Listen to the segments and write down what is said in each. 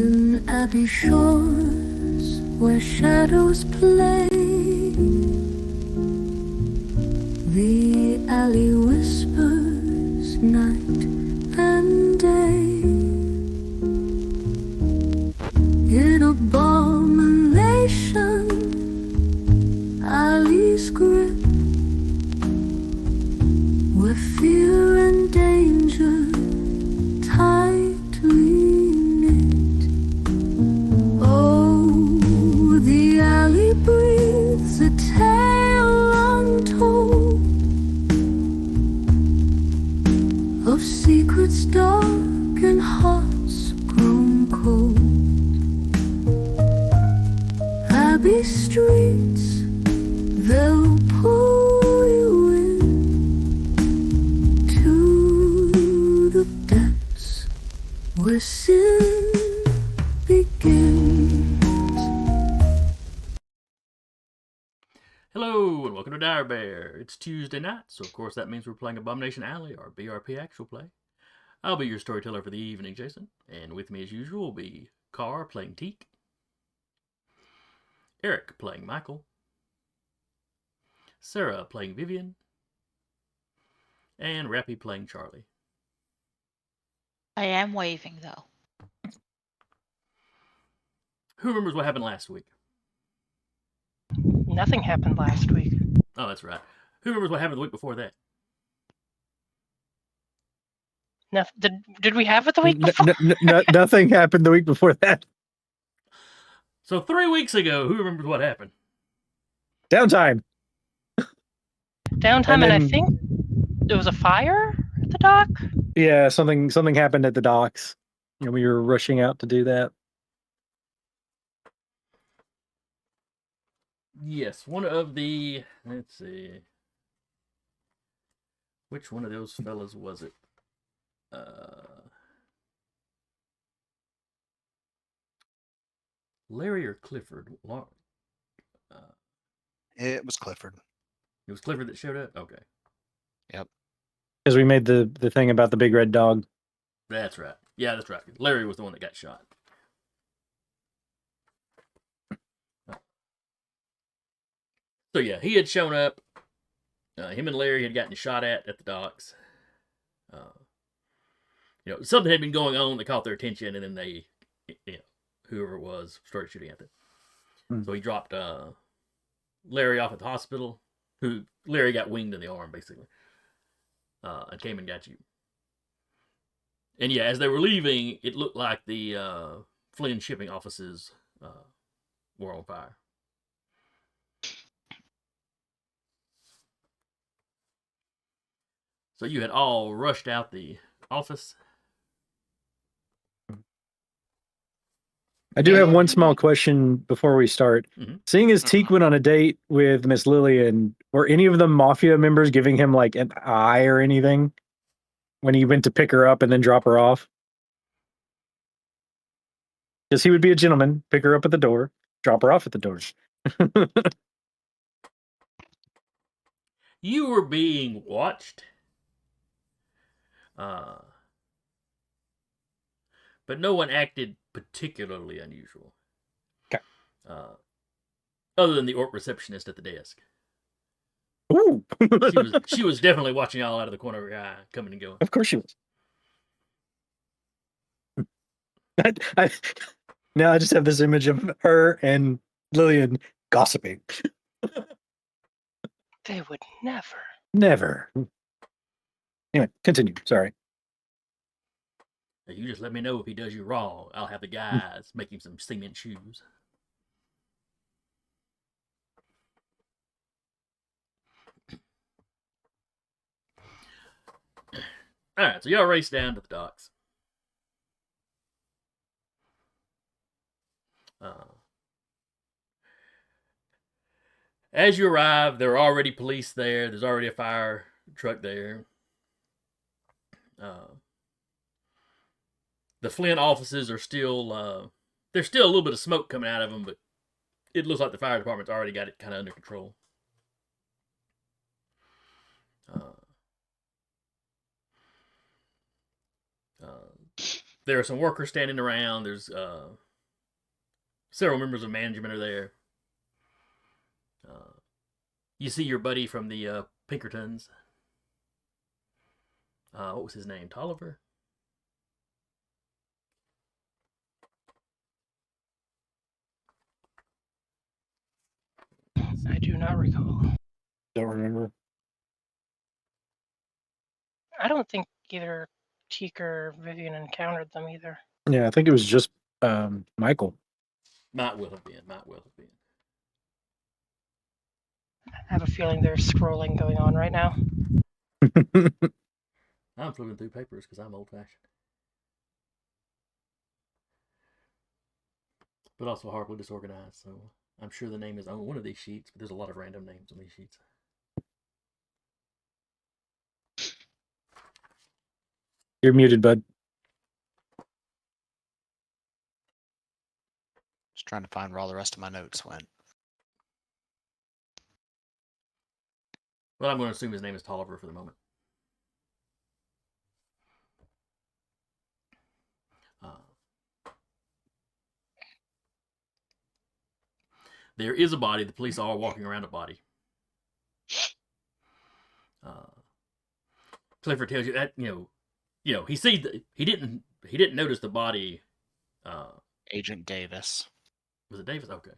In abbey shores where shadows play, the alley whispers night and day. In Abomination Alley's grip, where fear and danger tightly knit. Oh, the alley breathes a tale untold of secrets dark and hearts grown cold. Abbey streets, they'll pull you in to the depths where sin begins. Hello and welcome to Dire Bear. It's Tuesday night, so of course that means we're playing Abomination Alley, our BRP actual play. I'll be your storyteller for the evening, Jason, and with me as usual will be Carr playing Teak, Eric playing Michael, Sarah playing Vivian, and Rappy playing Charlie. I am waving, though. Who remembers what happened last week? Nothing happened last week. Oh, that's right. Who remembers what happened the week before that? No, did we have it the week before? Nothing happened the week before that. So 3 weeks ago, who remembers what happened? Downtime. Downtime, and I think there was a fire at the dock. Yeah, something happened at the docks. And we were rushing out to do that. Yes, one of the... Let's see. Which one of those fellas was it? Larry or Clifford? It was Clifford. It was Clifford that showed up? Okay. Yep. Because we made the thing about the big red dog. That's right. Yeah, that's right. Larry was the one that got shot. So yeah, he had shown up. Him and Larry had gotten shot at the docks. Something had been going on that caught their attention, and then they, whoever it was, started shooting at them. So he dropped Larry off at the hospital. Larry got winged in the arm, basically, and came and got you. And yeah, as they were leaving, it looked like the Flynn Shipping offices were on fire. So you had all rushed out the office. I do have one small question before we start. Mm-hmm. Seeing as Teak went on a date with Miss Lillian, were any of the mafia members giving him like an eye or anything when he went to pick her up and then drop her off? Because he would be a gentleman, pick her up at the door, drop her off at the door. You were being watched. But no one acted particularly unusual. Okay. Other than the Orc receptionist at the desk. Ooh. she was definitely watching y'all out of the corner of her eye, coming and going. Of course she was. Now I just have this image of her and Lillian gossiping. They would never. Never. Anyway, continue. Sorry. You just let me know if he does you wrong. I'll have the guys make him some cement shoes. Alright, so y'all race down to the docks. As you arrive, there are already police there. There's already a fire truck there. The Flint offices are still, there's still a little bit of smoke coming out of them, but it looks like the fire department's already got it kind of under control. there are some workers standing around. There's several members of management are there. You see your buddy from the Pinkertons. What was his name? Tolliver? I do not recall. Don't remember. I don't think either Teak or Vivian encountered them either. Yeah, I think it was just Michael. Might well have been. Might well have been. I have a feeling there's scrolling going on right now. I'm flipping through papers because I'm old-fashioned. But also horribly disorganized, so I'm sure the name is on one of these sheets, but there's a lot of random names on these sheets. You're muted, bud. Just trying to find where all the rest of my notes went. Well, I'm going to assume his name is Tolliver for the moment. There is a body. The police are walking around a body. Clifford tells you that he sees he didn't notice the body. Agent Davis. Was it Davis? Okay,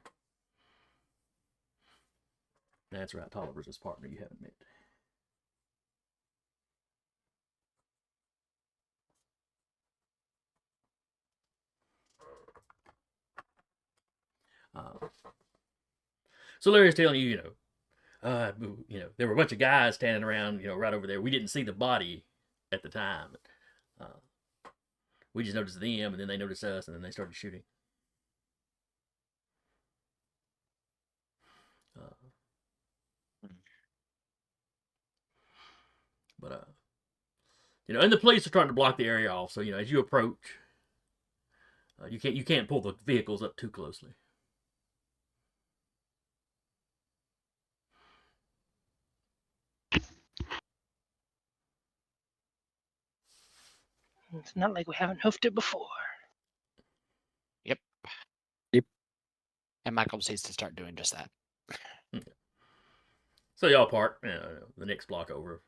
that's right. Tolliver's his partner. You haven't met. So Larry's telling you, there were a bunch of guys standing around, right over there. We didn't see the body at the time. We just noticed them, and then they noticed us, and then they started shooting. And the police are trying to block the area off. So as you approach, you can't pull the vehicles up too closely. It's not like we haven't hoofed it before. Yep. Yep. And Michael needs to start doing just that. Okay. So y'all park the next block over.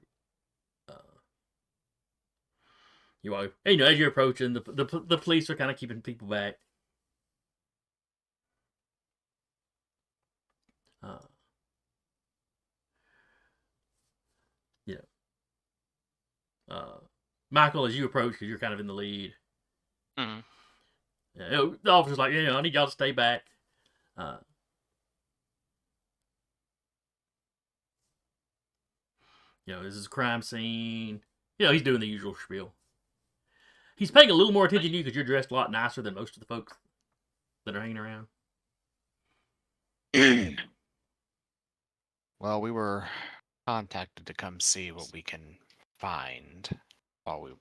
As you're approaching, the police are kind of keeping people back. Michael, as you approach, because you're kind of in the lead, the officer's like, I need y'all to stay back. This is a crime scene. He's doing the usual spiel. He's paying a little more attention to you because you're dressed a lot nicer than most of the folks that are hanging around. Well, we were contacted to come see what we can find while we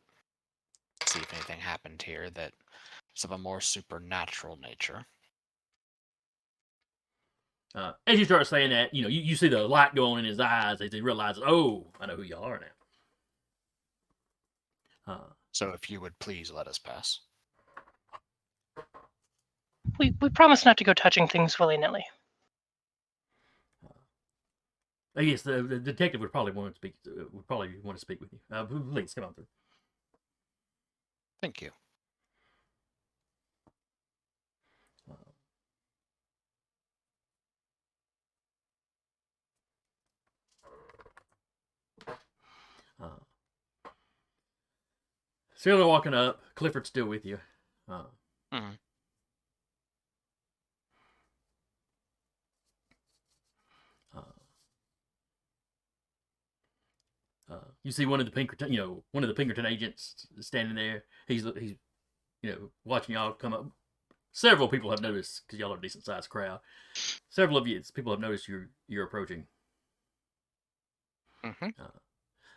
see if anything happened here that is of a more supernatural nature. As you start saying that, you see the light go on in his eyes as he realizes, oh, I know who y'all are now. So if you would please let us pass. We promise not to go touching things willy-nilly. I guess the detective would probably want to speak. With you. Please come on through. Thank you. So they're walking up. Clifford's still with you. You see one of the Pinkerton agents standing there. He's watching y'all come up. Several people have noticed, because y'all are a decent sized crowd. Several of people have noticed you're approaching. And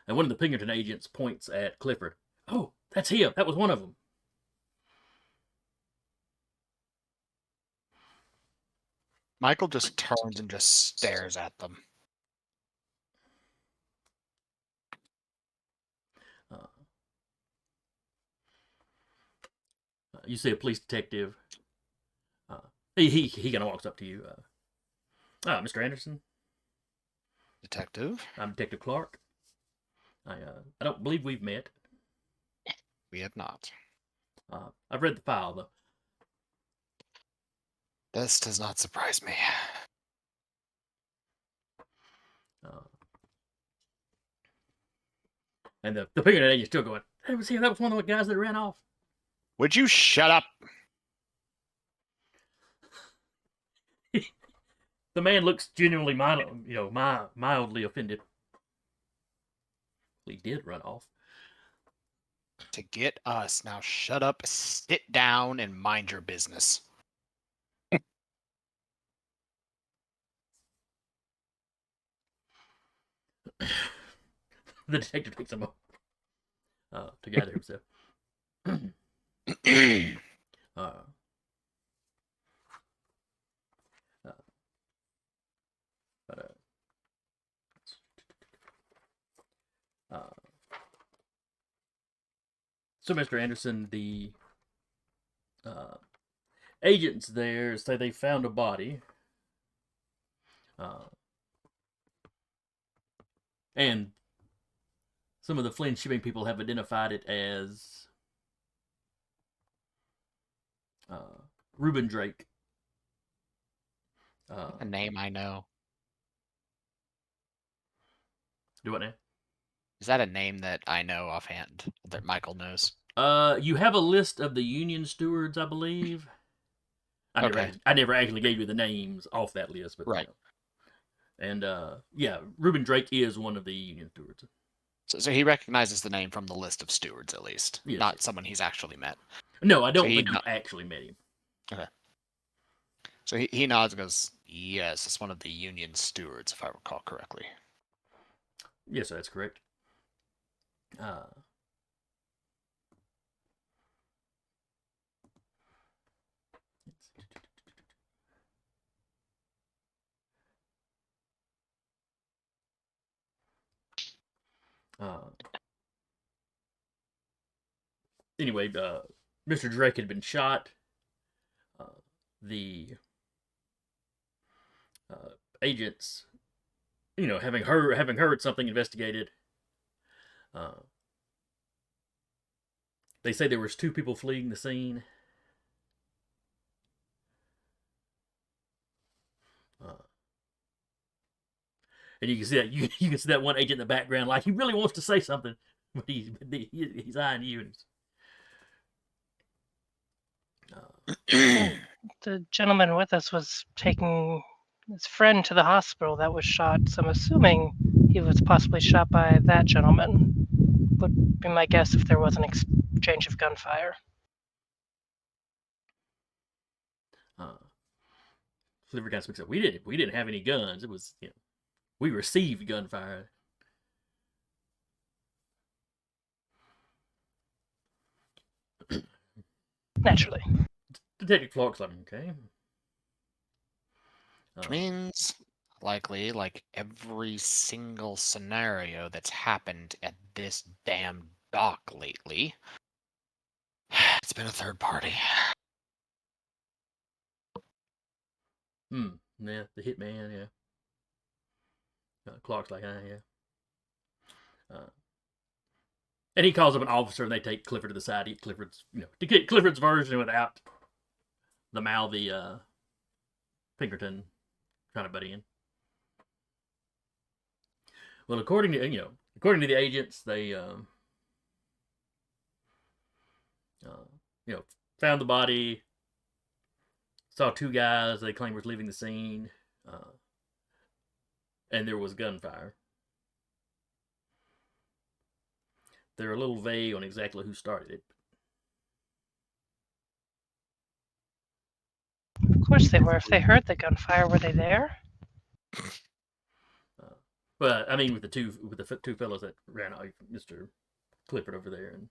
one of the Pinkerton agents points at Clifford. Oh, that's him. That was one of them. Michael just turns and just stares at them. You see a police detective. He kind of walks up to you. Mr. Anderson, Detective? I'm Detective Clark. I don't believe we've met. We have not. I've read the file though. This does not surprise me. And the fingernail agent's still going, hey, was he? That was one of the guys that ran off. Would you shut up? The man looks genuinely mildly offended. He did run off. To get us. Now shut up, sit down, and mind your business. The detective takes a moment to gather himself. So, Mr. Anderson, the agents there say they found a body. And some of the Flynn Shipping people have identified it as Reuben Drake. A name I know. Do what now? Is that a name that I know offhand that Michael knows? You have a list of the union stewards, I believe. Okay. I never actually gave you the names off that list, but Right. And yeah, Reuben Drake is one of the union stewards. So he recognizes the name from the list of stewards, at least. Yes, Not yes. someone he's actually met. No, I don't So he think you kno- actually met him. Okay. So he nods and goes, yes, it's one of the union stewards, if I recall correctly. Yes, that's correct. Anyway, Mr. Drake had been shot. The agents, having heard something investigated, they say there was 2 people fleeing the scene. And you can see that you can see that one agent in the background, like he really wants to say something, but he's eyeing you. The gentleman with us was taking his friend to the hospital that was shot, so I'm assuming he was possibly shot by that gentleman. Would be my guess if there was an exchange of gunfire. Sliver kind of speaks up. We didn't have any guns. It was we received gunfire. Naturally. Detective Clark's like, okay. Which means, likely, like every single scenario that's happened at this damn dock lately, it's been a third party. Yeah, the hitman, yeah. Clark's like, yeah. And he calls up an officer, and they take Clifford to the side. To get Clifford's version without the mouthy Pinkerton trying to butt in. Well, according to the agents, they found the body, saw 2 guys they claim was leaving the scene, and there was gunfire. They're a little vague on exactly who started it. Of course they were. If they heard the gunfire, were they there? But I mean, with the two fellows that ran out, Mr. Clifford over there, and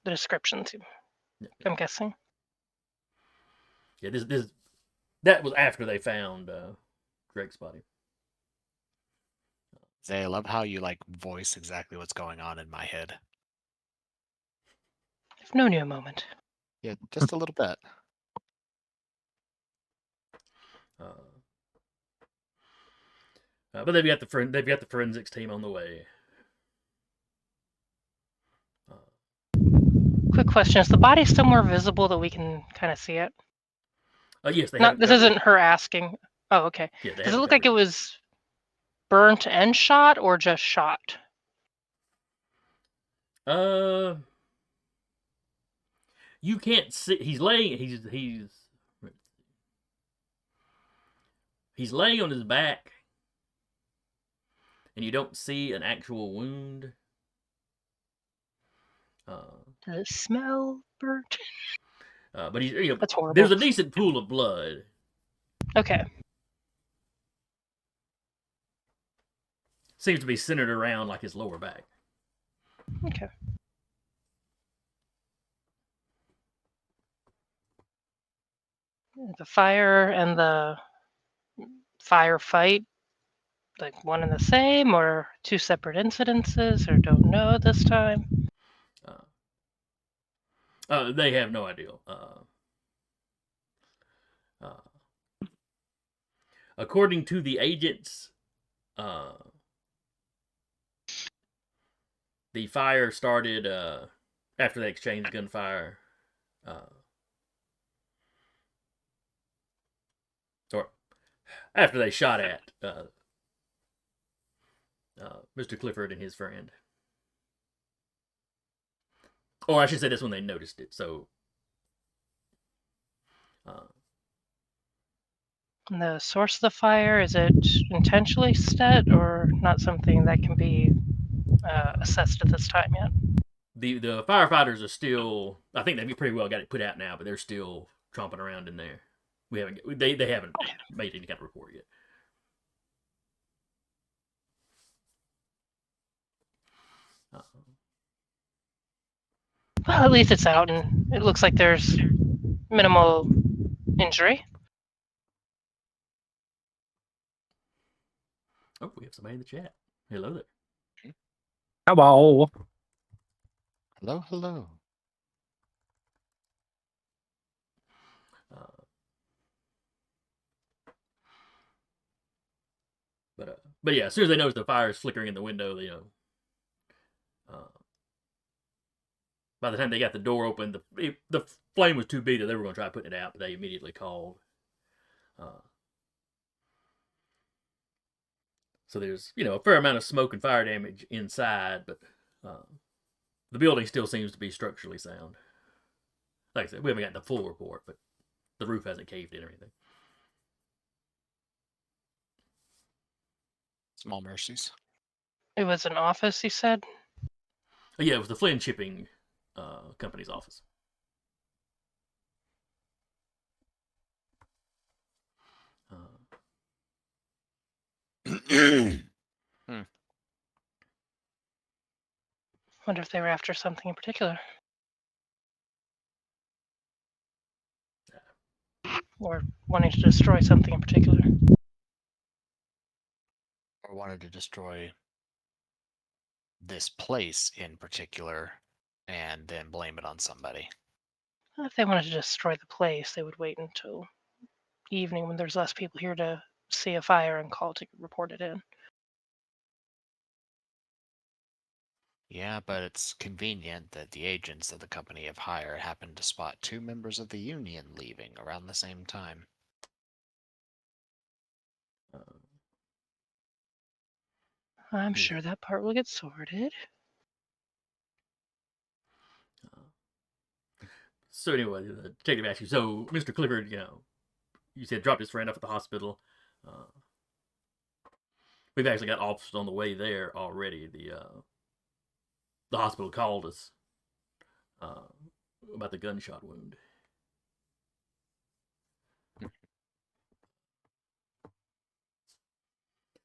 The descriptions, I'm guessing. yeah, that was after they found Drake's body. I love how you voice exactly what's going on in my head. I've known you a moment. Yeah, just a little bit. But they've got the forensics team on the way. Quick question: is the body somewhere visible that we can kind of see it? Yes, they Not have. this isn't her asking. Oh, okay. Yeah, they Does it haven't look like it covered was burnt and shot, or just shot? You can't see. He's laying. He's laying on his back, and you don't see an actual wound. Does it smell burnt? But he's That's horrible. there's a decent pool of blood. Okay. Seems to be centered around like his lower back. Okay. The fire and the firefight, like one and the same, or two separate incidences, or don't know this time? They have no idea. According to the agents, the fire started after they exchanged gunfire. Or after they shot at Mr. Clifford and his friend. Or I should say that's when they noticed it. So, And the source of the fire, is it intentionally set or not something that can be assessed at this time yet? the firefighters are still. I think they've pretty well got it put out now, but they're still tromping around in there. They haven't made any kind of report yet. Well, at least it's out, and it looks like there's minimal injury. Oh, we have somebody in the chat. Hello there. Hello. Hello, hello. But yeah, as soon as they notice the fire is flickering in the window, by the time they got the door open, the flame was too big that they were going to try putting it out, but they immediately called. So there's a fair amount of smoke and fire damage inside, but the building still seems to be structurally sound. Like I said, we haven't gotten the full report, but the roof hasn't caved in or anything. Small mercies. It was an office, he said? Yeah, it was the Flynn Shipping company's office. Wonder if they were after something in particular. Or wanting to destroy something in particular. Or wanted to destroy this place in particular and then blame it on somebody. If they wanted to destroy the place, they would wait until evening when there's less people here to see a fire and call to report it in. Yeah, but it's convenient that the agents of the company of hire happened to spot two members of the union leaving around the same time. I'm sure that part will get sorted. So anyway, the detective asked you, so Mr. Clifford, you said dropped his friend off at the hospital. We've actually got officers on the way there already. The hospital called us about the gunshot wound.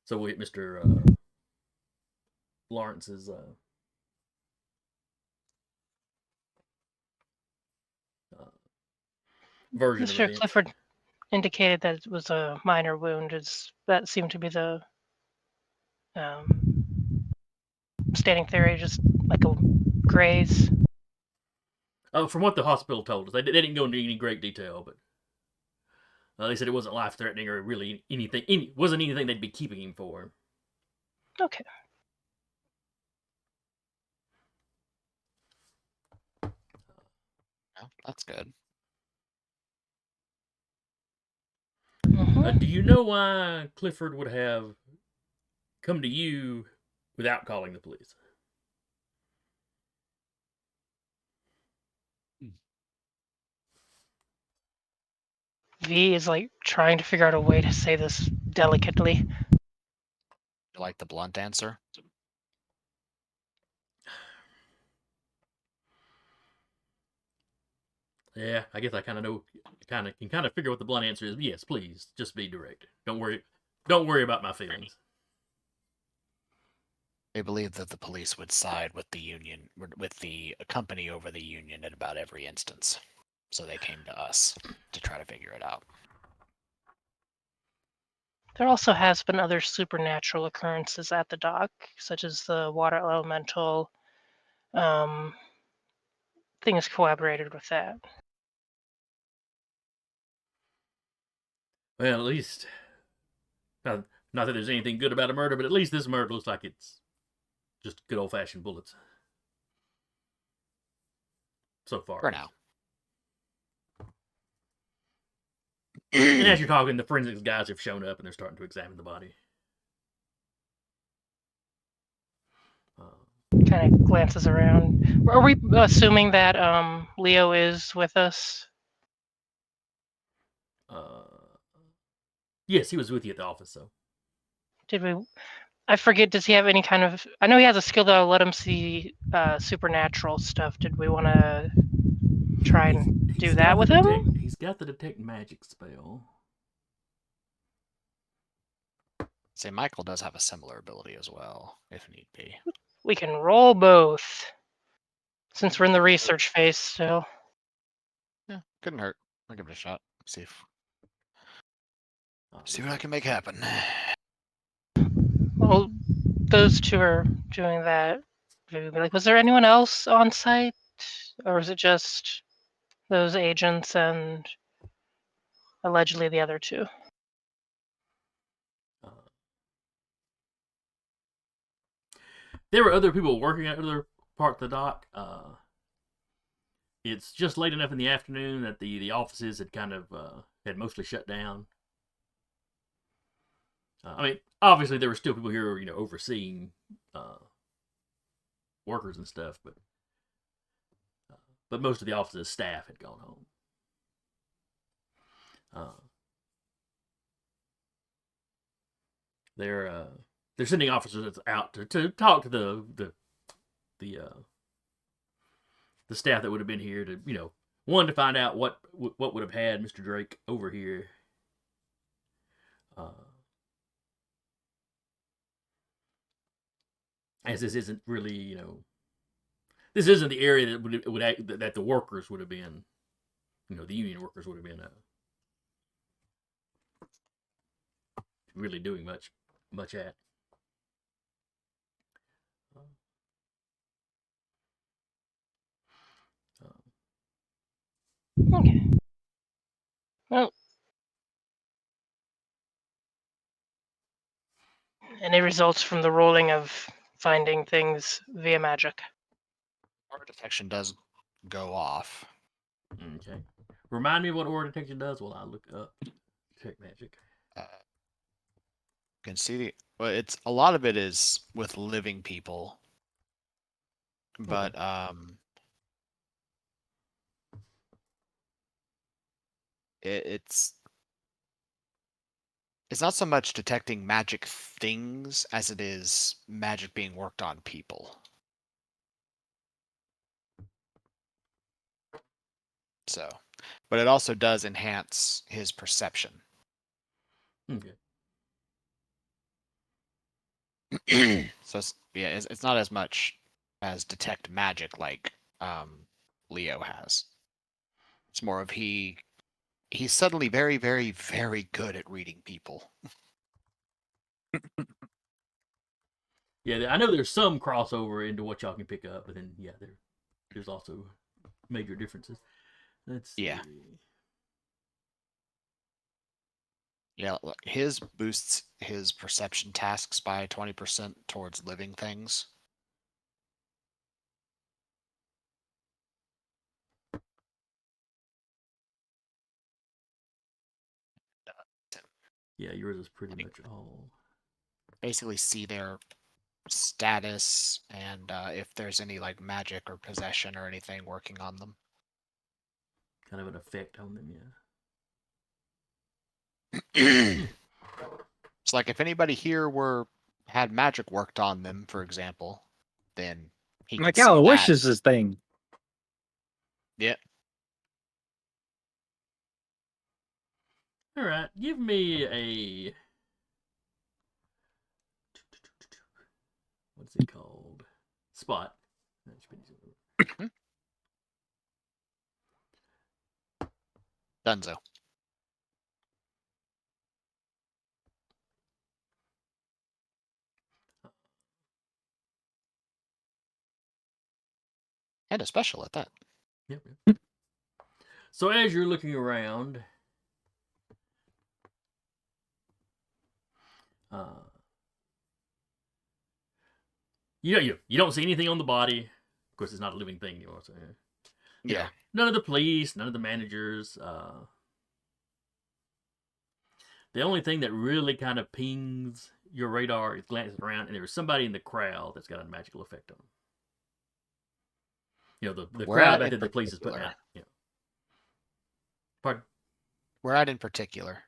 So we'll get Mr. Lawrence's version of Mr. events. Clifford indicated that it was a minor wound. That seemed to be the standing theory, just like a graze? From what the hospital told us, they didn't go into any great detail, but they said it wasn't life threatening or really anything. Wasn't anything they'd be keeping him for. Okay. Yeah, that's good. Mhm. Do you know why Clifford would have come to you without calling the police? V is like trying to figure out a way to say this delicately. You like the blunt answer? Yeah, I guess I kind of know, can kind of figure what the blunt answer is. Yes, please, just be direct. Don't worry about my feelings. They believe that the police would side with the union, with the company over the union at about every instance. So they came to us to try to figure it out. There also has been other supernatural occurrences at the dock, such as the water elemental. Things corroborated with that. Well, at least, not that there's anything good about a murder, but at least this murder looks like it's just good old fashioned bullets. So far. For now. And as you're talking, the forensics guys have shown up and they're starting to examine the body. Kind of glances around. Are we assuming that Leo is with us? Yes, he was with you at the office, so. Did we? I forget. Does he have any kind of? I know he has a skill that'll let him see supernatural stuff. Did we want to try and do that with him? He's got the detect magic spell. Say, Michael does have a similar ability as well, if need be. We can roll both. Since we're in the research phase still. Yeah, couldn't hurt. I'll give it a shot. See what I can make happen. Well, those two are doing that. Like, was there anyone else on site, or was it just those agents and allegedly the other two? There were other people working at other parts of the dock. It's just late enough in the afternoon that the offices had kind of had mostly shut down. I mean, obviously there were still people here, overseeing workers and stuff, but most of the office's staff had gone home. They're sending officers out to talk to the staff that would have been here to one, to find out what would have had Mr. Drake over here. As this isn't really, this isn't the area that the workers would have been, the union workers would have been really doing much at. Okay. Well, any results from the rolling of finding things via magic? Aura detection does go off. Okay. Remind me what aura detection does while I look up detect magic. You can see it's a lot of it is with living people, but it's not so much detecting magic things as it is magic being worked on people. So, but it also does enhance his perception. Okay. So it's not as much as detect magic like Leo has. It's more of he's suddenly very, very, very good at reading people. Yeah, I know there's some crossover into what y'all can pick up, but then there's also major differences. Let's see. Yeah. Yeah, look, his boosts his perception tasks by 20% towards living things. Yeah, yours is pretty much all. Basically see their status and if there's any like magic or possession or anything working on them. Kind of an effect on them, yeah. It's like if anybody here had magic worked on them, for example, then he could Like see Aloysius' thing. Yeah. All right, give me a. What's it called? Spot. Dunzo. And a special at that. Yep. So as you're looking around, you don't see anything on the body. Of course, it's not a living thing anymore. So, you know, none of the police, none of the managers. The only thing that really kind of pings your radar is glancing around, and there's somebody in the crowd that's got a magical effect on them. You know, the Where crowd at that in the police is putting particular? out. You know. Pardon? Where at in particular?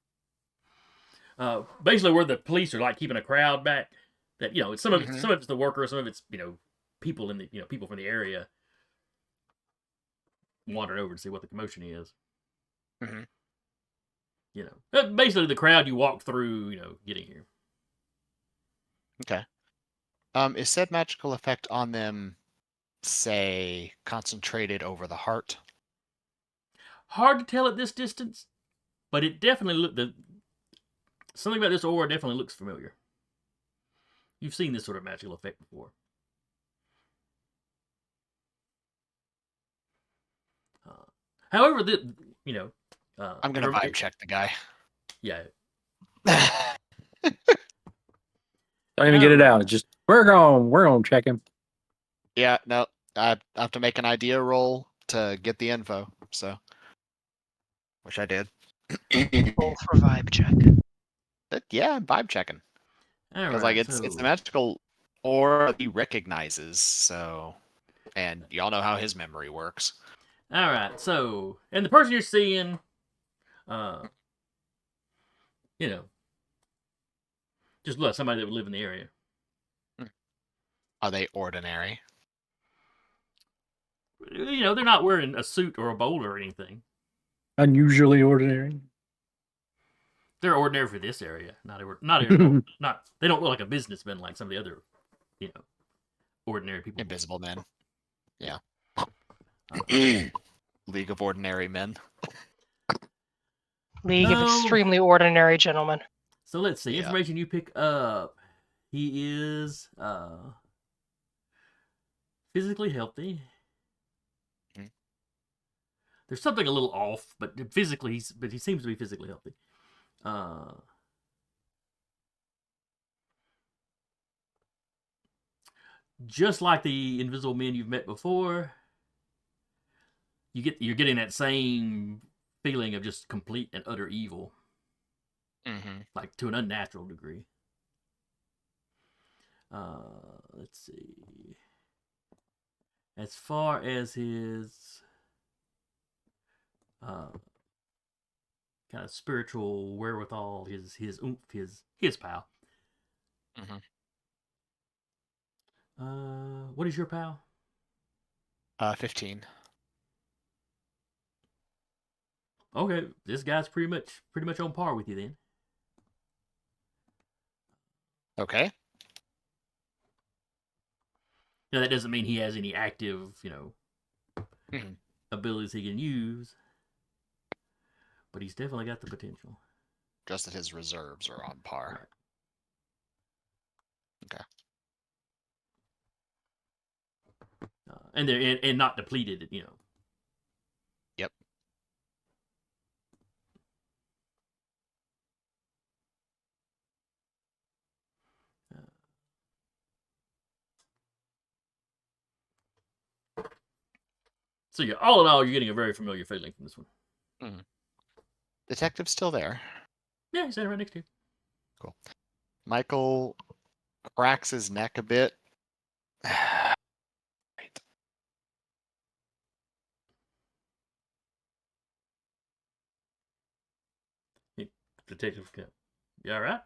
Basically, where the police are like keeping a crowd back. That it's some of Mhm. it's the workers, some of it's people in the people from the area wandering over to see what the commotion is. Mhm. Basically the crowd you walk through. Getting here. Okay. Is said magical effect on them, say, concentrated over the heart? Hard to tell at this distance, but it definitely something about this aura definitely looks familiar. You've seen this sort of magical effect before. However, I'm gonna vibe check the guy. Yeah. Don't even get it out. It's just we're gonna check him. Yeah, no, I have to make an idea roll to get the info, so which I did. Roll for vibe check. Yeah, I'm vibe checking. All Because right. it's a magical aura he recognizes, so and y'all know how his memory works. All right. So, and the person you're seeing, just look somebody that would live in the area. Are they ordinary? They're not wearing a suit or a bowler or anything. Unusually ordinary. They're ordinary for this area. Not they don't look like a businessman like some of the other, ordinary people. Invisible men. Yeah. League of Ordinary Men. League of Extremely Ordinary Gentlemen. So let's see. Information you pick up. He is physically healthy. Mhm. There's something a little off, but physically, he seems to be physically healthy. Just like the invisible men you've met before, you're getting that same feeling of just complete and utter evil, like to an unnatural degree. Let's see. As far as his kind of spiritual wherewithal, his oomph, his pal. What is your pal? 15. Okay, this guy's pretty much on par with you then. Okay. Now that doesn't mean he has any active, Mhm. abilities he can use, but he's definitely got the potential. Just that his reserves are on par. Right. Okay. And they're and not depleted, So yeah, all in all, you're getting a very familiar feeling from this one. Detective's still there. Yeah, he's standing right next to you. Cool. Michael cracks his neck a bit. Right. Detective, you all right?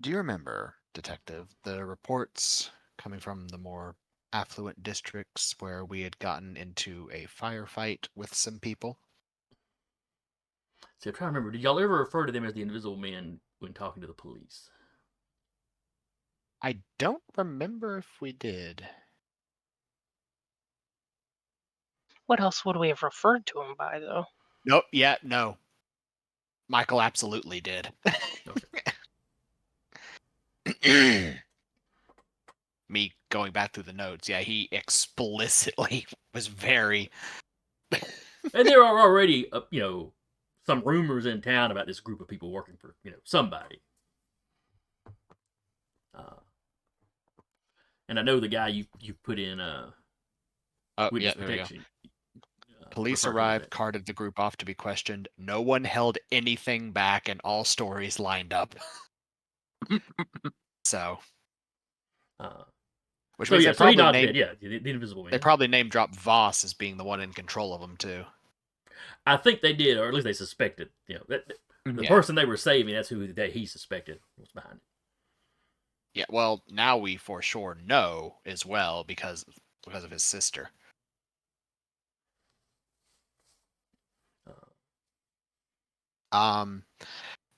Do you remember, Detective, the reports coming from the more affluent districts where we had gotten into a firefight with some people? See, I'm trying to remember. Did y'all ever refer to them as the Invisible Men when talking to the police? I don't remember if we did. What else would we have referred to him by, though? Nope. Yeah, no. Michael absolutely did. Okay. Me going back through the notes, yeah, he explicitly was very. And there are already, some rumors in town about this group of people working for, somebody. And I know the guy you put in Oh, witness yeah, there we go. protection. Police referred to as arrived, that. carted the group off to be questioned. No one held anything back, and all stories lined up. So, which So means yeah, they so he probably nodded named head. Yeah, the Invisible Man. they probably name dropped Voss as being the one in control of them too. I think they did, or at least they suspected. The Yeah. person they were saving, that's who he suspected was behind it. Yeah, well, now we for sure know as well because of his sister.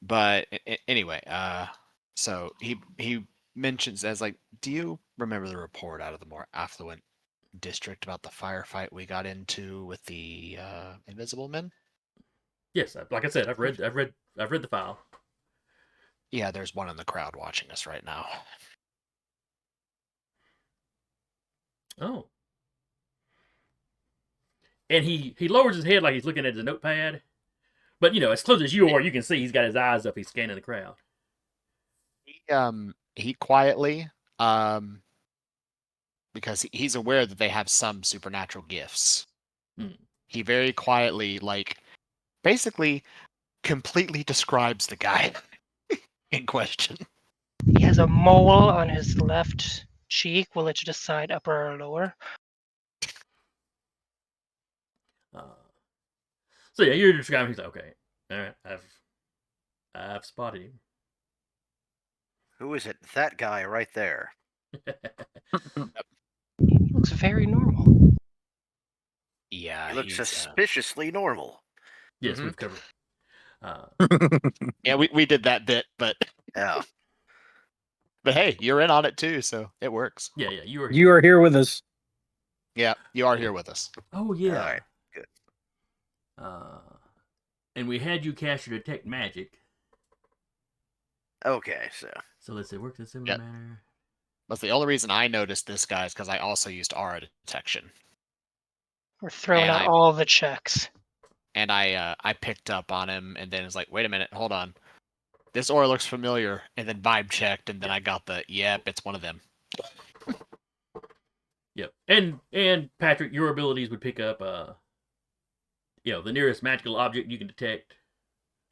But anyway, so he mentions as like, do you remember the report out of the more affluent district about the firefight we got into with the Invisible Men? Yes, like I said, I've read the file. Yeah, there's one in the crowd watching us right now. Oh. And he lowers his head like he's looking at his notepad. But as close as you are, you can see he's got his eyes up. He's scanning the crowd. He quietly, because he's aware that they have some supernatural gifts. He very quietly, like, basically completely describes the guy in question. He has a mole on his left cheek. Will it decide upper or lower? So yeah, you're describing. He's like, okay, all right, I've spotted him. Who is it? That guy right there. He looks very normal. Yeah, He looks he's, suspiciously normal. Yes, we've covered. yeah, we did that bit, but Yeah. but hey, you're in on it too, so it works. Yeah, you are. You are here with us. Yeah, you are here with us. Oh yeah. All right. Good. And we had you cast your detect magic. Okay, So let's say works in a similar Yep. manner. That's the only reason I noticed this guy is because I also used aura detection. We're throwing And out I- all the checks. And I picked up on him, and then it's like, wait a minute, hold on. This aura looks familiar, and then vibe checked, and then I got the, yep, it's one of them. Yep. And Patrick, your abilities would pick up the nearest magical object you can detect.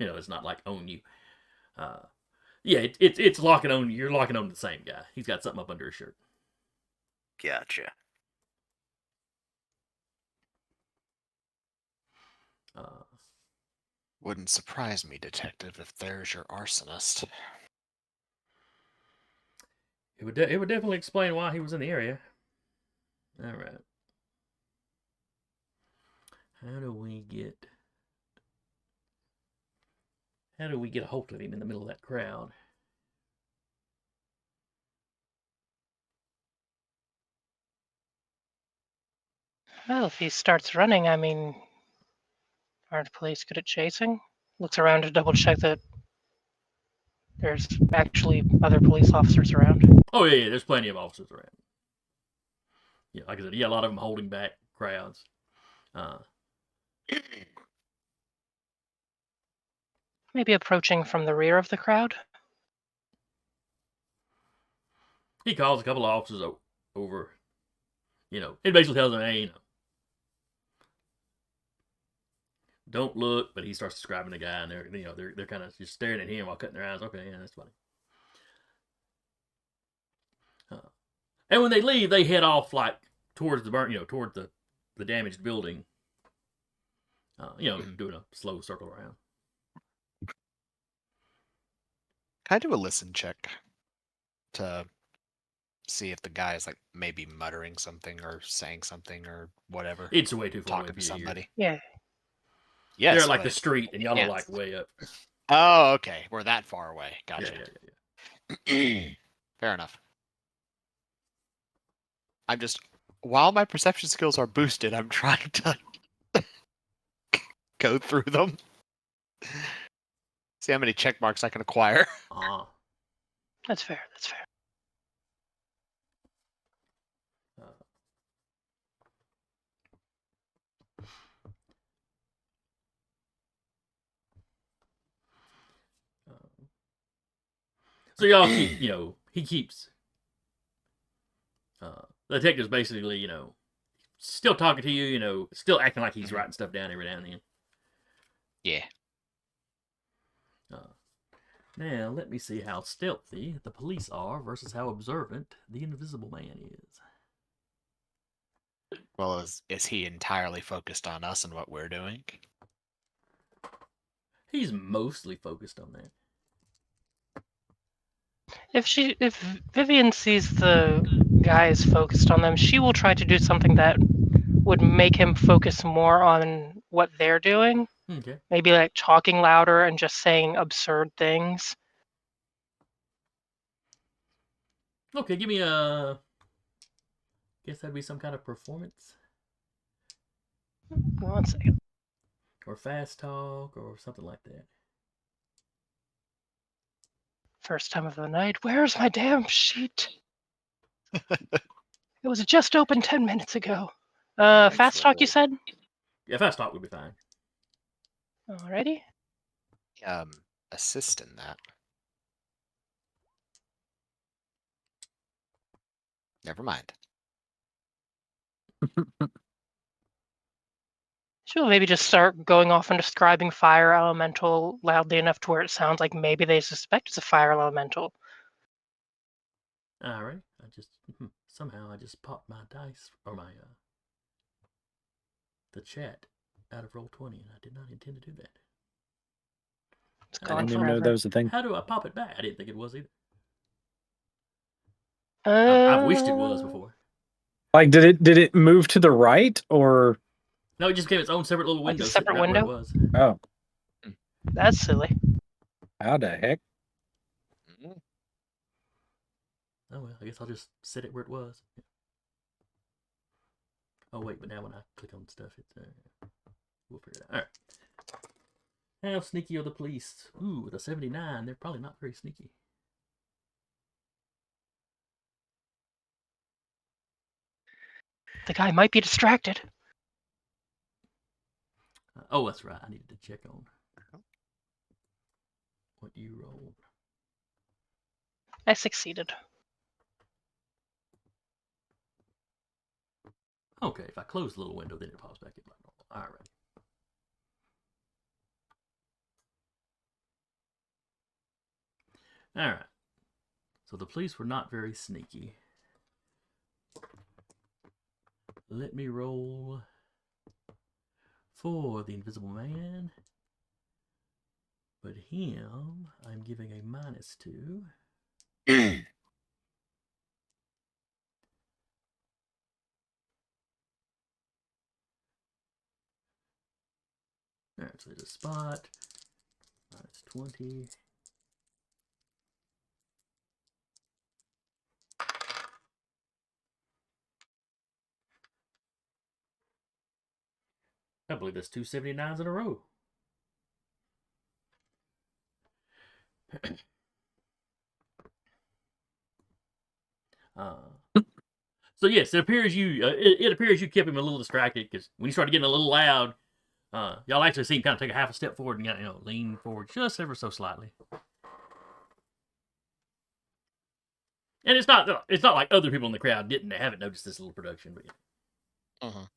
It's not like on you. Yeah, it's locking on. You're locking on to the same guy. He's got something up under his shirt. gotcha. Wouldn't surprise me, Detective, if there's your arsonist. It would definitely explain why he was in the area. All right. How do we get a hold of him in the middle of that crowd? Well, if he starts running, I mean, aren't police good at chasing? Looks around to double check that there's actually other police officers around. Oh yeah, there's plenty of officers around. Yeah, like I said, a lot of them holding back crowds. Maybe approaching from the rear of the crowd. He calls a couple of officers over, it basically tells him, hey, don't look, but he starts describing the guy, and they're kind of just staring at him while cutting their eyes. Okay, yeah, that's funny. And when they leave, they head off like towards the toward the damaged building. Doing a slow circle around. Can I do a listen check to see if the guy is like maybe muttering something or saying something or whatever? It's way too far away Talking for to you to hear. somebody. Yeah. Yes. They're at like the but- street, and y'all yeah. are like way up. Oh, okay. We're that far away. Yeah, Gotcha. yeah. Fair enough. I'm just, while my perception skills are boosted, I'm trying to go through them. See how many check marks I can acquire. Ah. That's fair. That's fair. So y'all keep, he keeps. The detective's basically, still talking to you, still acting like he's writing stuff down every now and then. Yeah. Now, let me see how stealthy the police are versus how observant the Invisible Man is. Well, is he entirely focused on us and what we're doing? He's mostly focused on that. If Vivian sees the guys focused on them, she will try to do something that would make him focus more on what they're doing. Okay. Maybe like talking louder and just saying absurd things. Okay, give me a. Guess that'd be some kind of performance. 1 second. Or fast talk, or something like that. First time of the night. Where's my damn sheet? It was just open 10 minutes ago. Fast talk, you said? Yeah, fast talk would be fine. Alrighty. Assist in that. Never mind. She'll maybe just start going off and describing fire elemental loudly enough to where it sounds like maybe they suspect it's a fire elemental. Alright. Somehow I just popped my dice, or my, the chat out of Roll20, and I did not intend to do that. It's I gone didn't even know forever. that was a thing. How do I pop it back? I didn't think it was either. I've wished it was before. Like, did it move to the right or? No, it just became its own separate little Like a window. separate sitting right where it window? was. Oh, That's silly. how the heck? Mm. Oh well, I guess I'll just sit it where it was. Oh wait, but now when I click on stuff, it's we'll figure it out. All right. How sneaky are the police? Ooh, with a 79, they're probably not very sneaky. The guy might be distracted. Oh, that's right. I needed to check on what you rolled. I succeeded. Okay, if I close the little window, then it pops back in like normal. All right. All right. So the police were not very sneaky. Let me roll for the Invisible Man. But him, I'm giving a -2. Alright, so there's a spot. -20. I believe that's 2 79s in a row. So yes, it appears it appears you kept him a little distracted because when he started getting a little loud, y'all actually see him kind of take a half a step forward and lean forward just ever so slightly. And it's not like other people in the crowd haven't noticed this little production, but Mhm.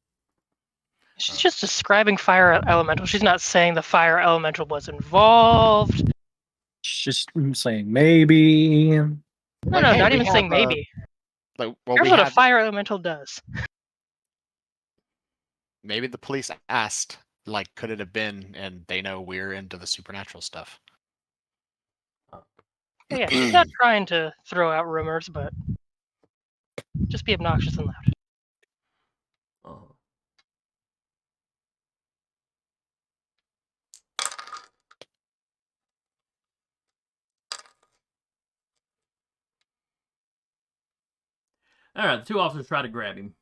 She's just describing fire elemental. She's not saying the fire elemental was involved. Just saying maybe. No, Like, no, hey, not we even have saying a- maybe. Like, well, Here's we what a had fire elemental does. maybe the police asked, like, could it have been, and they know we're into the supernatural stuff. Yeah, she's not trying to throw out rumors, but just be obnoxious and loud. all right, the two officers try to grab him.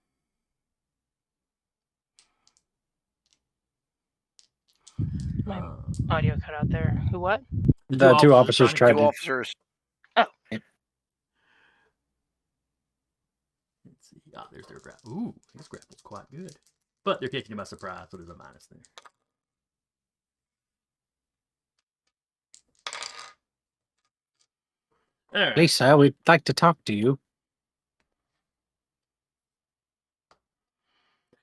My audio cut out there. Who? What? The two officers trying tried Two to. officers. Let's see. Ah, there's their grapple. Ooh, his grapple's quite good. But they're catching him by surprise, so there's a minus there. All right. Lisa, we'd like to talk to you.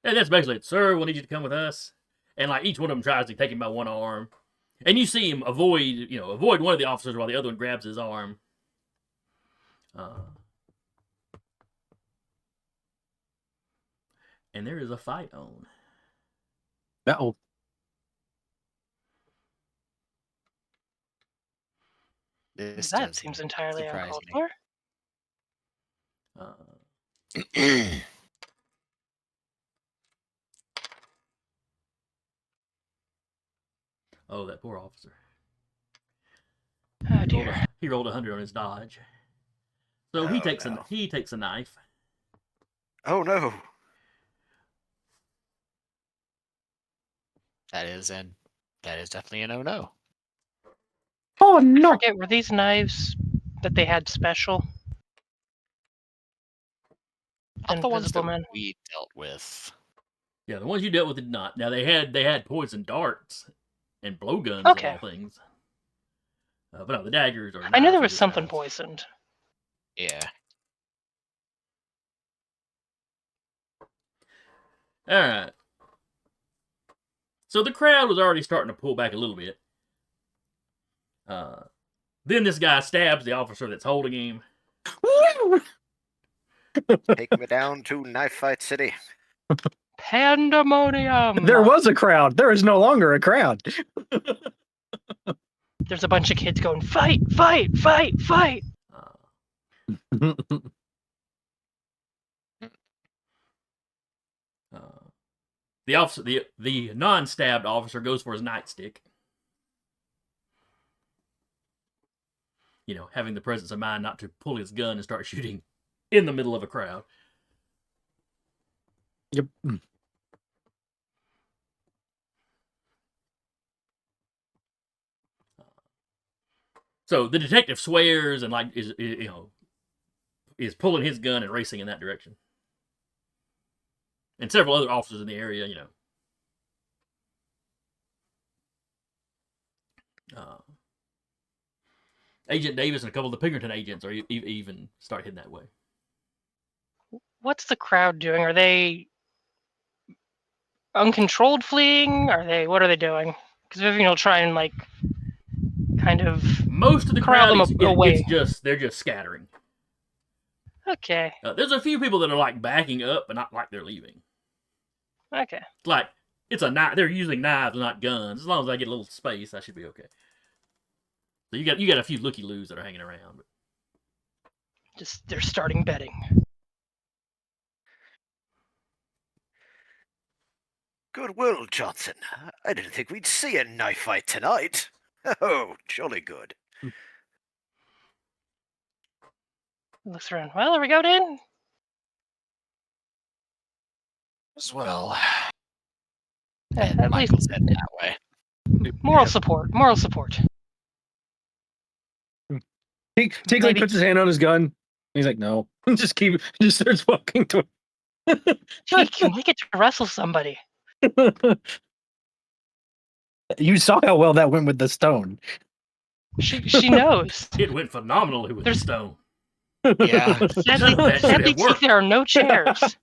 And that's basically it. Sir, we'll need you to come with us. And like each one of them tries to take him by one arm. And you see him avoid one of the officers while the other one grabs his arm. And there is a fight on. Uh-oh. This That doesn't seems entirely surprise uncalled me. for. Oh, that poor officer. Oh dear. He rolled 100 on his dodge. So he takes a knife. Oh no. That is definitely a no-no. Oh I no! forget, were these knives that they had special? Not the ones Invisible that Man? we dealt with. Yeah, the ones you dealt with did not. Now they had poison darts and blowguns Okay. and all things. But no, the daggers are. I knew there knives was with something knives. poisoned. Yeah. All right. So the crowd was already starting to pull back a little bit. Then this guy stabs the officer that's holding him. Take me down to Knife Fight City. Pandemonium! There was a crowd. There is no longer a crowd. There's a bunch of kids going, fight, fight, fight, fight! The officer, the non-stabbed officer, goes for his nightstick. You know, having the presence of mind not to pull his gun and start shooting in the middle of a crowd. Yep. So the detective swears and is pulling his gun and racing in that direction. And several other officers in the area, Agent Davis and a couple of the Pinkerton agents are even start heading that way. What's the crowd doing? Are they uncontrolled fleeing? What are they doing? Because Vivian will try and kind of Most of the corral crowd them away. they're just scattering. Okay. There's a few people that are backing up, but not like they're leaving. Okay. It's a knife. They're using knives, not guns. As long as I get a little space, I should be okay. So you got a few looky-loos that are hanging around. But... They're starting betting. Goodwill, Johnson. I didn't think we'd see a knife fight tonight. Oh, jolly good. Looks around. Well, are we going in? As well. At And least Michael's heading that way. moral support. Moral support. Tigley Maybe- puts his hand on his gun. He's like, no. Just starts walking to Can we get to wrestle somebody? You saw how well that went with the stone. She knows. It went phenomenally with the stone. Yeah. Sadly, That should sadly have Keith, worked. there are no chairs.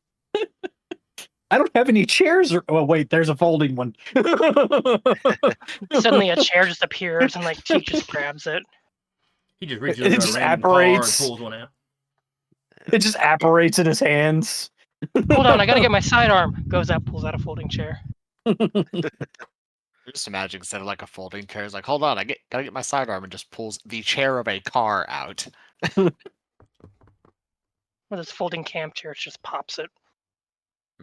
I don't have any chairs. Oh wait, there's a folding one. Suddenly, a chair just appears, and like Keith just grabs it. He just reaches It under a just random car and apparates. pulls one out. It just apparates in his hands. Hold on, I gotta get my sidearm. Goes out, pulls out a folding chair. Just imagine instead of like a folding chair, it's like, hold on, gotta get my sidearm, and just pulls the chair of a car out. With his folding camp chair, it just pops it.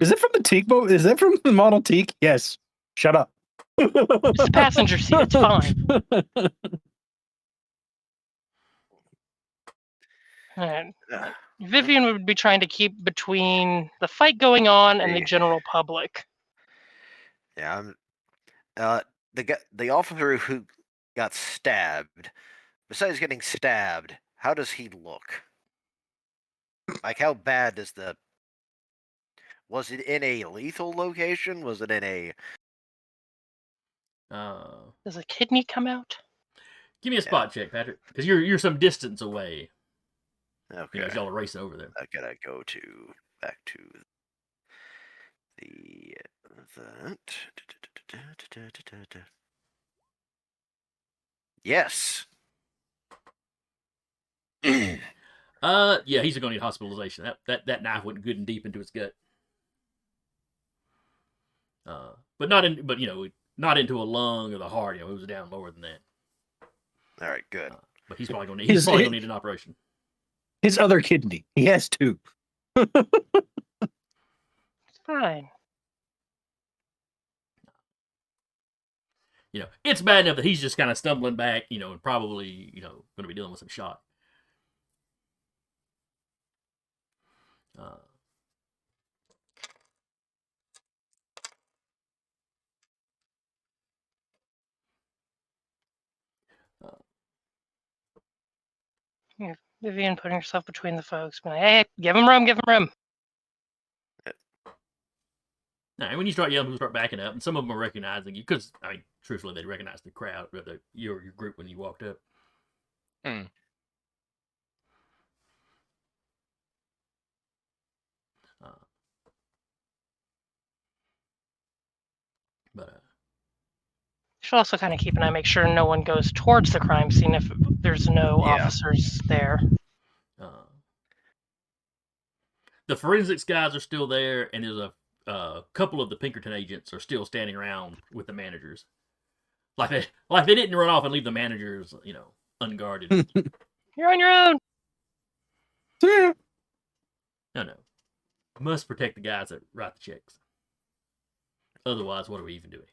Is it from the Teak boat? Is that from the Model Teak? Yes. Shut up. It's the passenger seat. It's fine. Alright. Vivian would be trying to keep between the fight going on and the general public. Yeah, the officer who got stabbed. Besides getting stabbed, how does he look? Like, how bad does the? Was it in a lethal location? Was it in a? Does a kidney come out? Give me a spot check, Patrick, because you're some distance away. Okay. You know, y'all are racing over there. I gotta go back to that. Yes. Yeah, he's going to need hospitalization. That knife went good and deep into his gut. But not into a lung or the heart. You know, it was down lower than that. All right, good. But he's probably going to need an operation. His other kidney. He has two. It's fine. You know, it's bad enough that he's just kind of stumbling back, you know, and probably, you know, going to be dealing with some shock. Vivian putting herself between the folks. But hey, give him room, give him room. Now, when you start yelling, people start backing up, and some of them are recognizing you because, I mean, truthfully, they recognize the crowd, or your group when you walked up. Mm. Should also kind of keep an eye, make sure no one goes towards the crime scene if there's no officers there. The forensics guys are still there, and there's a couple of the Pinkerton agents are still standing around with the managers, like they didn't run off and leave the managers, you know, unguarded. You're on your own. No, must protect the guys that write the checks. Otherwise, what are we even doing?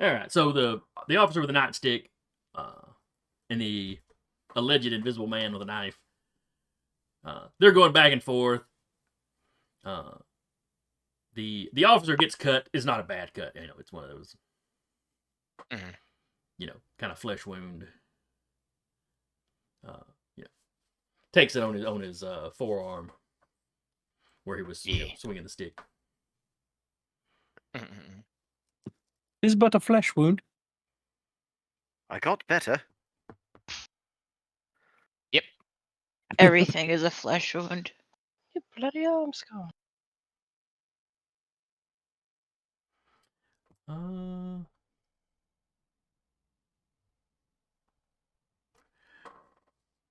All right, so the officer with the nightstick and the alleged invisible man with a knife, they're going back and forth. The officer gets cut. It's not a bad cut, you know. It's one of those, you know, kind of flesh wound. You know, takes it on his forearm where he was you know, swinging the stick. It's but a flesh wound. I got better. Yep. Everything is a flesh wound. Your bloody arm's gone.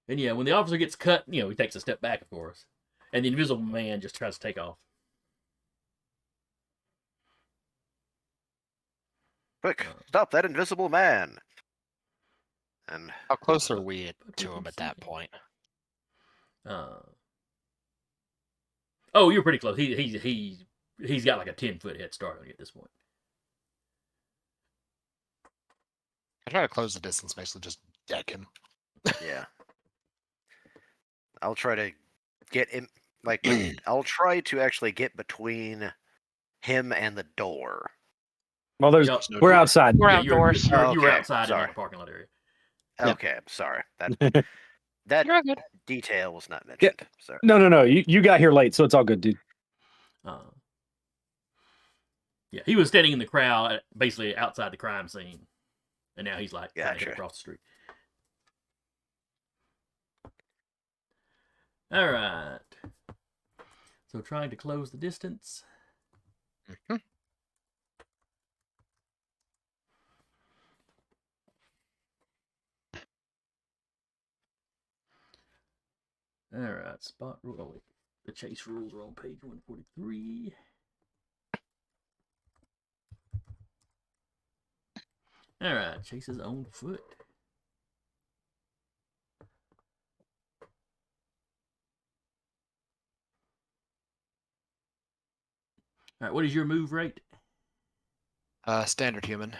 And yeah, when the officer gets cut, you know, he takes a step back, of course. And the invisible man just tries to take off. Quick, stop that invisible man. And How close are we to him at that point? Oh, you're pretty close. He's got like a 10-foot head start on you at this point. I try to close the distance, basically just deck him. yeah. I'll try to get him, like, I'll try to actually get between him and the door. Well, we're outside. We're Yeah, outdoors. You were Okay, outside sorry. in the parking lot area. Okay, I'm sorry. That You're all good. detail was not mentioned. Sorry. No. You got here late, so it's all good, dude. Yeah, he was standing in the crowd, basically outside the crime scene, and now he's like trying to Gotcha. get across the street. All right. So trying to close the distance. Mhm. All right, spot rule. Oh, wait. The chase rules are on page 143. All right, chase is on foot. All right, what is your move rate? Standard human.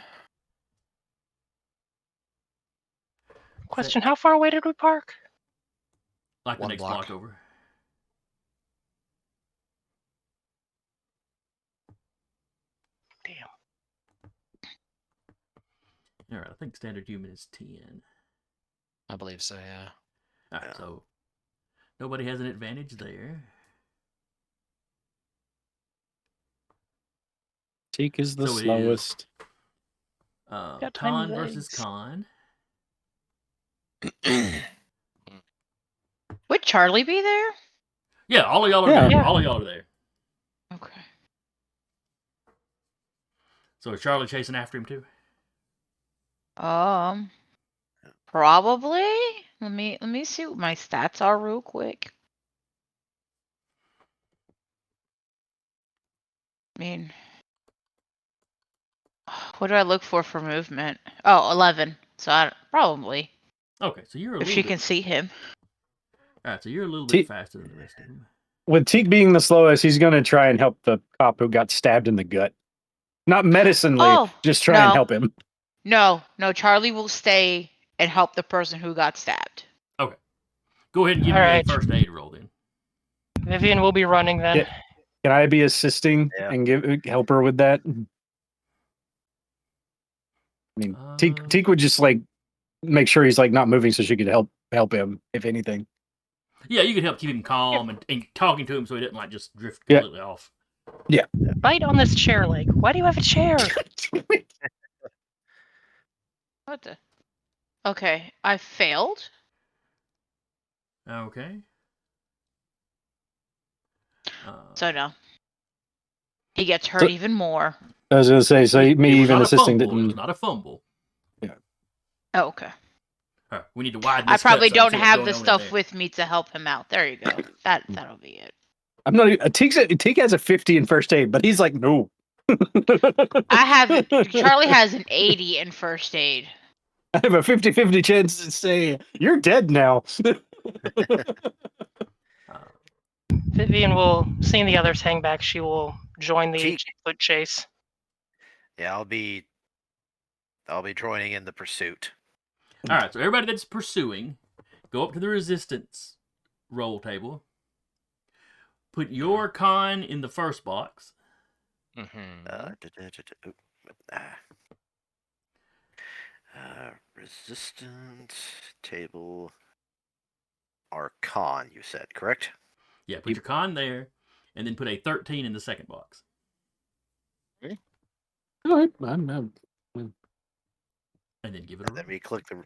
Question: how far away did we park? Like the One next block. block over. Damn. All right, I think standard human is 10. I believe so. Yeah. All right, Yeah. so nobody has an advantage there. Teak is the So it is- slowest. Got Con tiny versus legs. con. Would Charlie be there? Yeah, all of y'all are Yeah. there. Yeah. All of y'all are there. Okay. So is Charlie chasing after him too? Probably. Let me see what my stats are real quick. I mean, what do I look for movement? Oh, 11. So probably Okay, so you're a if little she bit. can see him. All right, so you're a little bit T- faster than the rest of them. With Teak being the slowest, he's going to try and help the cop who got stabbed in the gut. Not medicinally, Oh, just try and no. help him. No, Charlie will stay and help the person who got stabbed. Okay, go ahead and give All me right. a first aid roll then. Vivian will be running then. Yeah. Can I be assisting Yeah. and help her with that? I mean, Teak would just like make sure he's like not moving so she could help him, if anything. Yeah, you can help keep him calm and talking to him so he doesn't like just drift Yeah. completely off. Bite on this chair leg. Why do you have a chair? What the? Okay, I failed. Okay. So no. He gets hurt even more. I was going to say, so it me was even not a assisting fumble. It was didn't. not a fumble. Oh, okay. All right, we need to widen I this probably cut some, don't see what's have going the on in stuff there. with me to help him out. There you go. That'll be it. I'm not. Teak has a 50 in first aid, but he's like, no. I have Charlie has an 80 in first aid. I have a 50-50 chance to say you're dead now. Vivian will, seeing the others hang back, she will join the Teak. 8-foot chase. Yeah, I'll be joining in the pursuit. All right, so everybody that's pursuing, go up to the resistance roll table. Put your con in the first box. Resistance table Archon, you said, correct? Yeah, put your con there, and then put a 13 in the second box. All right, I'm And then give it a And then roll. we click the.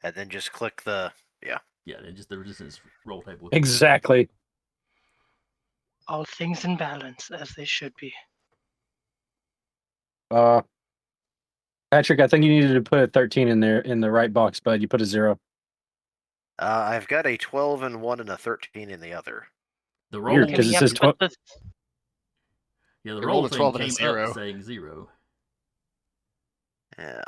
And then just click the. Yeah. Yeah, then just the resistance roll table. exactly. All things in balance, as they should be. Patrick, I think you needed to put a 13 in there in the right box, but you put a 0. I've got a 12 in one and a 13 in the other. The Weird, roll, because it Yep, says put the- yeah, the You roll rolled a thing 12 and a came 0. up saying 0. Yeah.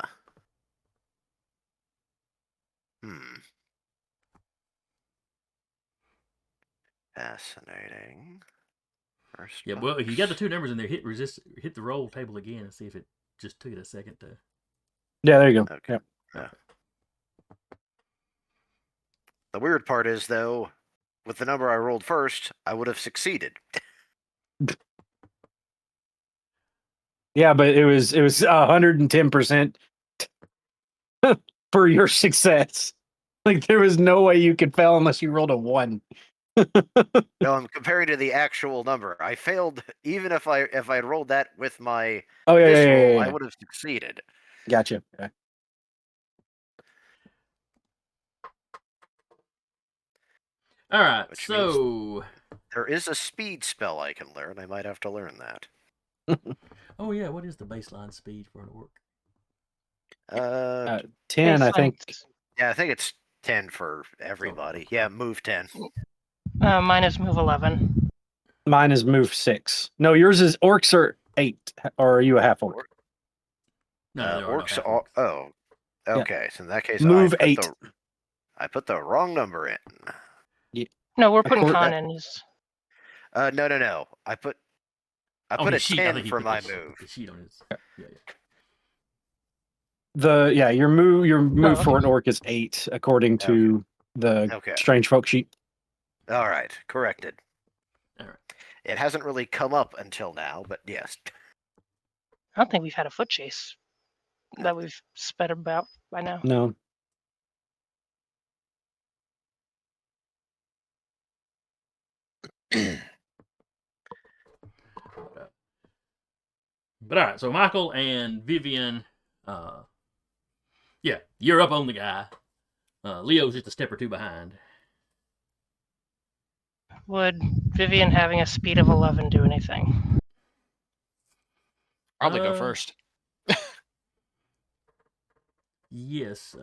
Fascinating. First Yeah, well, if you got the box. two numbers in there, hit the roll table again and see if it just took it a second to. Yeah, there you go. Okay. Yeah. The weird part is, though, with the number I rolled first, I would have succeeded. Yeah, but it was 110% for your success. Like there was no way you could fail unless you rolled a 1. No, I'm comparing to the actual number. I failed even if I had rolled that with my Oh yeah, this yeah, yeah, roll, yeah, I yeah. would have succeeded. Gotcha. Okay. All right, Which means so there is a speed spell I can learn. I might have to learn that. oh yeah, what is the baseline speed for an orc? 10, I think. Yeah, I think it's 10 for everybody. Yeah, move 10. Mine is move 11. Mine is move 6. No, yours is orcs are 8. Or are you a half orc? No, there are no Orcs half are. orcs. Oh, Yeah. okay. So in that case, Move 8. I put the wrong number in. No, we're putting Accord- Con in. He's- No. I put On a his sheet, I 10 think he for put my the, move. the sheet on his. Yeah. Your move okay. for an orc is 8 according to the Okay. strange folk sheet. All right, corrected. All right. It hasn't really come up until now, but yes. I don't think we've had a foot chase that we've sped about by now. No. But all right, so Michael and Vivian, yeah, you're up on the guy. Leo's just a step or two behind. Would Vivian having a speed of 11 do anything? Probably go first. Yes.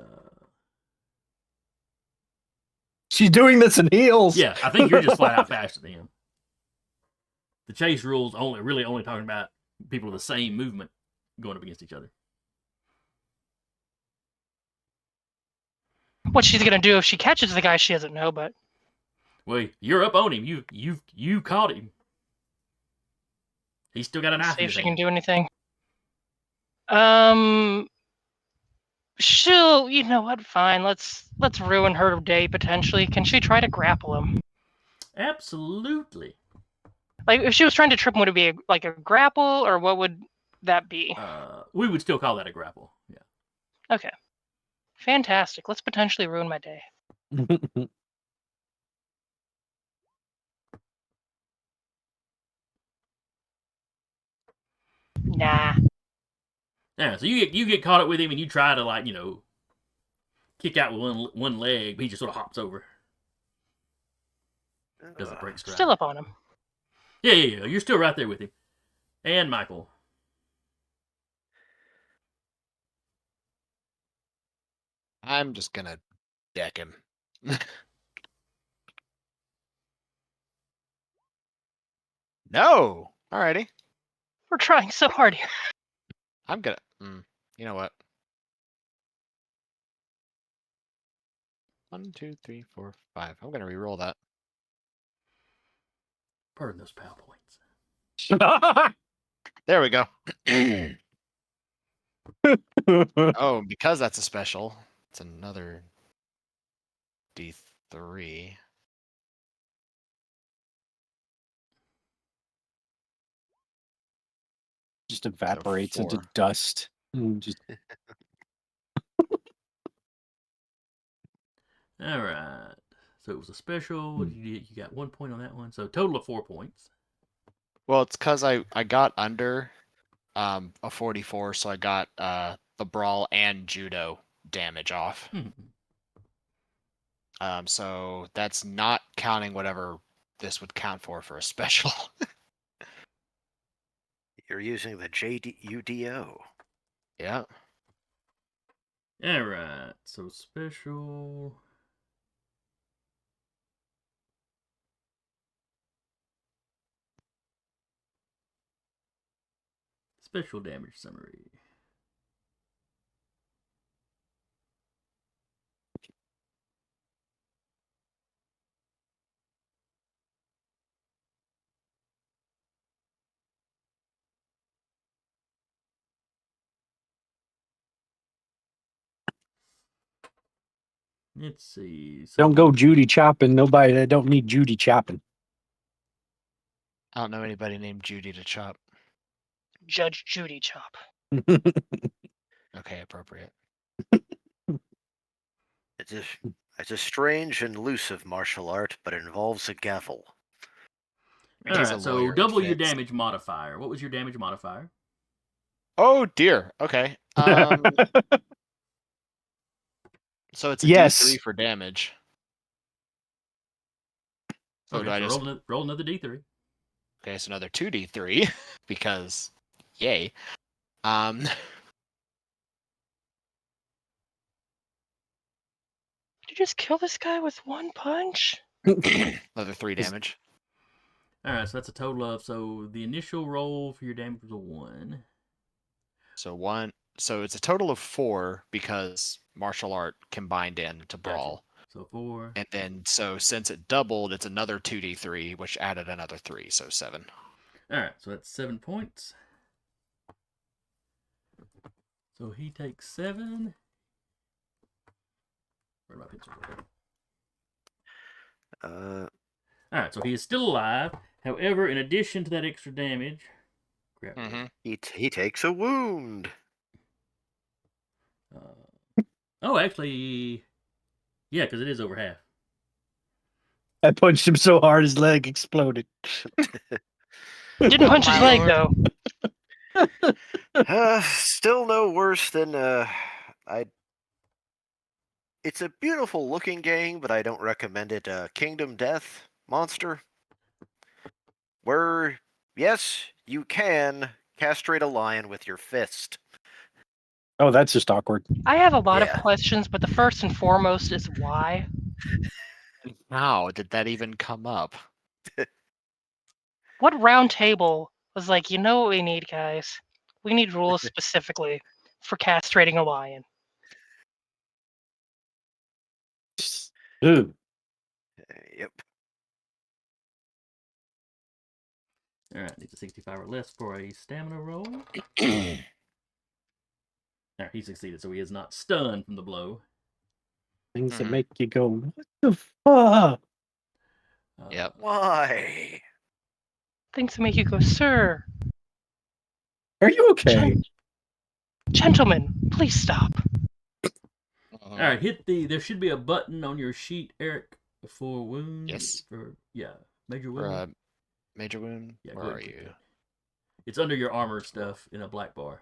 She's doing this in heels. Yeah, I think you're just flat out faster than him. The chase rules only talking about people of the same movement going up against each other. What she's gonna do if she catches the guy, she doesn't know. But Well, you're up on him. You caught him. He's still got a knife see in if his she hand. can do anything. She'll. You know what? Fine. Let's ruin her day potentially. Can she try to grapple him? Absolutely. Like if she was trying to trip him, would it be like a grapple, or what would that be? We would still call that a grapple. Yeah. Okay. Fantastic. Let's potentially ruin my day. Nah. Yeah. So you get caught up with him and you try to kick out with one leg, but he just sort of hops over. Doesn't break stride. Still up on him. Yeah. You're still right there with him. And Michael. I'm just gonna deck him. No. Alrighty. We're trying so hard here. I'm gonna. You know what? 1, 2, 3, 4, 5. I'm gonna re-roll that. Pardon those PowerPoints. There we go. Oh, because that's a special, it's another D3. Just evaporates into 4. dust. Just All right. So it was a special. What did you get? You got 1 point on that one. So total of 4 points. Well, it's because I got under a 44, so I got the brawl and judo damage off. So that's not counting whatever this would count for a special. You're using the JUDO. Yeah. All right. So special. Special damage summary. Let's see. So don't go Judy chopping. Nobody that don't need Judy chopping. I don't know anybody named Judy to chop. Judge Judy chop. Okay, appropriate. It's just It's a strange and elusive martial art, but it involves a gavel. I mean, he's a Alright, so lawyer, it double your fits. damage modifier. What was your damage modifier? Oh dear. Okay. So it's a Yes. D3 for damage. So do I So just roll another D3. okay? So another 2D3 because, yay. Did you just kill this guy with one punch? Another 3 damage. Alright, so that's a total of, so the initial roll for your damage was a 1. So 1. So it's a total of 4 because martial art combined in to brawl. So 4. And then so since it doubled, it's another 2D3, which added another 3, so 7. Alright, so that's 7 points. So he takes 7. Where are my pencils? Alright, so he is still alive. However, in addition to that extra damage, He takes a wound. oh, actually, yeah, because it is over half. I punched him so hard his leg exploded. Didn't punch his leg though. Still no worse than It's a beautiful looking game, but I don't recommend it. Kingdom Death Monster, where yes, you can castrate a lion with your fist. Oh, that's just awkward. I have a lot of Yeah. questions, but the first and foremost is why. How did that even come up? What round table was like, you know what we need, guys? We need rules specifically for castrating a lion. Ooh. Yep. Alright, needs a 65 or less for a stamina roll. Alright, he succeeded, so he is not stunned from the blow. Things that make you go, what the fuck? Yep. Why? Things that make you go, sir. Are you okay? Gentlemen, please stop. Alright, hit there should be a button on your sheet, Eric, for wounds. Yes. Major For wound. major wound? Yeah, Where go are ahead and click you? that. It's under your armor stuff in a black bar.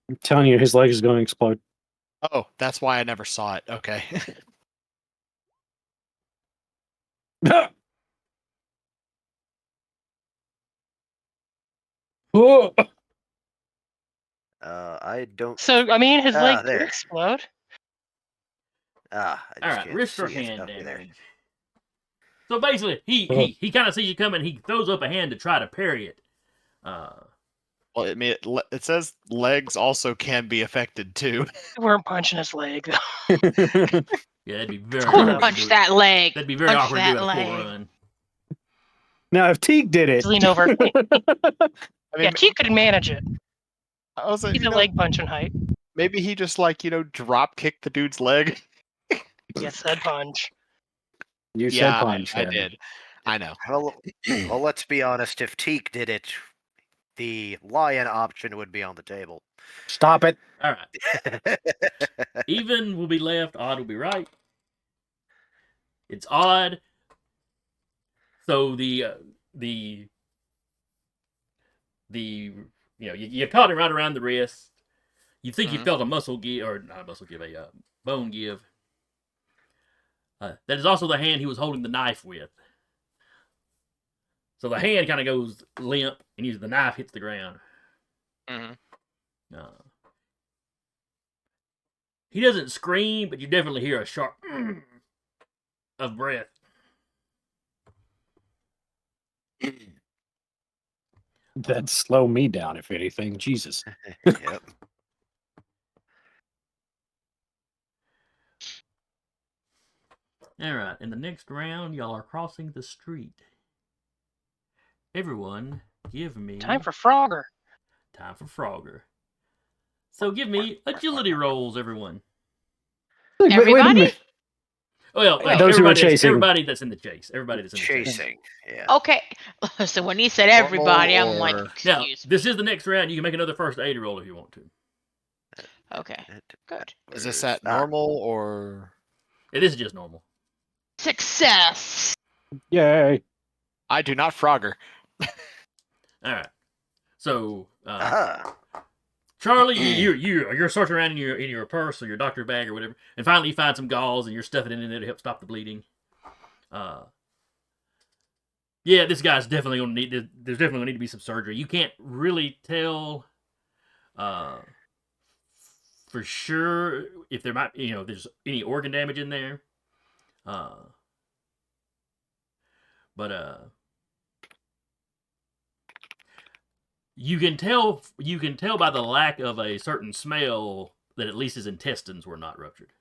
I'm telling you, his leg is going to explode. Oh, that's why I never saw it. Okay. Oh. I don't. So, I mean, his leg did there. explode. I just Alright, can't wrist or see it. hand Okay, there. damage. So basically, he kind of sees you coming, he throws up a hand to try to parry it. Well, it says legs also can be affected too. We weren't punching his leg. Yeah, that'd be very Cool. awkward. Punch that leg. That'd be very Punch awkward to that do a full leg. run. Now, if Teague did it, Lean over. I mean, Yeah, T could manage it. I was like, He's a leg punching height. maybe he just drop kicked the dude's leg. You said punch. you said Yeah, punch. I yeah. did. I know. Well, let's be honest. If Teak did it, the lion option would be on the table. Stop it. Alright. Even will be left, odd will be right. It's odd. So you caught him right around the wrist. You think you felt a muscle give, or not a muscle give, a bone give. That is also the hand he was holding the knife with. So the hand kind of goes limp, and the knife hits the ground. He doesn't scream, but you definitely hear a sharp of breath. That'd slow me down, if anything. Jesus. Yep. Alright, in the next round, y'all are crossing the street. Everyone, give me... Time for Frogger. Time for Frogger. So give me agility rolls, everyone. Wait a Everybody? minute. Well, Those who are chasing. everybody that's in the chase. Everybody that's in the chase. Chasing. Yeah. Okay. So when he said everybody, I'm like, Or- Now, excuse me. this is the next round. You can make another first aid roll if you want to. Okay. Good. Is this at normal or? Yeah, this is just normal. Success. Yay. I do not Frogger. All right. So, Ah. Charlie, you're searching around in your purse or your doctor bag or whatever, and finally you find some gauze and you're stuffing it in there to help stop the bleeding. Yeah, this guy's definitely gonna need. There's definitely gonna need to be some surgery. You can't really tell, for sure if there might, there's any organ damage in there. But you can tell by the lack of a certain smell that at least his intestines were not ruptured.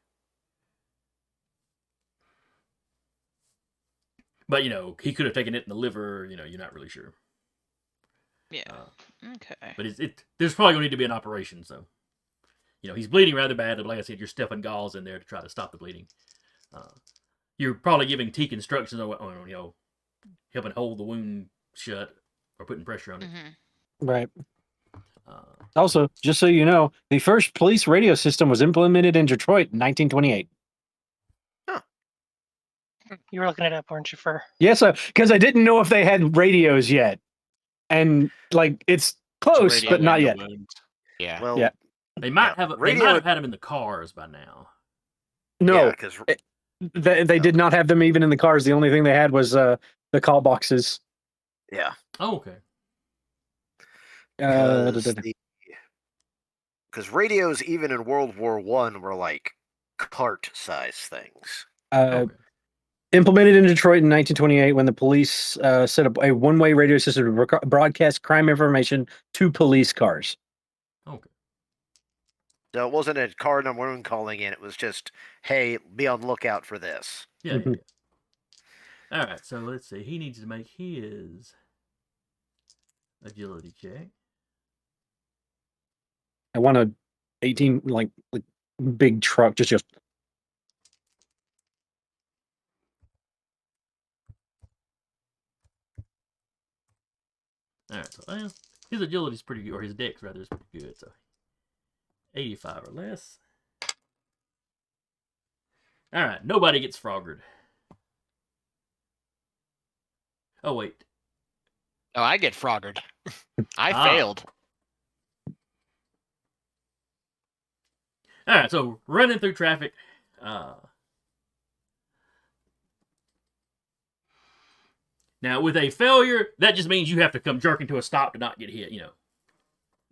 But he could have taken it in the liver. You're not really sure. Yeah. Okay. But there's probably gonna need to be an operation. So, he's bleeding rather bad. But like I said, you're stuffing gauze in there to try to stop the bleeding. You're probably giving Teak instructions on helping hold the wound shut or putting pressure on it. Mm-hmm. Right. Also, just so you know, the first police radio system was implemented in Detroit in 1928. You were looking it up, weren't you, Fur? Yes, because I didn't know if they had radios yet, and it's close, Radio but not in the yet. wound. Yeah. Well, Yeah. They might have. radio- They might have had them in the cars by now. No, because they did not have them even in the cars. The only thing they had was the call boxes. yeah, Oh, okay. because radios even in World War I were like cart-sized things. Okay. Implemented in Detroit in 1928 when the police set up a one-way radio system to broadcast crime information to police cars. Okay. So it wasn't a car number one calling in. It was just, hey, be on the lookout for this. Yeah. Mhm. Yeah. All right. So let's see. He needs to make his agility check. I want a 18 like big truck just All right. So his agility's pretty good, or his dex rather is pretty good. So 85 or less. All right. Nobody gets froggered. Oh wait. Oh, I get Froggered. I Ah. failed. All right. So running through traffic. Now, with a failure, that just means you have to come jerking to a stop to not get hit, So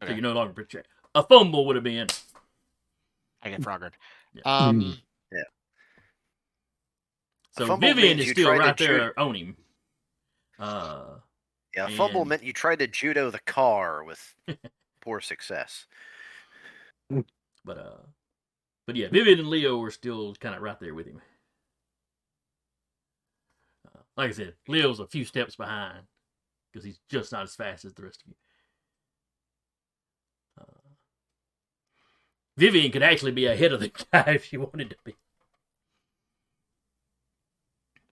Okay. you're no longer protected. A fumble would have been. I get Froggered. Mm. So fumble Vivian means is you still tried to right shoot- there on him. Yeah, fumble And- meant you tried to judo the car with poor success. But yeah, Vivian and Leo were still kind of right there with him. Like I said, Leo's a few steps behind because he's just not as fast as the rest of you. Vivian could actually be ahead of the guy if she wanted to be.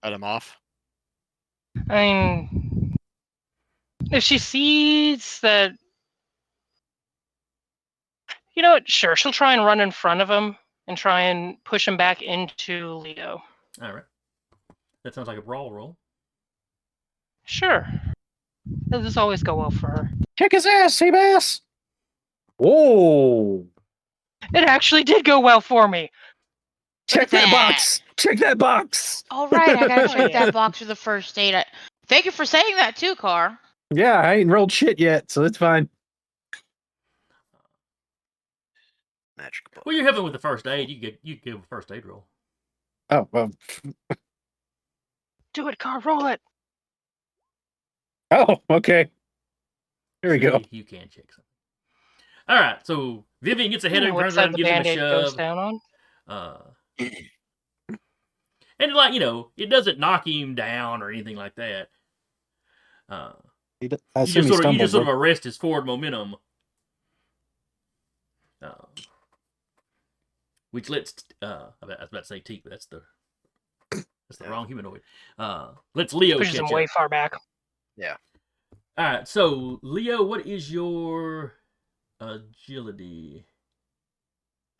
Cut him off. I mean, if she sees that, you know what? Sure, she'll try and run in front of him and try and push him back into Leo. All right. That sounds like a brawl roll. Sure. This always go well for her. Kick his ass, Seabass! Whoa! It actually did go well for me. Check at that that. box! Check that box! All right, I gotta Oh, check yeah. that box for the first aid. Thank you for saying that too, Car. Yeah, I ain't rolled shit yet, so it's fine. Magic book. Well, you're helping with the first aid. You give a first aid roll. Oh, well. Do it, Car. Roll it. Oh, okay. Here we go. See, you can check something. All right, so Vivian gets ahead of him, What turns side around, and the gives him a Band-Aid goes shove. down on? And it doesn't knock him down or anything like that. I You assume just he sort stumbled. of arrest his forward momentum, which lets I was about to say Teak, but that's the wrong humanoid. Lets Leo Pushes catch him up. way far back. All right, so Leo, what is your agility?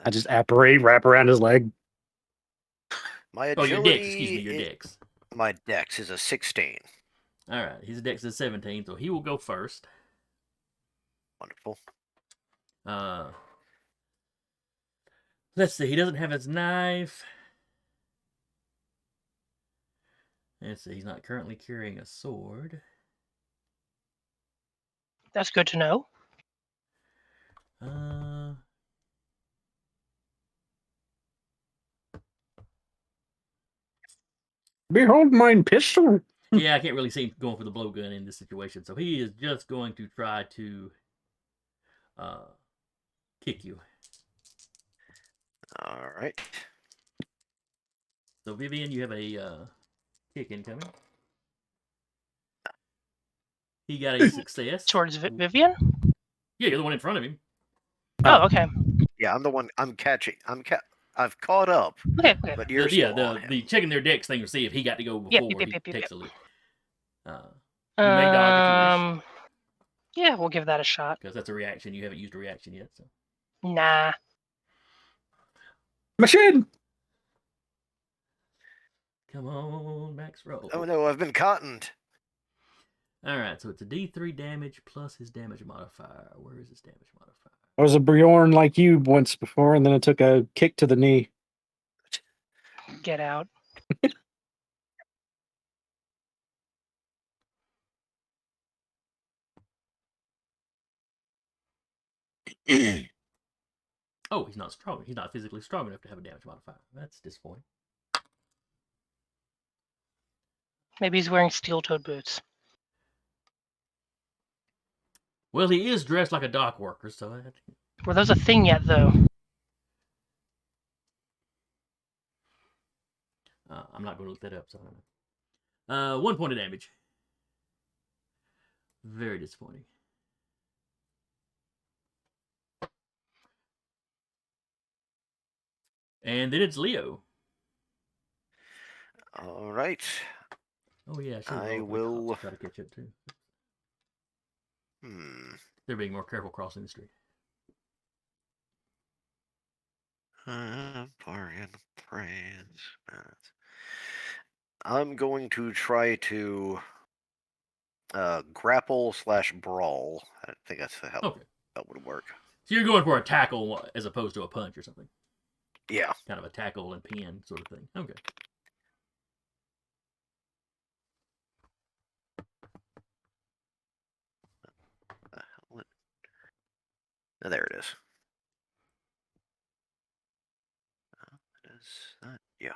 I just apparate, wrap around his leg. My Oh, agility. your dex. Excuse me, your dex. My dex is a 16. All right, his dex is 17, so he will go first. Wonderful. Let's see. He doesn't have his knife. Let's see. He's not currently carrying a sword. That's good to know. Behold mine pistol. Yeah, I can't really see him going for the blowgun in this situation, so he is just going to try to kick you. All right. So Vivian, you have a kick incoming. He got a success. Towards Vivian? Yeah, you're the one in front of him. Oh, okay. Yeah, I'm the one. I'm catching. I've caught up. Okay. But you're still on him. The checking their dex thing to see if he got to go before he takes a look. You You may dodge if you wish, Yeah, we'll give that a shot. because that's a reaction. You haven't used a reaction yet, so. Nah. Machine. Come on, max roll. Oh no, I've been cottoned. All right, so it's a D3 damage plus his damage modifier. Where is his damage modifier? I was a beorn like you once before, and then it took a kick to the knee. Get out. Oh, he's not strong. He's not physically strong enough to have a damage modifier. That's disappointing. Maybe he's wearing steel-toed boots. Well, he is dressed like a dock worker, so Were those a thing yet, though? I'm not going to look that up, so I don't know. 1 point of damage. Very disappointing. And then it's Leo. All right. Oh yeah, I roll will- the cops to try to catch up too. They're being more careful crossing the street. I'm going to try to grapple/brawl. I think that's how Okay. that would work. So you're going for a tackle as opposed to a punch or something. Yeah. Kind of a tackle and pin sort of thing. Okay. Oh, there it is. Yeah.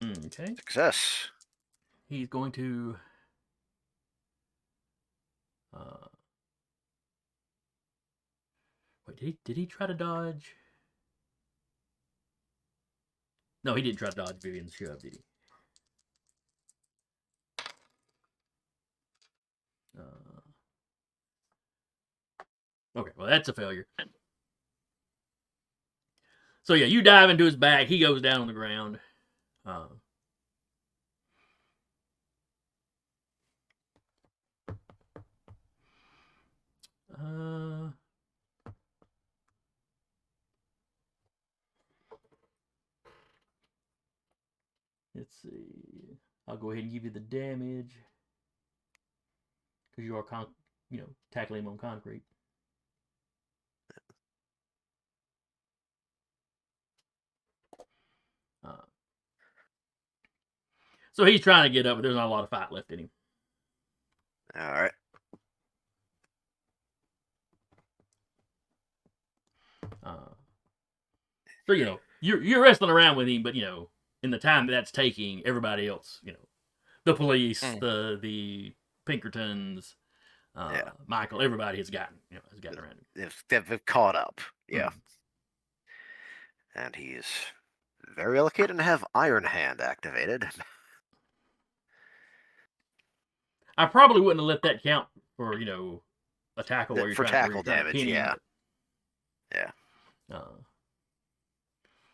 Okay. Success. He's going to wait, did he try to dodge? No, he didn't try to dodge Vivian's shove, did he? Okay, well that's a failure. So yeah, you dive into his back. He goes down on the ground. Let's see. I'll go ahead and give you the damage because you are, tackling him on concrete. So he's trying to get up, but there's not a lot of fight left in him. All right. So you're wrestling around with him, but in the time that's taking, everybody else, the police, the Pinkertons, Michael, everybody has gotten around him. They've caught up. Yeah. And he's very lucky to have Iron Hand activated. I probably wouldn't have let that count for a tackle where you're For trying tackle to damage, pin him, yeah. but, Yeah.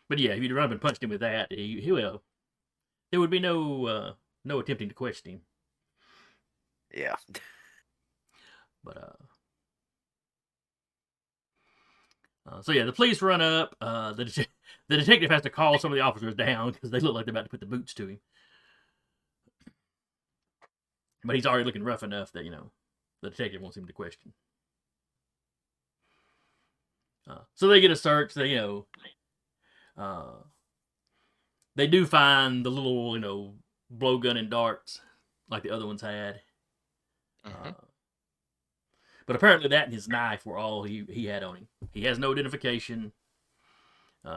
But yeah, if you'd run up and punched him with that, he will. There would be no attempting to question him. Yeah. But So yeah, the police run up. The detective has to call some of the officers down because they look like they're about to put the boots to him. But he's already looking rough enough that the detective wants him to question. So they get a search. They they do find the little blowgun and darts like the other ones had. But apparently that and his knife were all he had on him. He has no identification.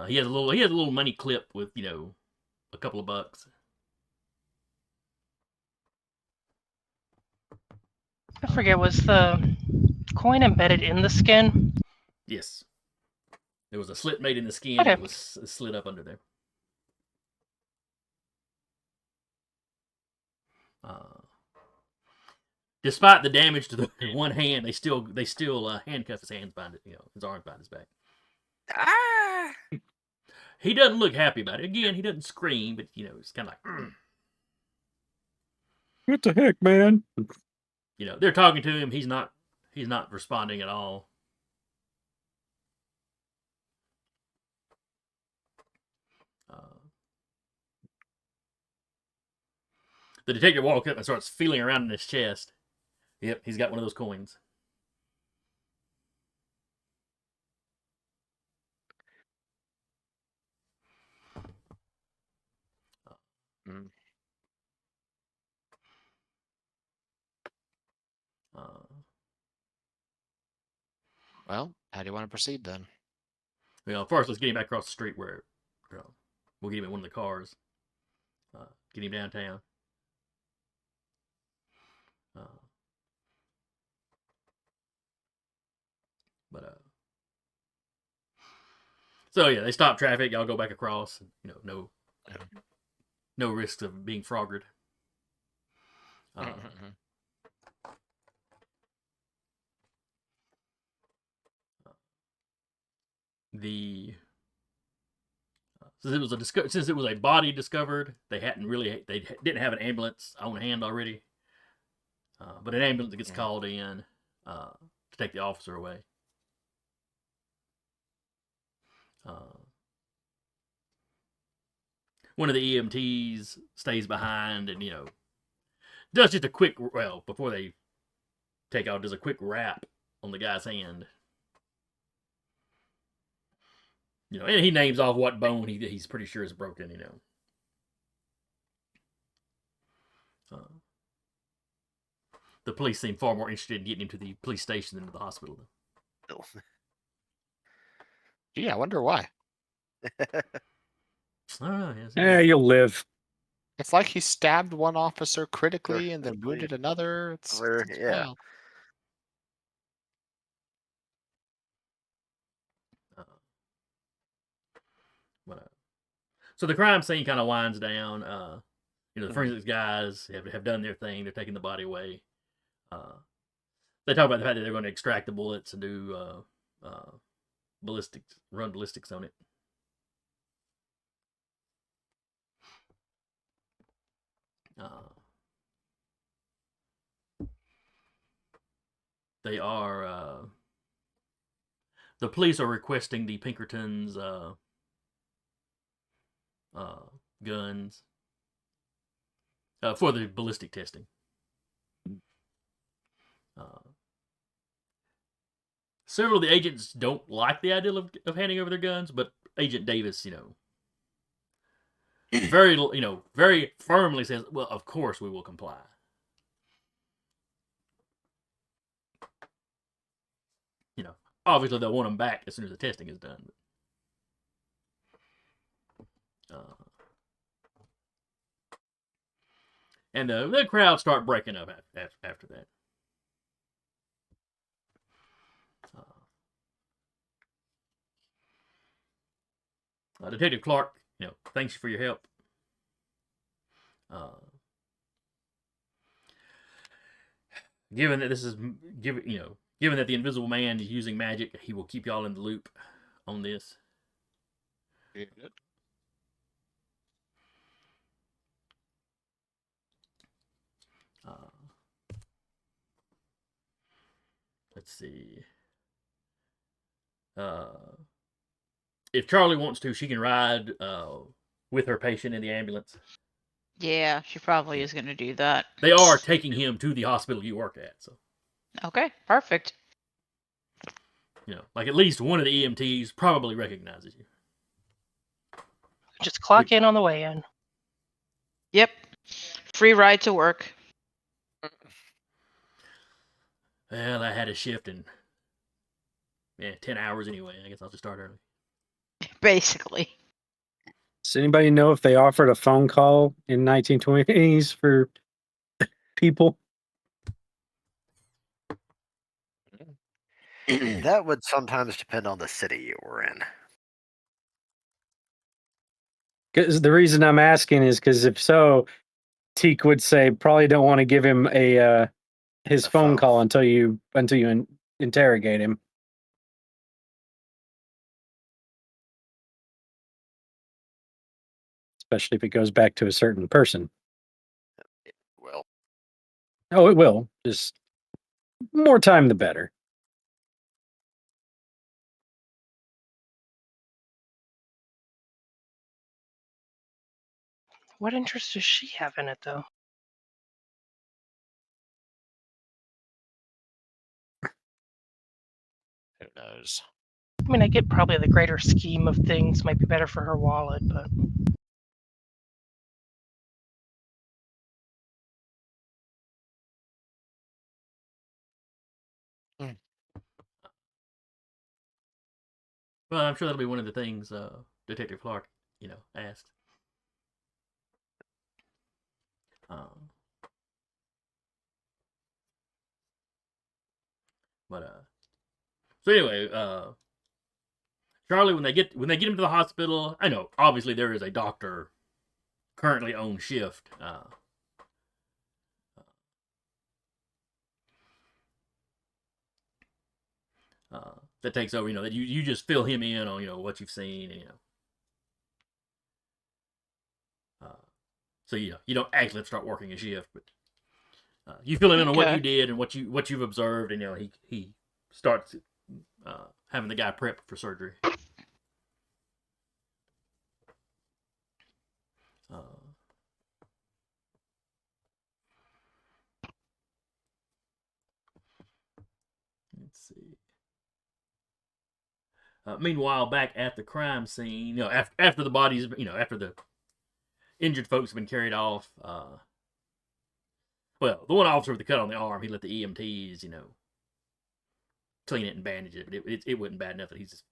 He has a little money clip with a couple of bucks. I forget, was the coin embedded in the skin? Yes, there was a slit made in the skin. Okay. And it was slid up under there. Despite the damage to the one hand, they still handcuff his hands behind it, his arms behind his back. Ah! He doesn't look happy about it. Again, he doesn't scream, but it's kind of like, What the heck, man? they're talking to him. He's not responding at all. The detective walks up and starts feeling around in his chest. Yep, he's got one of those coins. Well, how do you want to proceed then? First, let's get him back across the street where we'll get him in one of the cars. Get him downtown. So yeah, they stop traffic. Y'all go back across. No risks of being froggered. Since it was a body discovered, they didn't have an ambulance on hand already. But an ambulance gets called in to take the officer away. One of the EMTs stays behind and does just a quick before they take out, does a quick wrap on the guy's hand. And he names off what bone he's pretty sure is broken. The police seem far more interested in getting him to the police station than to the hospital. Gee, I wonder why. I don't know. Yeah, you'll live. It's like he stabbed one officer critically and then wounded another. It's Yeah. wild. So the crime scene kind of winds down. The forensics guys have done their thing. They're taking the body away. They talk about the fact that they're going to extract the bullets and do run ballistics on it. They are. The police are requesting the Pinkertons' guns for the ballistic testing. Several of the agents don't like the idea of handing over their guns, but Agent Davis, very firmly says, "Well, of course we will comply." Obviously they'll want them back as soon as the testing is done. And the crowd start breaking up after that. Detective Clark, thanks for your help. Given that given that the Invisible Man is using magic, he will keep y'all in the loop on this. Yeah, good. Let's see. if Charlie wants to, she can ride with her patient in the ambulance. Yeah, she probably is going to do that. They are taking him to the hospital you work at, so Okay, perfect. like at least one of the EMTs probably recognizes you. Just clock in on the way in. Yep. Free ride to work. Well, I had a shift in 10 hours anyway. I guess I'll just start early. Basically. Does anybody know if they offered a phone call in 1920s for people? That would sometimes depend on the city you were in. Because the reason I'm asking is because if so, Teak would say probably don't want to give him his The phone phone. call until you interrogate him. Especially if it goes back to a certain person. Well, Oh, it will. Just more time, the better. What interest does she have in it, though? Who knows? I mean, I get probably the greater scheme of things might be better for her wallet, but Well, I'm sure that'll be one of the things Detective Clark, asked. So anyway, Charlie, when they get him to the hospital, I know obviously there is a doctor currently on shift. That takes over. That you just fill him in on what you've seen, and so you don't actually have to start working a shift, but you fill him in on what Okay. you did and what you've observed, and he starts having the guy prep for surgery. Let's see. Meanwhile, back at the crime scene, after the bodies, after the injured folks have been carried off, well, the one officer with the cut on the arm, he let the EMTs, clean it and bandage it, but it wasn't bad enough that he's just,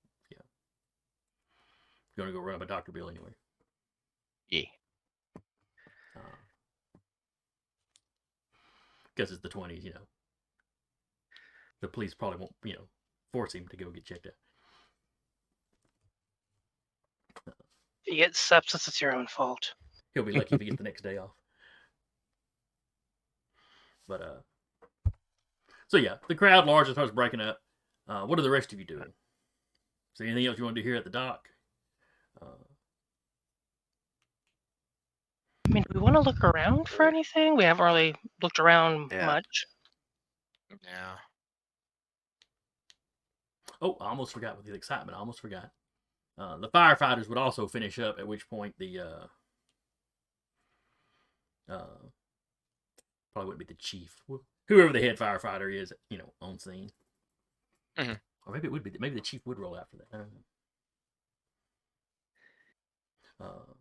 going to go run up a doctor bill anyway. Yeah. Because it's the 20s, the police probably won't, force him to go get checked out. if you get sepsis, it's your own fault. He'll be lucky if he gets the next day off. But so yeah, the crowd largely starts breaking up. What are the rest of you doing? Is there anything else you want to do here at the dock? I mean, do we want to look around for anything? We haven't really looked around Yeah. much. Yeah. Oh, I almost forgot with the excitement. I almost forgot. The firefighters would also finish up, at which point the probably wouldn't be the chief, whoever the head firefighter is, on scene. Mhm. Or maybe it would be. Maybe the chief would roll out for that. I don't know.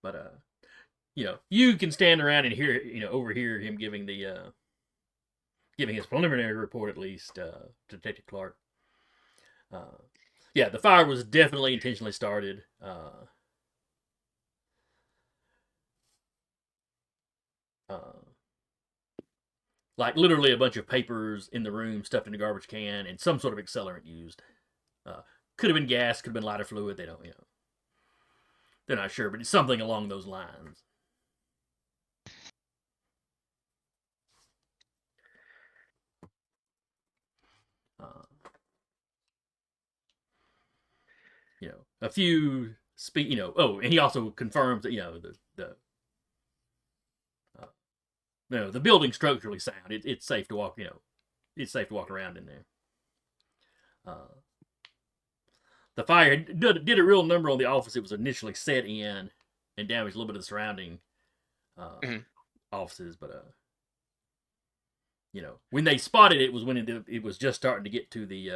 But you can stand around and hear, overhear him giving the giving his preliminary report at least to Detective Clark. Yeah, the fire was definitely intentionally started. Like literally a bunch of papers in the room stuffed in a garbage can and some sort of accelerant used. Could have been gas, could have been lighter fluid. They don't, they're not sure, but it's something along those lines. A few oh, and he also confirms that the building's structurally sound. It's safe to walk. It's safe to walk around in there. the fire did a real number on the office it was initially set in, and damaged a little bit of the surrounding Mhm. offices. But when they spotted it was when it was just starting to get to the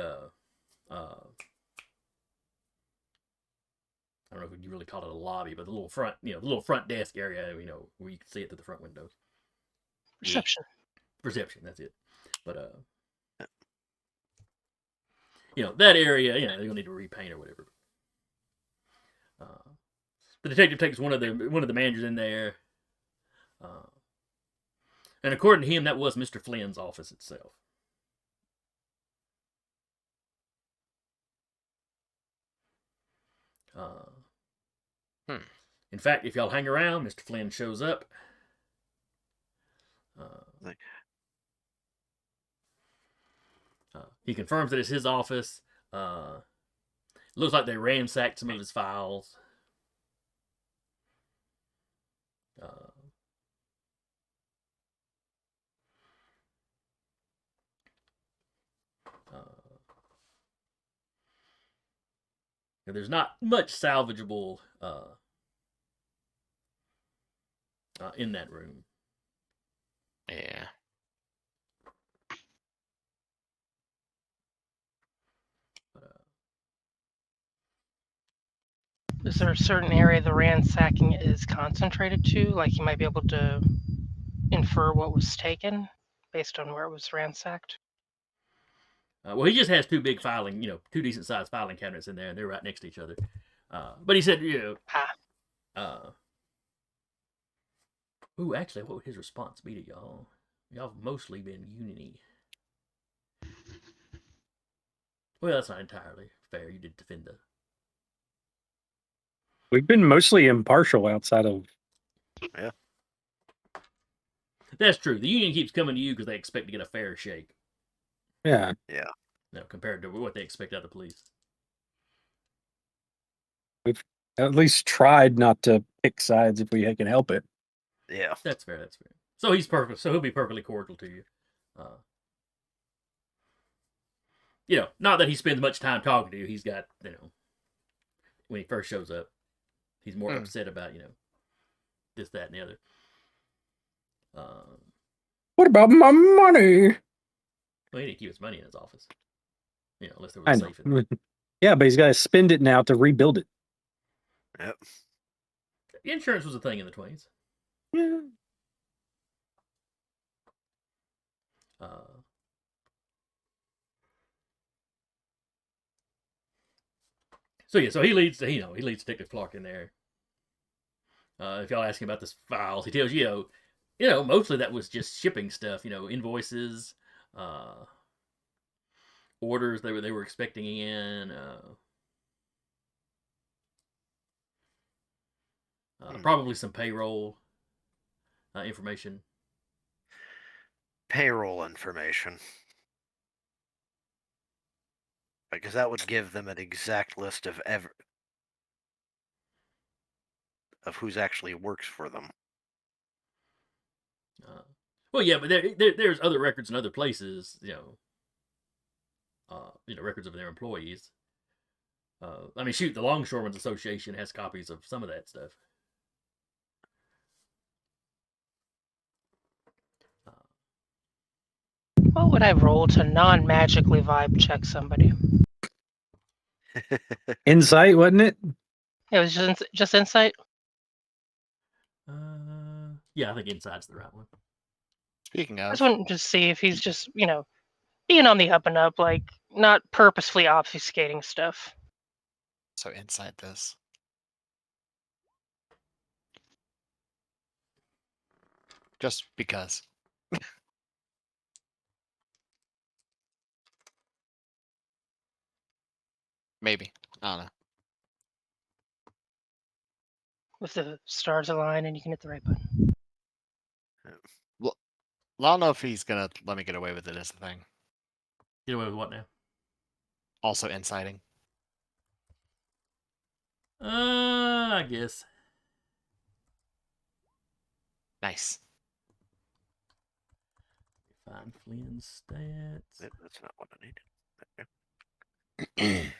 I don't know if you really call it a lobby, but the little front, the little front desk area, where you can see it through the front windows. Reception. Reception, that's it. But that area, they're gonna need to repaint or whatever. The detective takes one of the managers in there, and according to him, that was Mr. Flynn's office itself. In fact, if y'all hang around, Mr. Flynn shows up. He confirms that it's his office. Looks like they ransacked some of his files. There's not much salvageable in that room. Yeah. Is there a certain area the ransacking is concentrated to? Like you might be able to infer what was taken based on where it was ransacked? Well, he just has two big two decent sized filing cabinets in there, and they're right next to each other. But he said, actually, what would his response be to y'all? Y'all have mostly been uniony. Well, that's not entirely fair. You did defend the. We've been mostly impartial outside of. Yeah. That's true. The union keeps coming to you because they expect to get a fair shake. Yeah. Yeah. Compared to what they expect out of the police. We've at least tried not to pick sides if we can help it. Yeah. That's fair. That's fair. So he's perfect. So he'll be perfectly cordial to you. Not that he spends much time talking to you. He's got, when he first shows up, he's more upset about, this, that, and the other. What about my money? Well, he didn't keep his money in his office. Unless there was a safe in there. Yeah, but he's got to spend it now to rebuild it. Yep. Insurance was a thing in the 20s. Yeah. So he leads Detective Clark in there. If y'all ask him about the files, he tells you, mostly that was just shipping stuff. Invoices, orders they were expecting in. Probably some payroll information. Payroll information. Because that would give them an exact list of who's actually works for them. Well, yeah, but there's other records in other places, records of their employees. The Longshoremen's Association has copies of some of that stuff. What would I roll to non-magically vibe check somebody? Insight, wasn't it? It was just insight. Yeah, I think insight's the right one. Speaking I of, just want to see if he's just, being on the up and up, like not purposefully obfuscating stuff. so inside this. Just because. Maybe. I don't know. If the stars align and you can hit the right button. Well, I don't know if he's gonna let me get away with it is the thing. Get away with what now? Also inciting. I guess. Nice. Find Flynn's stats. That's not what I needed.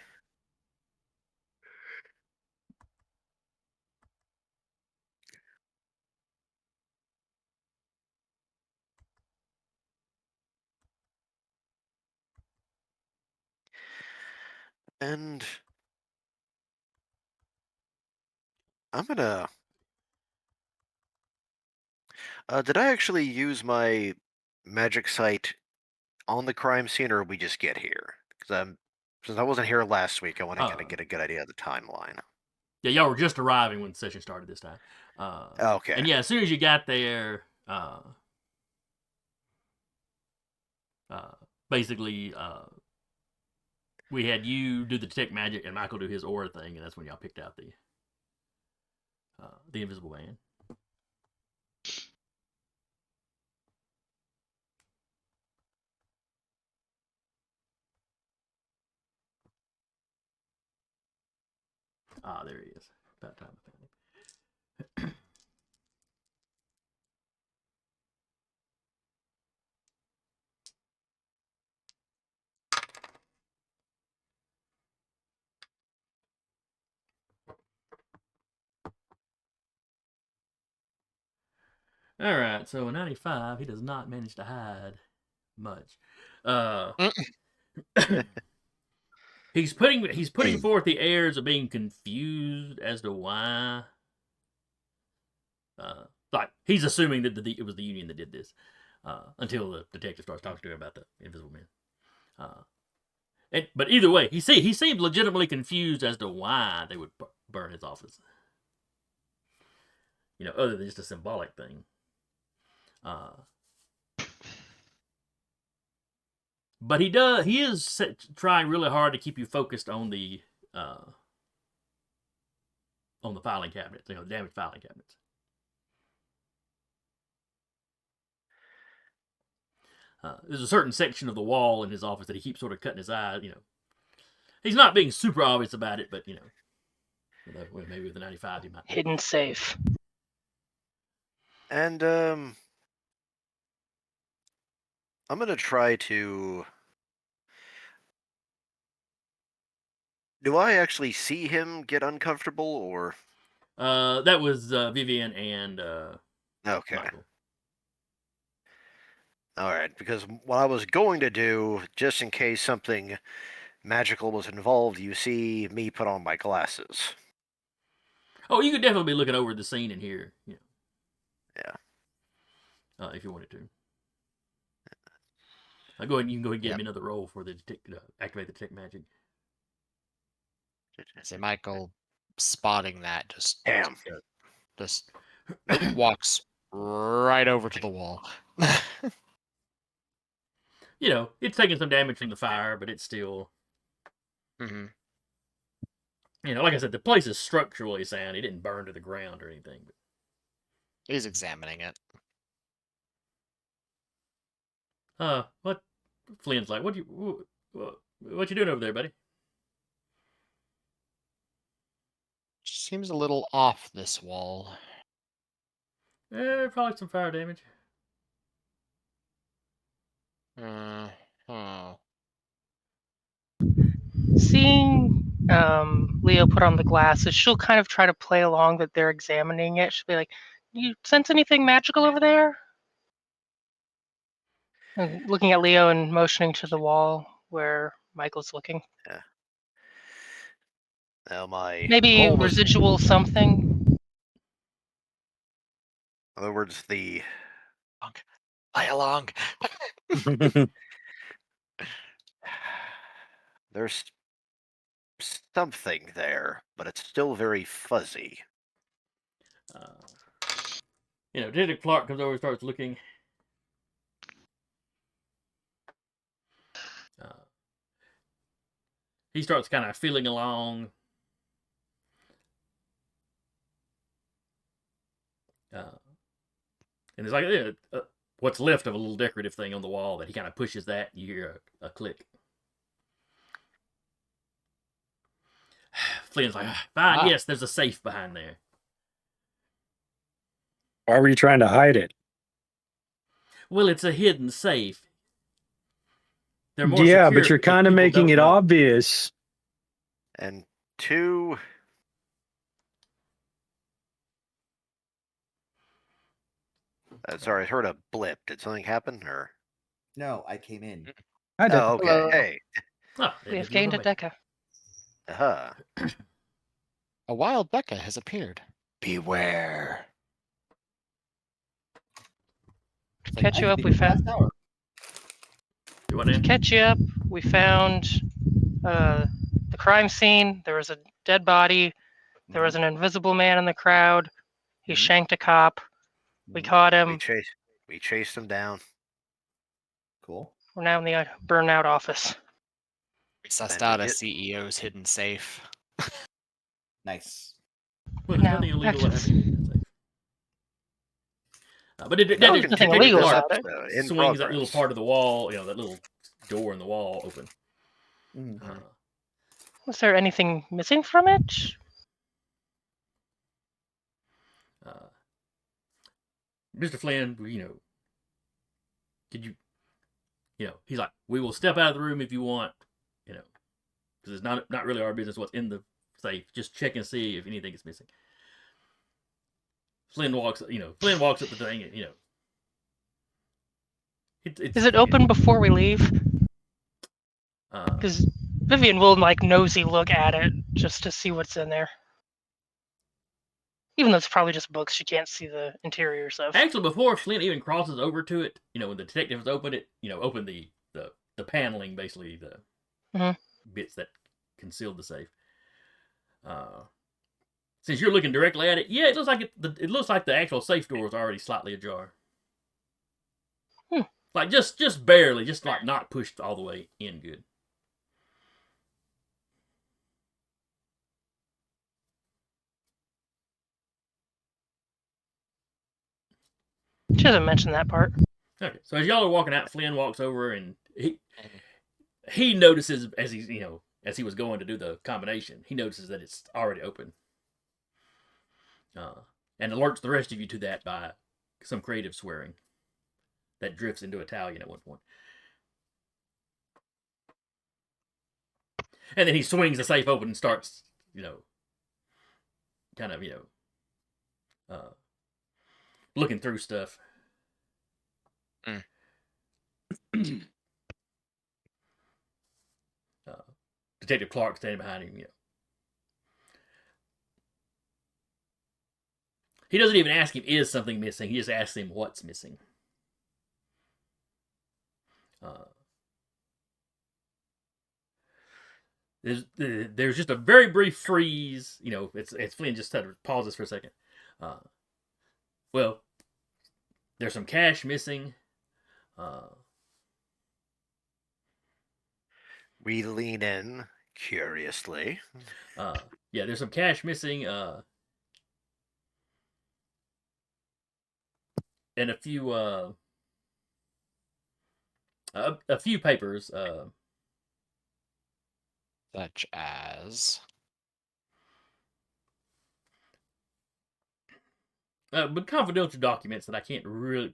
And I'm gonna. Did I actually use my magic sight on the crime scene, or did we just get here? Because since I wasn't here last week, I want to kind of get a good idea of the timeline. Yeah, y'all were just arriving when the session started this time. Okay. And yeah, as soon as you got there, basically, we had you do the detect magic and Michael do his aura thing, and that's when y'all picked out the invisible man. Ah, there he is. About time I found him. All right, so in 95, he does not manage to hide much. He's putting forth the airs of being confused as to why. Like he's assuming that it was the Union that did this, until the detective starts talking to him about the invisible man. But either way, he seemed legitimately confused as to why they would burn his office. Other than just a symbolic thing. But he is trying really hard to keep you focused on the filing cabinets, the damaged filing cabinets. There's a certain section of the wall in his office that he keeps sort of cutting his eye. He's not being super obvious about it, but maybe with the 95 he might. Hidden safe. And I'm gonna try to. Do I actually see him get uncomfortable, or? That was Vivian and Okay. Michael. All right, because what I was going to do, just in case something magical was involved, you see me put on my glasses. Oh, you could definitely be looking over the scene in here. Yeah. If you wanted to. You can go ahead and get me another roll for the activate the detect magic. See Michael spotting that Damn. just walks right over to the wall. It's taking some damage from the fire, but it's still. Mm-hmm. Like I said, the place is structurally sound. It didn't burn to the ground or anything. But... He's examining it. What? Flynn's like, what you doing over there, buddy? Seems a little off this wall. Probably some fire damage. Oh. Seeing Leo put on the glasses, she'll kind of try to play along that they're examining it. She'll be like, "You sense anything magical over there?" And looking at Leo and motioning to the wall where Michael's looking. Yeah. Now my Maybe roll was, residual something. in other words, the Play along. there's something there, but it's still very fuzzy. Detective Clark comes over and starts looking. He starts kind of feeling along. And it's like what's left of a little decorative thing on the wall that he kind of pushes that, and you hear a click. Flynn's like, fine, yes, there's a safe behind there. Why were you trying to hide it? Well, it's a hidden safe. Yeah, but you're kind of making it obvious. And two. Sorry, I heard a blip. Did something happen, or? No, I came in. I did. Oh, okay. Hello. Hey. Oh, We have gained a Deca. Uh-huh. A wild Becca has appeared. Beware. It's Catch I you can up, leave we it found. last hour. Do what now? Catch you up. We found the crime scene. There was a dead body. There was an invisible man in the crowd. He Mhm. shanked a cop. We Mhm. caught We him. chased him down. Cool. We're now in the burnout office. We sussed And out we a did- CEO's hidden safe. Nice. Well, there's Now, nothing illegal back about to having it safe. But it, No, that is There's nothing continue illegal this about it. episode in swings that little progress. part of the wall, that little door in the wall open. Mhm. Was there anything missing from it? Mr. Flynn, could you, he's like, we will step out of the room if you want, because it's not really our business what's in the safe. Just check and see if anything is missing. Flynn walks up the thing, and it's, Is it open before we leave? Uh, Because Vivian will nosy look at it just to see what's in there. Even though it's probably just books, she can't see the interiors of. Actually, before Flynn even crosses over to it, when the detectives open it, open the paneling, basically the Mhm. bits that concealed the safe. Since you're looking directly at it, yeah, it looks like it looks like the actual safe door is already slightly ajar. Like just barely, just like not pushed all the way in good. She doesn't mention that part. Okay, so as y'all are walking out, Flynn walks over and he notices as he's as he was going to do the combination, he notices that it's already open. And alerts the rest of you to that by some creative swearing that drifts into Italian at one point. And then he swings the safe open and starts, kind of, looking through stuff. Detective Clark standing behind him, He doesn't even ask him, is something missing? He just asks him what's missing. There's just a very brief freeze. It's Flynn just pauses for a second. Well, there's some cash missing. We lean in curiously. Yeah, there's some cash missing. And a few papers. Such as. But confidential documents that I can't really,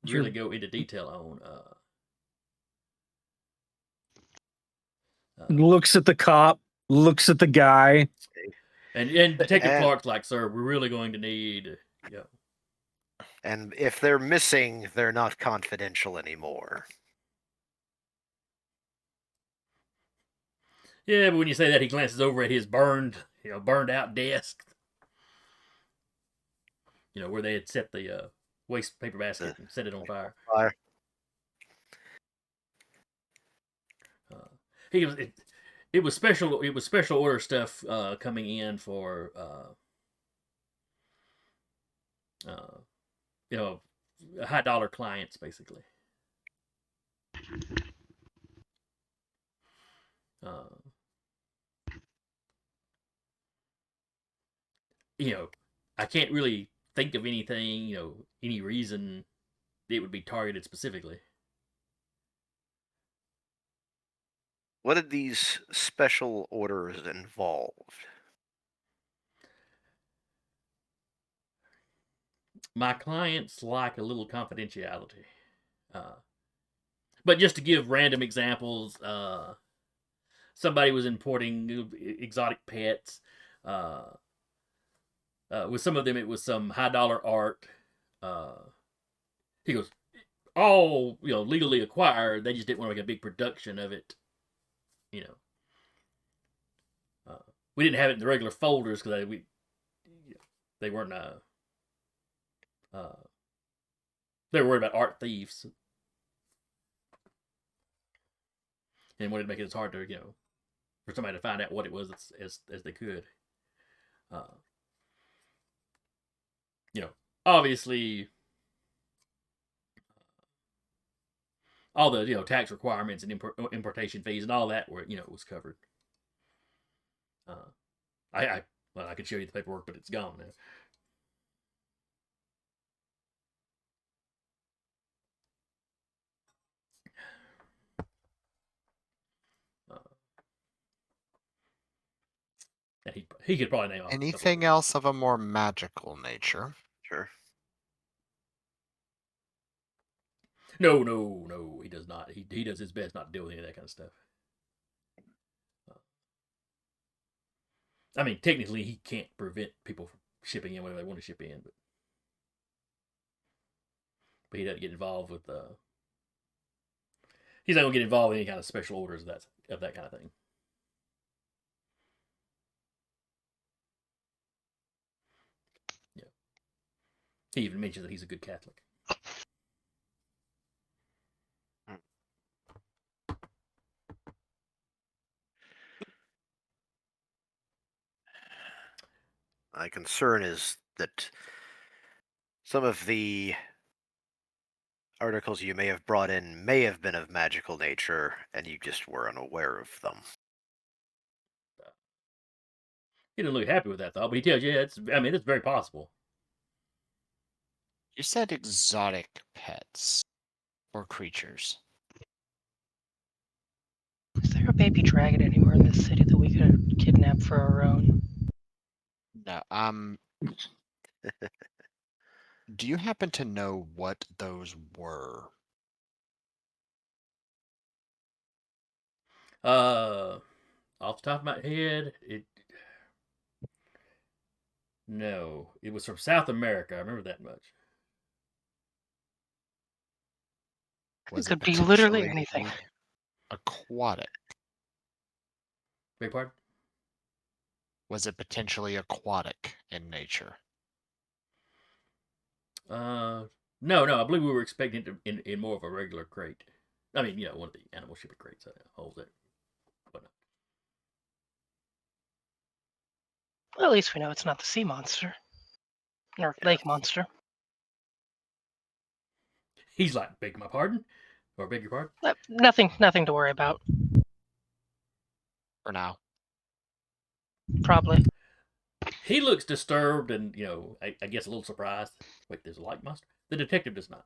really go into detail on. Looks at the cop, looks at the guy. And Detective Clark's like, sir, we're really going to need, And if they're missing, they're not confidential anymore. Yeah, but when you say that, he glances over at his burned out desk. Where they had set the waste paper basket and set it on fire. It was special order stuff coming in for high dollar clients, basically. I can't really think of anything, any reason it would be targeted specifically. What did these special orders involve? My clients like a little confidentiality. But just to give random examples, somebody was importing exotic pets. With some of them, it was some high dollar art. He goes, all legally acquired. They just didn't want to make a big production of it. we didn't have it in the regular folders because they weren't they were worried about art thieves and wanted to make it as hard to for somebody to find out what it was as they could. You know, obviously, all the tax requirements and importation fees and all that were was covered. I could show you the paperwork, but it's gone now. And he could probably name off Anything else of a more magical nature? Sure. No, he does not. He does his best not to deal with any of that kind of stuff. I mean, technically, he can't prevent people from shipping in whatever they want to ship in, but he doesn't get involved with. He's not gonna get involved in any kind of special orders of that kind of thing. Yeah. He even mentions that he's a good Catholic. My concern is that some of the articles you may have brought in may have been of magical nature, and you just were unaware of them. He didn't look happy with that thought, but he tells you, it's very possible. You said exotic pets or creatures. Is there a baby dragon anywhere in this city that we could kidnap for our own? No. Do you happen to know what those were? Off the top of my head, no, it was from South America. I remember that much. It could be literally potentially anything. Aquatic? Beg pardon? Was it potentially aquatic in nature? No. I believe we were expecting it in more of a regular crate. I mean, one of the animal shipping crates that holds it. Whatnot. Well, at least we know it's not the sea monster. Or lake monster. He's like, beg my pardon? Or beg your pardon? Nothing to worry about. For now. Probably. He looks disturbed and, I guess a little surprised. Wait, there's a lake monster? The detective does not.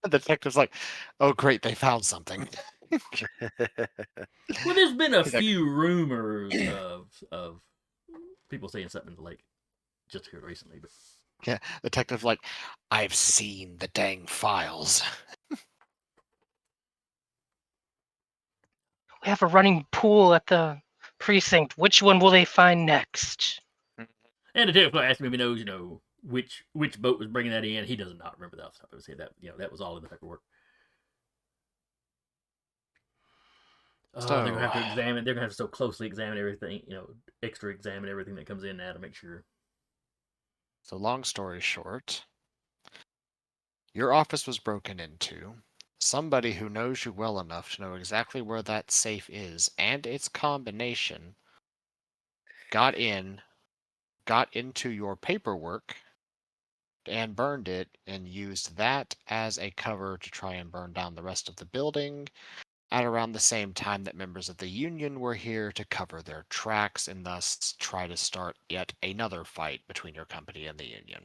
The detective's like, oh great, they found something. Well, there's been a few rumors of people saying something in the lake just here recently, but yeah, the detective's like, I've seen the dang files. We have a running pool at the precinct. Which one will they find next? And the detective asked me if he knows, which boat was bringing that in. He does not remember that off the top of his head. That was all in the paperwork. They're gonna have to examine. They're gonna have to so closely examine everything. Extra examine everything that comes in now to make sure. So long story short, your office was broken into. Somebody who knows you well enough to know exactly where that safe is and its combination got into your paperwork and burned it and used that as a cover to try and burn down the rest of the building at around the same time that members of the union were here to cover their tracks and thus try to start yet another fight between your company and the union.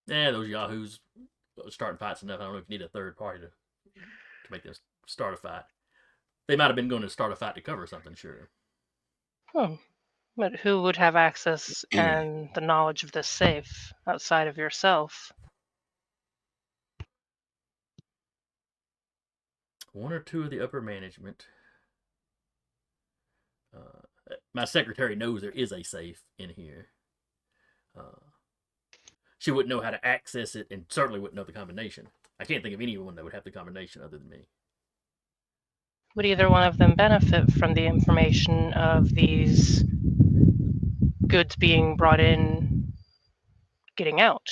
Yeah, those yahoos starting fights enough. I don't know if you need a third party to make them start a fight. They might have been going to start a fight to cover something, sure. But who would have access and the knowledge of this safe outside of yourself? One or two of the upper management. My secretary knows there is a safe in here. She wouldn't know how to access it and certainly wouldn't know the combination. I can't think of anyone that would have the combination other than me. Would either one of them benefit from the information of these goods being brought in, getting out?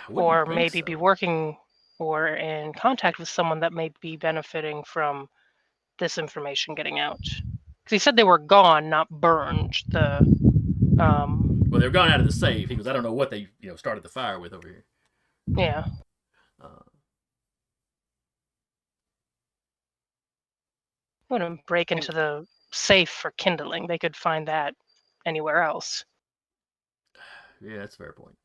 I wouldn't Or think maybe so. be working or in contact with someone that may be benefiting from this information getting out? Because he said they were gone, not burned. Well, they're gone out of the safe. He goes, I don't know what they started the fire with over here. Yeah. Uh, Wouldn't break into the safe for kindling. They could find that anywhere else. yeah, that's a fair point.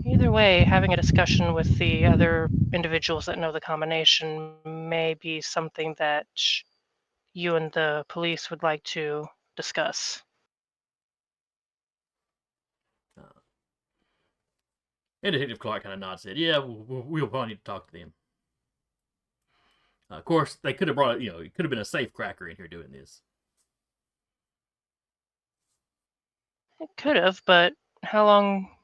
Either way, having a discussion with the other individuals that know the combination may be something that you and the police would like to discuss. And Detective Clark kind of nods, said, "Yeah, we'll probably need to talk to them." Of course, they could have brought it could have been a safe cracker in here doing this. It could have, but how long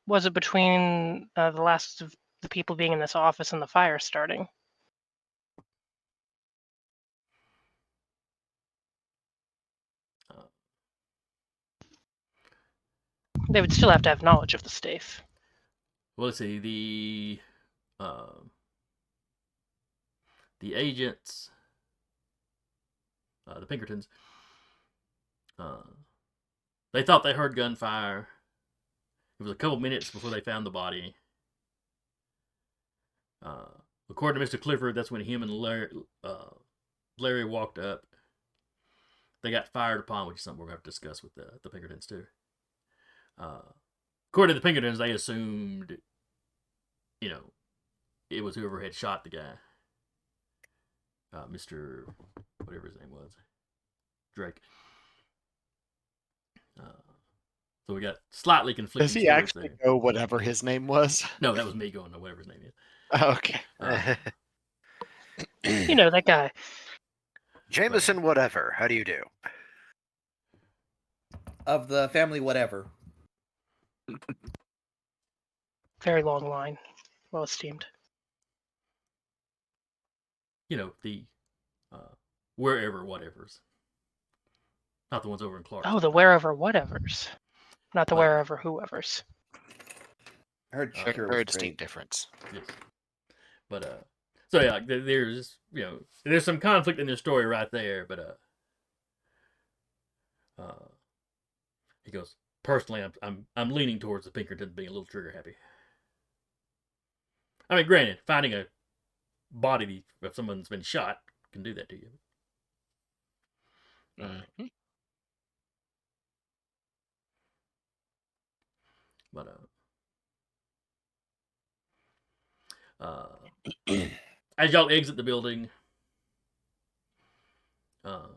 was it between the last of the people being in this office and the fire starting? Uh, They would still have to have knowledge of the safe. well, let's see the agents, the Pinkertons. They thought they heard gunfire. It was a couple minutes before they found the body. According to Mr. Clifford, that's when him and Larry walked up. They got fired upon, which is something we're going to have to discuss with the Pinkertons too. According to the Pinkertons, they assumed, it was whoever had shot the guy, Mr. whatever his name was, Drake. So we got slightly conflicting Does he stories actually there. know whatever his name was? No, that was me going to whatever his name is. Okay. You know, that guy. Jameson, whatever. How do you do? Of the family, whatever. Very long line. Well esteemed. The wherever whatevers. Not the ones over in Clark. Oh, the wherever whatevers. Not the Well, wherever whoever's. I heard Very- Shakira Very was distinct great. difference. Yes. But so yeah, there's there's some conflict in their story right there, but he goes, personally, I'm leaning towards the Pinkerton being a little trigger happy. I mean, granted, finding a body if someone's been shot can do that to you. Mhm. But as y'all exit the building, because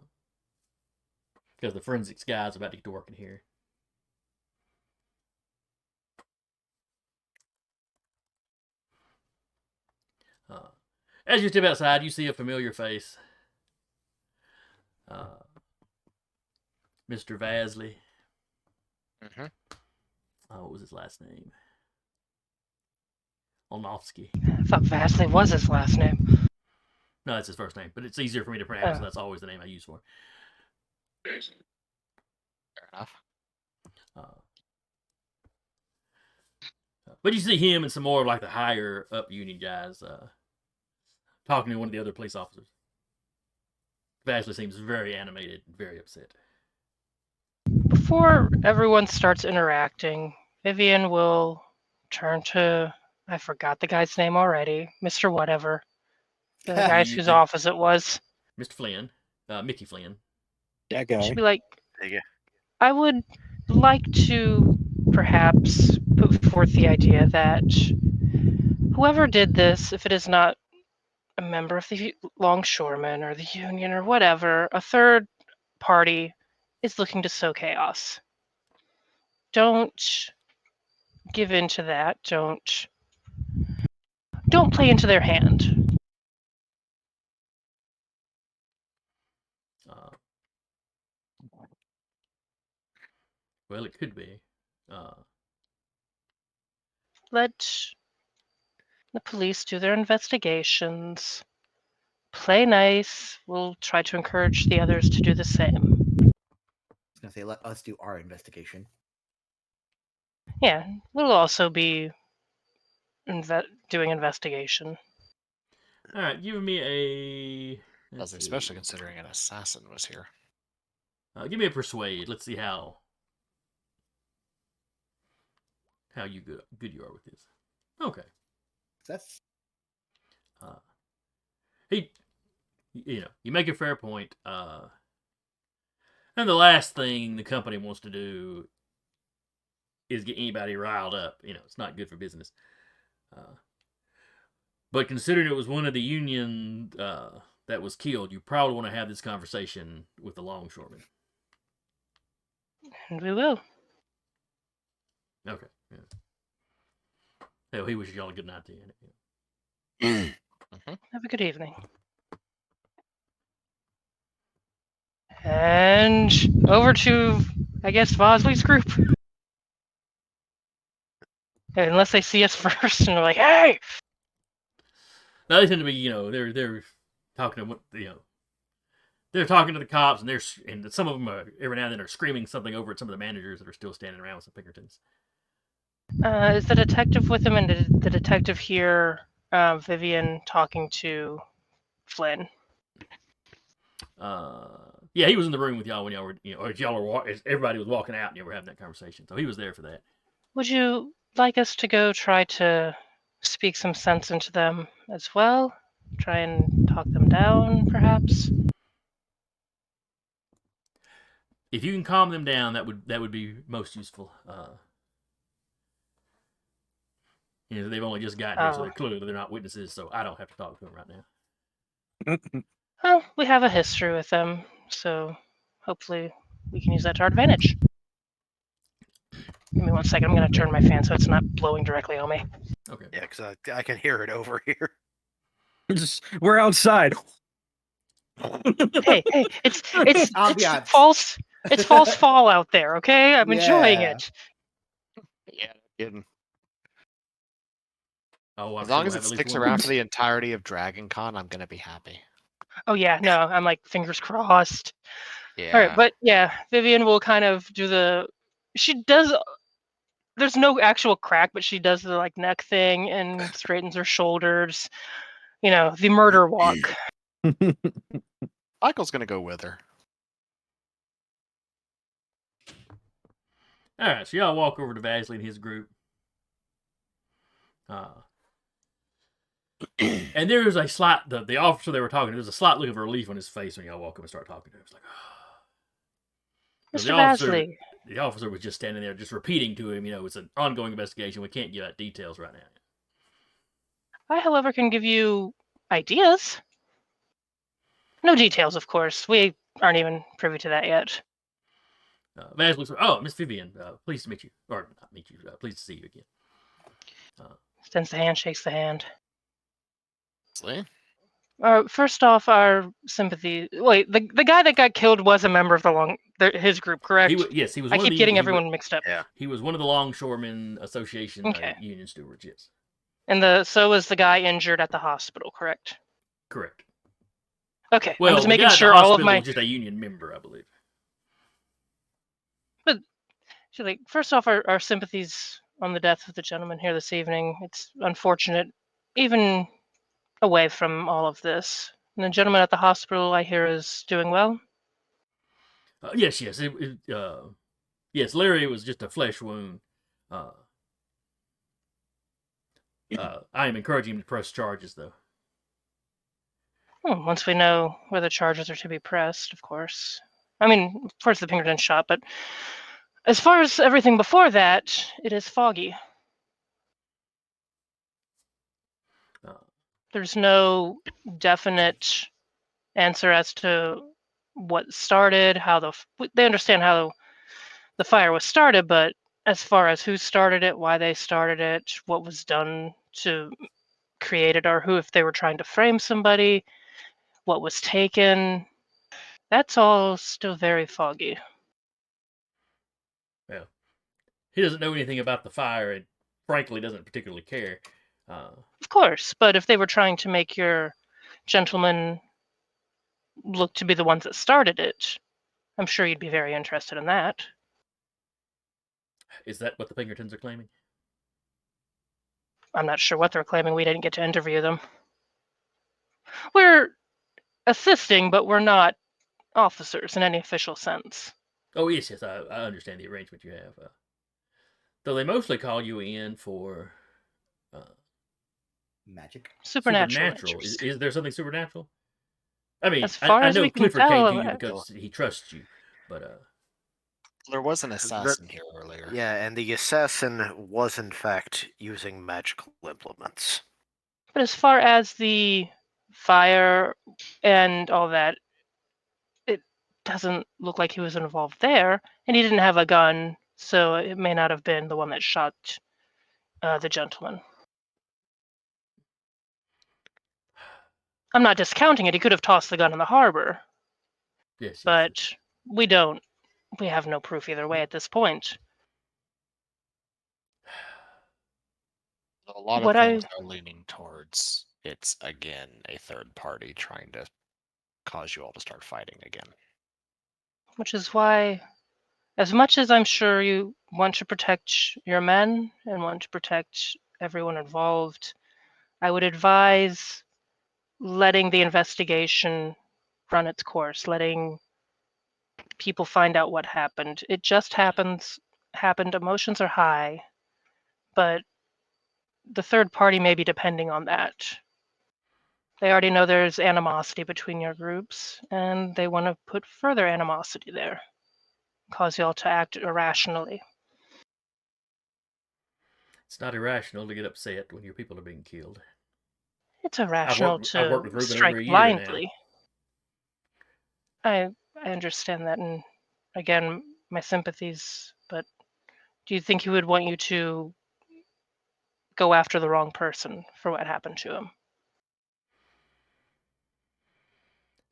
the forensics guy's about to get to work in here. As you step outside, you see a familiar face. Mr. Vasley. Mhm. What was his last name? Olnofsky. I thought Vasley was his last name. No, that's his first name, but it's easier for me to pronounce, so Oh. that's always the name I use for. Fair enough. But you see him and some more of like the higher up union guys talking to one of the other police officers. Vasley seems very animated and very upset. Before everyone starts interacting, Vivian will turn to, I forgot the guy's name already, Mr. Whatever. The guy whose office it was. Mr. Flynn, Mickey Flynn. That guy. She'd be like, There you I would like to perhaps put forth the idea that whoever did this, if it is not a member of the Longshoreman or the Union or whatever, a third party is looking to sow chaos. Don't give in to that. Don't play into their hand. Well, it could be. let the police do their investigations. Play nice. We'll try to encourage the others to do the same. I was gonna say, let us do our investigation. Yeah, we'll also be doing investigation. All right, give me a. As especially considering an assassin was here. Give me a persuade. Let's see how you good you are with this. Okay. That's He, you make a fair point. And the last thing the company wants to do is get anybody riled up. It's not good for business. But considering it was one of the union that was killed, you probably want to have this conversation with the Longshoreman. And we will. Okay. Yeah. Hell, he wishes y'all a good night to you. Have a good evening. And over to, I guess, Vosley's group. Unless they see us first and they're like, "Hey!" Now they tend to be, they're talking to they're talking to the cops, and some of them are, every now and then are screaming something over at some of the managers that are still standing around with some Pinkertons. Is the detective with him, and did the detective hear Vivian talking to Flynn? Yeah, he was in the room with y'all when y'all were, or as everybody was walking out and you were having that conversation. So he was there for that. Would you like us to go try to speak some sense into them as well? Try and talk them down, perhaps? If you can calm them down, that would be most useful. They've only just gotten here, so they're not witnesses. So I don't have to talk to them right now. Well, we have a history with them, so hopefully we can use that to our advantage. Give me 1 second. I'm going to turn my fan so it's not blowing directly on me. Okay. Yeah, because I can hear it over here. We're outside. Hey, it's Ambiance. false. It's false fall out there. Okay, I'm enjoying Yeah. it. Yeah, kidding. Oh, As long as it sticks around for the entirety of Dragon Con, I'm gonna be happy. Oh yeah, no, I'm like fingers crossed. Yeah. All right, but yeah, Vivian will kind of do the. She does. There's no actual crack, but she does the like neck thing and straightens her shoulders. The murder walk. Michael's gonna go with her. All right, so y'all walk over to Vasley and his group. And there was a slight, the officer they were talking to, there was a slight look of relief on his face when y'all walk up and start talking to him. It's like, Mr. Vasley. The officer was just standing there, just repeating to him, it's an ongoing investigation. We can't give out details right now. I, however, can give you ideas. No details, of course. We aren't even privy to that yet. Vasley looks, oh, Miss Vivian, pleased to meet you. Or not meet you, pleased to see you again. Extends the hand, shakes the hand. See? First off, our sympathy. Wait, the guy that got killed was a member of his group, correct? Yes, he was. I keep getting everyone mixed up. Yeah. He was one of the Longshoreman Association Okay. union stewards. Yes. And so was the guy injured at the hospital, correct? Correct. Okay. Well, I'm just the making guy at sure the all of hospital my. was just a union member, I believe. But first off, our sympathies on the death of the gentleman here this evening. It's unfortunate, even away from all of this. And the gentleman at the hospital, I hear, is doing well. Yes. Yes, Larry was just a flesh wound. I am encouraging him to press charges, though. Well, once we know where the charges are to be pressed, of course. I mean, of course, the Pinkerton shot, but as far as everything before that, it is foggy. There's no definite answer as to what started, they understand how the fire was started, but as far as who started it, why they started it, what was done to create it, or if they were trying to frame somebody, what was taken, that's all still very foggy. Well, he doesn't know anything about the fire, and frankly doesn't particularly care. Of course, but if they were trying to make your gentlemen look to be the ones that started it, I'm sure you'd be very interested in that. Is that what the Pinkertons are claiming? I'm not sure what they're claiming. We didn't get to interview them. We're assisting, but we're not officers in any official sense. Oh, yes, I understand the arrangement you have. Though they mostly call you in for Magic. supernatural. Issues. Is there something supernatural? I mean, As far I as know we can Clifford tell, came to you because he trusts you, but There was an assassin here earlier. Yeah, and the assassin was in fact using magical implements. but as far as the fire and all that, it doesn't look like he was involved there, and he didn't have a gun, so it may not have been the one that shot the gentleman. I'm not discounting it. He could have tossed the gun in the harbor, yes, but we have no proof either way at this point. A lot What of things are leaning towards it's again a third party trying to cause you all to start fighting again. Which is why, as much as I'm sure you want to protect your men and want to protect everyone involved, I would advise letting the investigation run its course, letting people find out what happened. It just happened, emotions are high, but the third party may be depending on that. They already know there's animosity between your groups, and they want to put further animosity there, cause y'all to act irrationally. it's not irrational to get upset when your people are being killed. It's irrational I've worked to with Ruben strike over a year blindly. now. I understand that, and again, my sympathies, but do you think he would want you to go after the wrong person for what happened to him?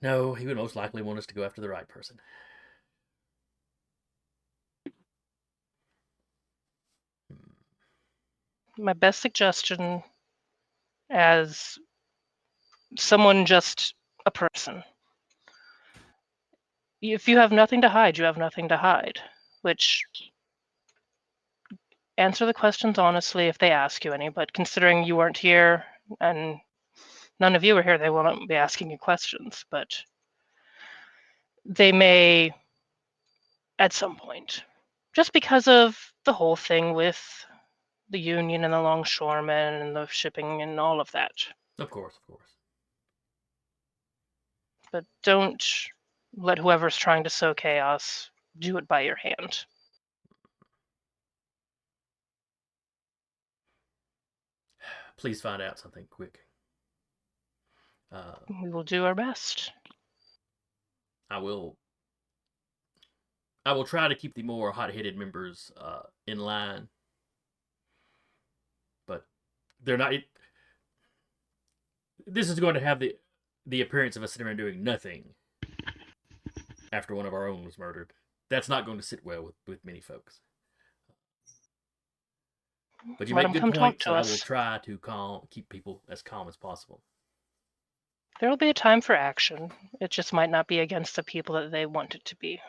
No, he would most likely want us to go after the right person. My best suggestion, as someone, just a person, if you have nothing to hide, you have nothing to hide. Which, answer the questions honestly if they ask you any, but considering you weren't here and none of you were here, they won't be asking you questions, but they may at some point, just because of the whole thing with the union and the Longshoreman and the shipping and all of that. Of course. But don't let whoever's trying to sow chaos do it by your hand. Please find out something quick. We will do our best. I will try to keep the more hot-headed members in line, but they're not. This is going to have the appearance of us sitting around doing nothing after one of our own was murdered. That's not going to sit well with many folks. But you Let make them good come points, talk to and I us. will try to keep people as calm as possible. There will be a time for action. It just might not be against the people that they want it to be.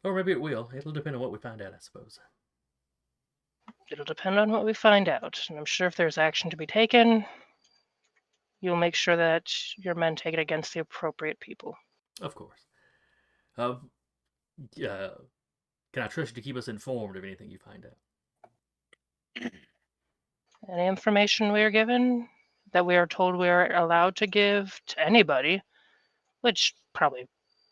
Or maybe it will. It'll depend on what we find out, I suppose. It'll depend on what we find out. And I'm sure if there's action to be taken, you'll make sure that your men take it against the appropriate people. Of course. Can I trust you to keep us informed of anything you find out? Any information we are given, that we are told we are allowed to give to anybody, which probably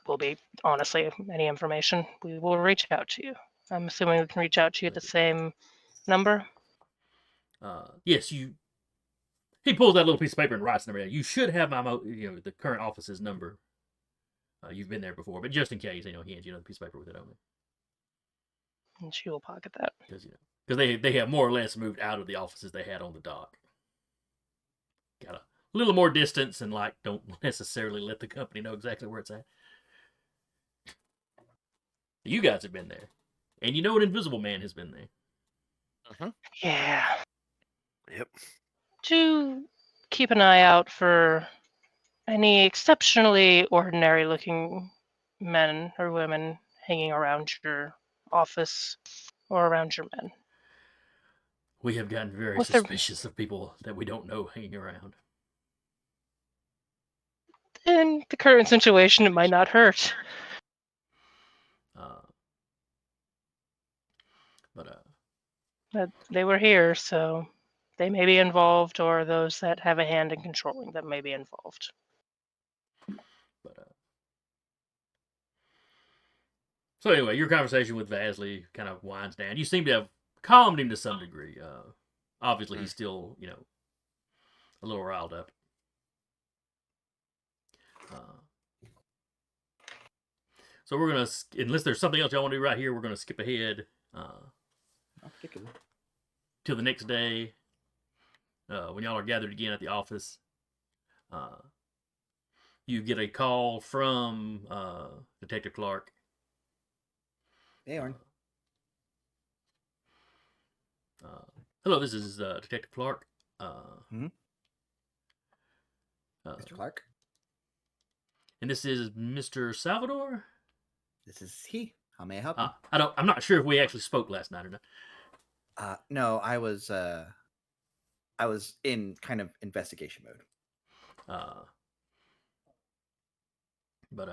will be, honestly, any information, we will reach out to you. I'm assuming we can reach out to you at the same number? Yes, you. He pulls that little piece of paper and writes number down. You should have the current office's number. You've been there before, but just in case, he hands you another piece of paper with it on it. And she will pocket that. Because they have more or less moved out of the offices they had on the dock. Got a little more distance and don't necessarily let the company know exactly where it's at. You guys have been there. And you know an invisible man has been there. Yeah. Yep. Do keep an eye out for any exceptionally ordinary looking men or women hanging around your office or around your men. We have gotten very Was there- suspicious of people that we don't know hanging around. In the current situation, it might not hurt. Uh, but But they were here, so they may be involved, or those that have a hand in controlling them may be involved. So anyway, your conversation with Vasley kind of winds down. You seem to have calmed him to some degree. Obviously, he's still, a little riled up. So we're gonna, unless there's something else y'all want to do right here, we're gonna skip ahead Not particularly. till the next day when y'all are gathered again at the office. You get a call from Detective Clark. Beorn. Hello, this is Detective Clark. Mr. Clark. And this is Mr. Salvador. This is he. How may I help you? I'm not sure if we actually spoke last night or not. No, I was in kind of investigation mode. But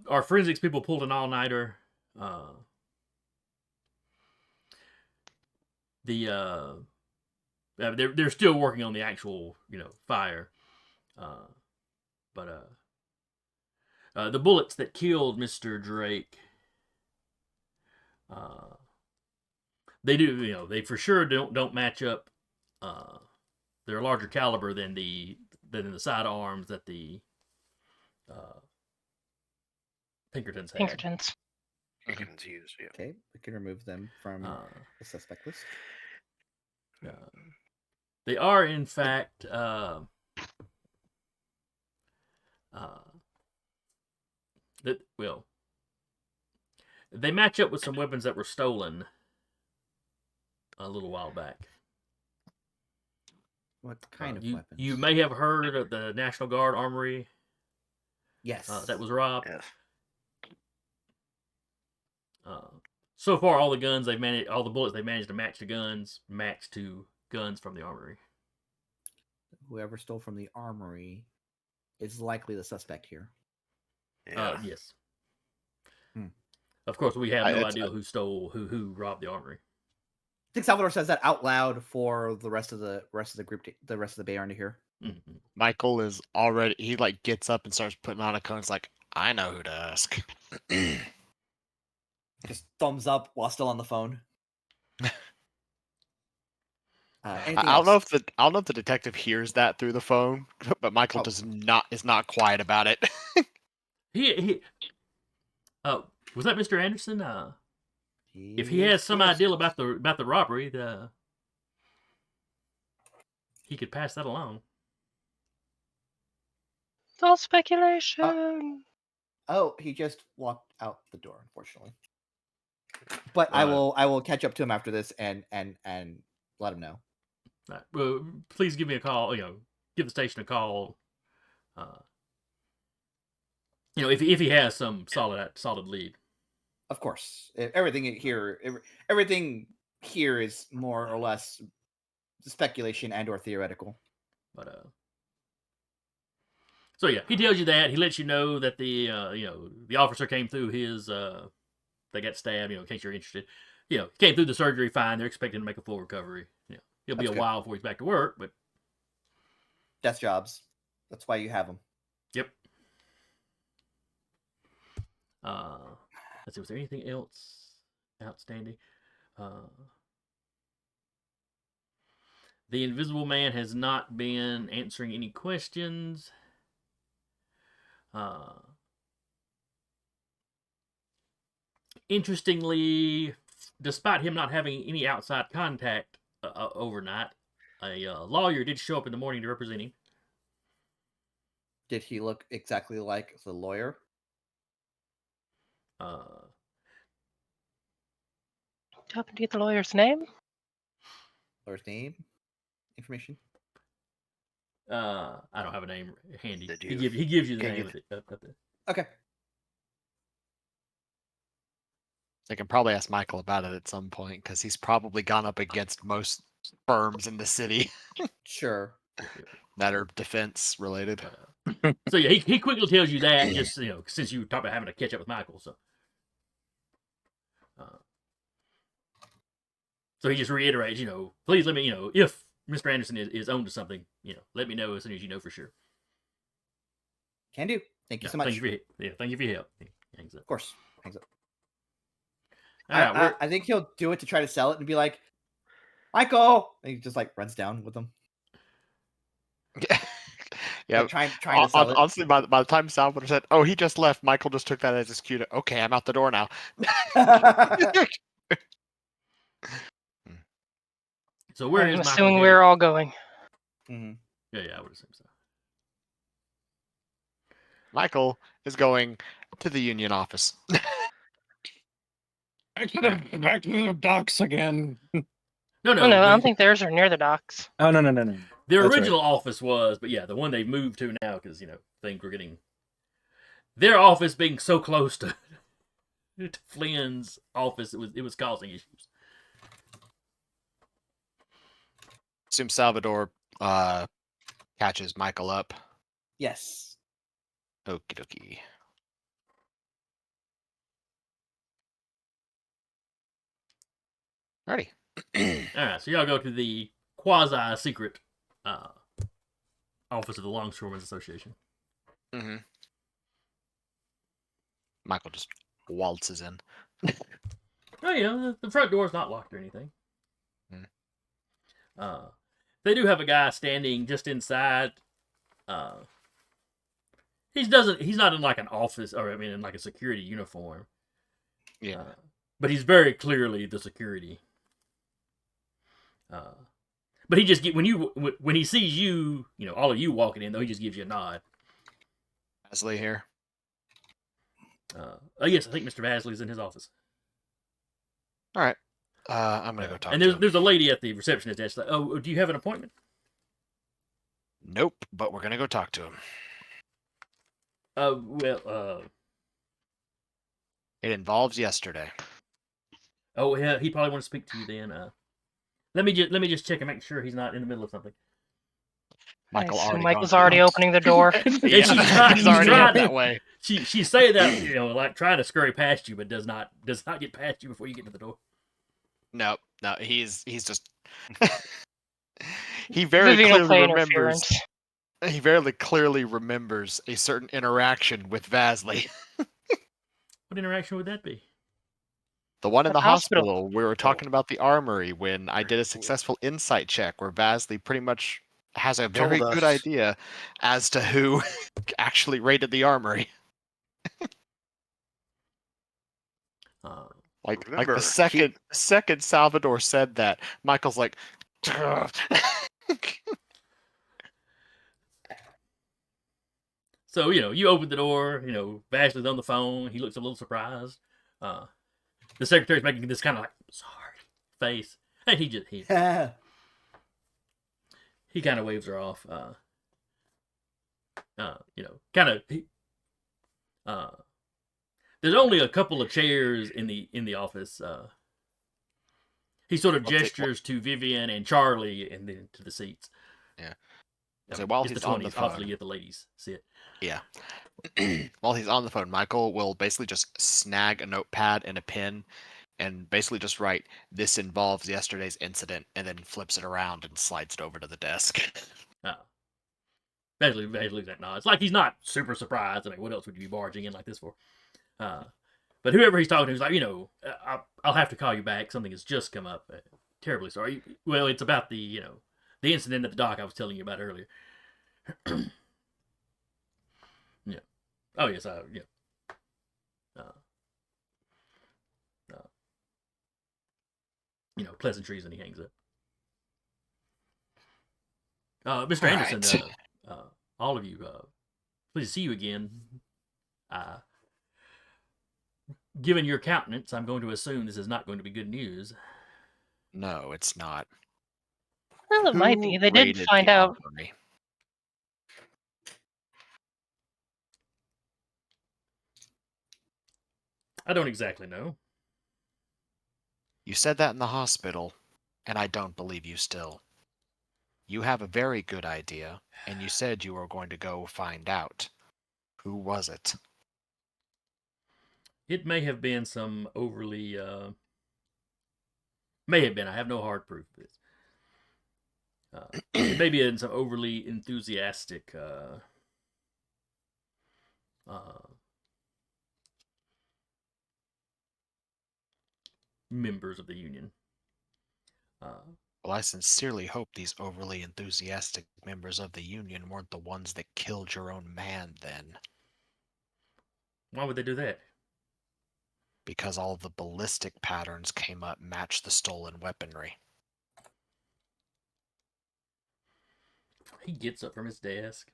our forensics people pulled an all-nighter. They're still working on the actual, fire. But the bullets that killed Mr. Drake, they do, they for sure don't match up. They're a larger caliber than the sidearms that the Pinkertons had. Pinkertons. Pinkertons use. Yeah. Okay, we can remove them from the suspect list. They are, in fact, they match up with some weapons that were stolen a little while back. What kind of you, weapons? You may have heard of the National Guard armory. Yes. That was robbed. Yes. So far, all the bullets they managed to match to guns from the armory. Whoever stole from the armory is likely the suspect here. Yeah. Yes. Of course, we have no idea who robbed the armory. I think Salvador says that out loud for the rest of the group, the rest of the Beorn to hear. Mm-hmm. Michael is already. He gets up and starts putting on a cone. It's like, I know who to ask. Just thumbs up while still on the phone. I don't know if the detective hears that through the phone, but Michael is not quiet about it. Was that Mr. Anderson? If he has some idea about the robbery, he could pass that along. It's all speculation. He just walked out the door, unfortunately. But I will catch up to him after this and let him know. Right. Well, please give me a call. Give the station a call. If he has some solid lead. Of course, everything here is more or less speculation and or theoretical. But so yeah, he tells you that. He lets you know that the the officer came through his they got stabbed. In case you're interested, came through the surgery fine. They're expecting to make a full recovery. It'll be a while before he's back to work, but desk jobs. That's why you have them. Yep. Let's see. Was there anything else outstanding? The Invisible Man has not been answering any questions. Interestingly, despite him not having any outside contact overnight, a lawyer did show up in the morning to represent him. Did he look exactly like the lawyer? you happen to get the lawyer's name? Lawyer's name, information. I don't have a name handy. Did He you- gives you the can name you- of it up there. Okay. I can probably ask Michael about it at some point because he's probably gone up against most firms in the city Sure. that are defense related. So yeah, he quickly tells you that just since you talked about having to catch up with Michael, so so he just reiterates, please let me, if Mr. Anderson is owned to something, let me know as soon as you know for sure. Can do. Thank you so much. Thank you for your help. He hangs up. Of course. Hangs up. All right, I think he'll do it to try to sell it and be like, Michael! And he just like runs down with them. Yeah. Like, trying to sell it. Honestly, by the time Salvador said, "Oh, he just left," Michael just took that as his cue to, "Okay, I'm out the door now." so where is I'm Michael assuming headed? we're all going. Mhm. Yeah, I would assume so. Michael is going to the union office. Back to the docks again. No, Oh, no, I don't the, think theirs are near the docks. Oh no. the That's original office was, but yeah, the one they've moved to now because things were getting their office being so close to Flynn's office, it was causing issues. Assume Salvador catches Michael up. Yes. Okie dokie. Ready. All right, so y'all go to the quasi-secret office of the Longshoremen's Association. Mm-hmm. Michael just waltzes in. Oh yeah, the front door's not locked or anything. Hmm. They do have a guy standing just inside. He's not in like an office, or in like a security uniform. Yeah. But he's very clearly the security. But he just when he sees you, all of you walking in, though, he just gives you a nod. Wesley here. Yes, I think Mr. Vasley's in his office. All right. I'm gonna go talk And to him. there's a lady at the receptionist desk. Like, oh, do you have an appointment? Nope, but we're gonna go talk to him. It involves yesterday. Oh yeah, he probably wants to speak to you then. Let me just check and make sure he's not in the middle of something. Michael I assume already Michael's gone already through. opening the door. Yeah, he's already tried up that way. She say that like trying to scurry past you, but does not get past you before you get to the door. No, he's just he very Vivian will clearly play remembers. interference. He very clearly remembers a certain interaction with Vasley. What interaction would that be? The one in At the the hospital. hospital. We were talking about the armory when I did a successful insight check where Vasley pretty much has a very Told good us. idea as to who actually raided the armory. Like Remember, the second Salvador said that, Michael's like, So you open the door. Vashley's on the phone. He looks a little surprised. The secretary's making this kind of like sorry face, and he kind of waves her off. There's only a couple of chairs in the office. He sort of gestures to Vivian and Charlie and then to the seats. Yeah. So while Just he's the on the 20s, phone, obviously let the ladies sit. yeah. While he's on the phone, Michael will basically just snag a notepad and a pen and basically just write, "This involves yesterday's incident," and then flips it around and slides it over to the desk. Basically that nods. Like he's not super surprised. I mean, what else would you be barging in like this for? But whoever he's talking to is like, I'll have to call you back. Something has just come up. Terribly sorry. Well, it's about the incident at the dock I was telling you about earlier. Yeah. Oh yes. Yeah. Pleasantries, and he hangs up. Mr. Anderson, all of you, pleased to see you again. given your countenance, I'm going to assume this is not going to be good news. No, it's not. Well, it might Who be. They did raided find the out. armory? I don't exactly know. You said that in the hospital, and I don't believe you still. You have a very good idea, and you said you were going to go find out. Who was it? It may have been some overly. May have been. I have no hard proof of this. It may be in some overly enthusiastic members of the Union. Well, I sincerely hope these overly enthusiastic members of the Union weren't the ones that killed your own man then, Why would they do that? because all the ballistic patterns came up matched the stolen weaponry. He gets up from his desk.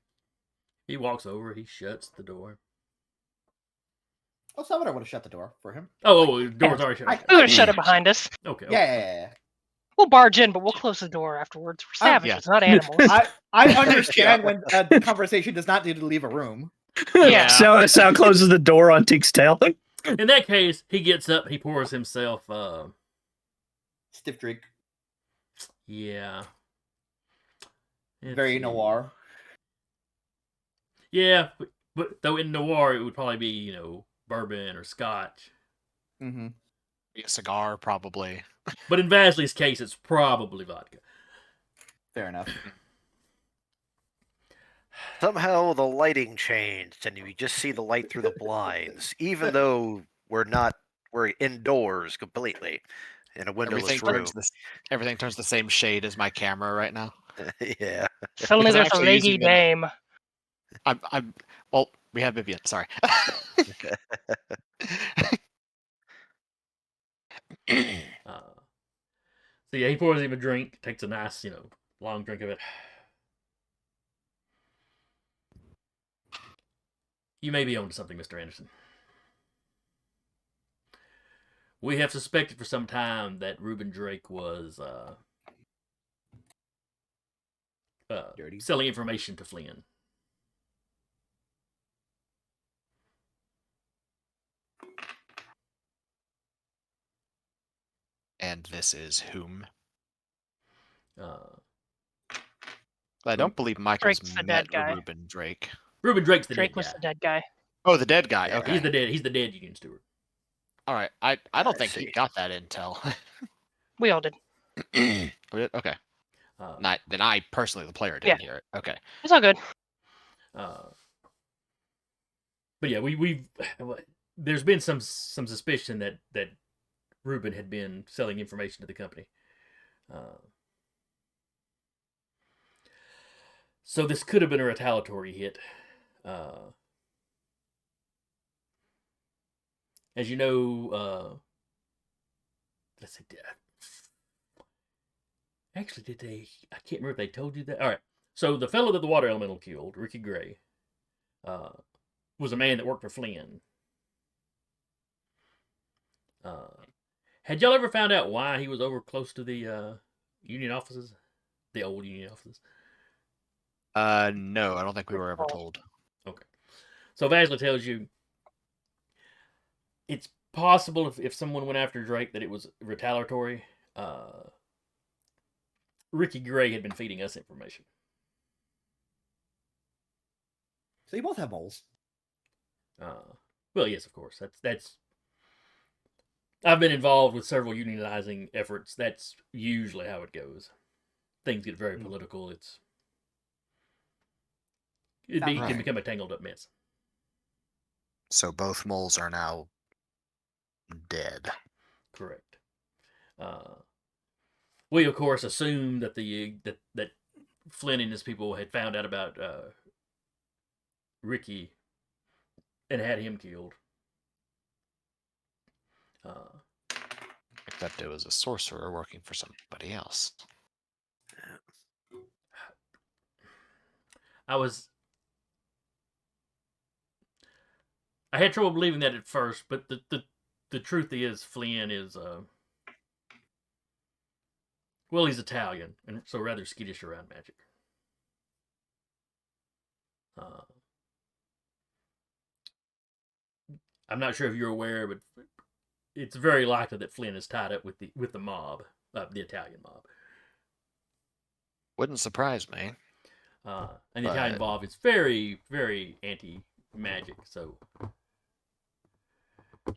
He walks over. He shuts the door. Oh, Salvador would have shut the door for him. Oh, the door's already shut. We would have shut it behind us. Okay. Yeah. We'll barge in, but we'll close the door afterwards. We're savages, not animals. I understand when the conversation does not need to leave a room. Yeah. Sal closes the door on Tink's tail. In that case, he gets up. He pours himself. Stiff drink. Yeah. Very noir. Yeah, but though in noir it would probably be bourbon or scotch. Mm-hmm. A cigar, probably. But in Vasley's case, it's probably vodka. Fair enough. Somehow the lighting changed, and you just see the light through the blinds, even though we're indoors completely in a windowless room. Everything turns the same shade as my camera right now. Yeah. Suddenly Because I'm there's a actually leggy using dame. Well, we have Vivian. Sorry. So yeah, he pours him a drink, takes a nice, long drink of it. You may be onto something, Mr. Anderson. We have suspected for some time that Reuben Drake was selling information to Flynn. And this is whom? Uh, I don't believe Michael's Drake's the met dead guy. Reuben Drake. Reuben Drake's the Drake dead was guy. the dead guy. Oh, the dead guy. Yeah, Okay. He's the dead Union steward. All right. I don't I think he see. got that intel. We all did. We did? Okay. Then I personally, the player, didn't hear it. Okay. It's all good. But yeah, we've there's been some suspicion that Reuben had been selling information to the company. So this could have been a retaliatory hit. As you know, let's see. Actually, did they? I can't remember if they told you that. All right. So the fellow that the water elemental killed, Ricky Gray, was a man that worked for Flynn. Had y'all ever found out why he was over close to the Union offices, the old Union offices? No, I don't think we were ever told. Okay. So Vasley tells you it's possible if someone went after Drake that it was retaliatory. Ricky Gray had been feeding us information. So you both have moles. Well, yes, of course. That's. I've been involved with several unionizing efforts. That's usually how it goes. Things get very political. Can become a tangled up mess. So both moles are now dead. Correct. We of course assumed that that Flynn and his people had found out about Ricky and had him killed. Except it was a sorcerer working for somebody else. I had trouble believing that at first, but the the truth is, Flynn is well, he's Italian, and so rather skittish around magic. I'm not sure if you're aware, but it's very likely that Flynn is tied up with the mob, the Italian mob. Wouldn't surprise me. And the Italian mob is very, very anti-magic. So,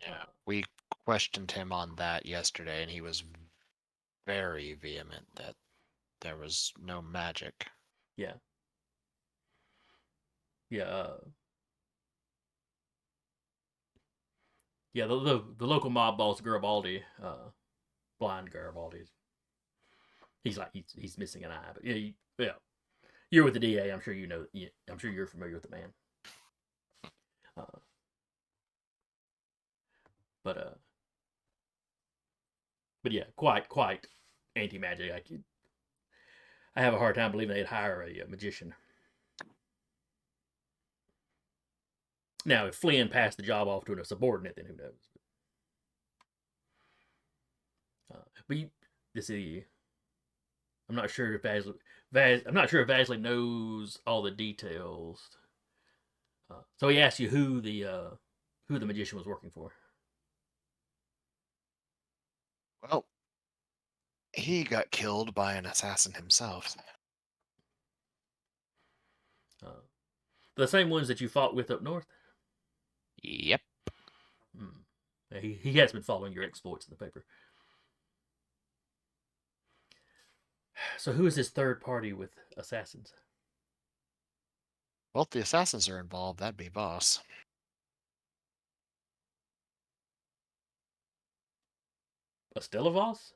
yeah, we questioned him on that yesterday, and he was very vehement that there was no magic. Yeah. Yeah. Yeah, the local mob boss Garibaldi, blind Garibaldi, he's missing an eye, but yeah, you're with the DA. I'm sure you know. Yeah, I'm sure you're familiar with the man. But yeah, quite anti-magic. I have a hard time believing they'd hire a magician. Now, if Flynn passed the job off to a subordinate, then who knows? But I'm not sure if Vasley knows all the details. So he asked you who the magician was working for. Well, he got killed by an assassin himself. The same ones that you fought with up north? Yep. He has been following your exploits in the paper. So who is this third party with assassins? Well, if the assassins are involved, that'd be Voss. Estella Voss?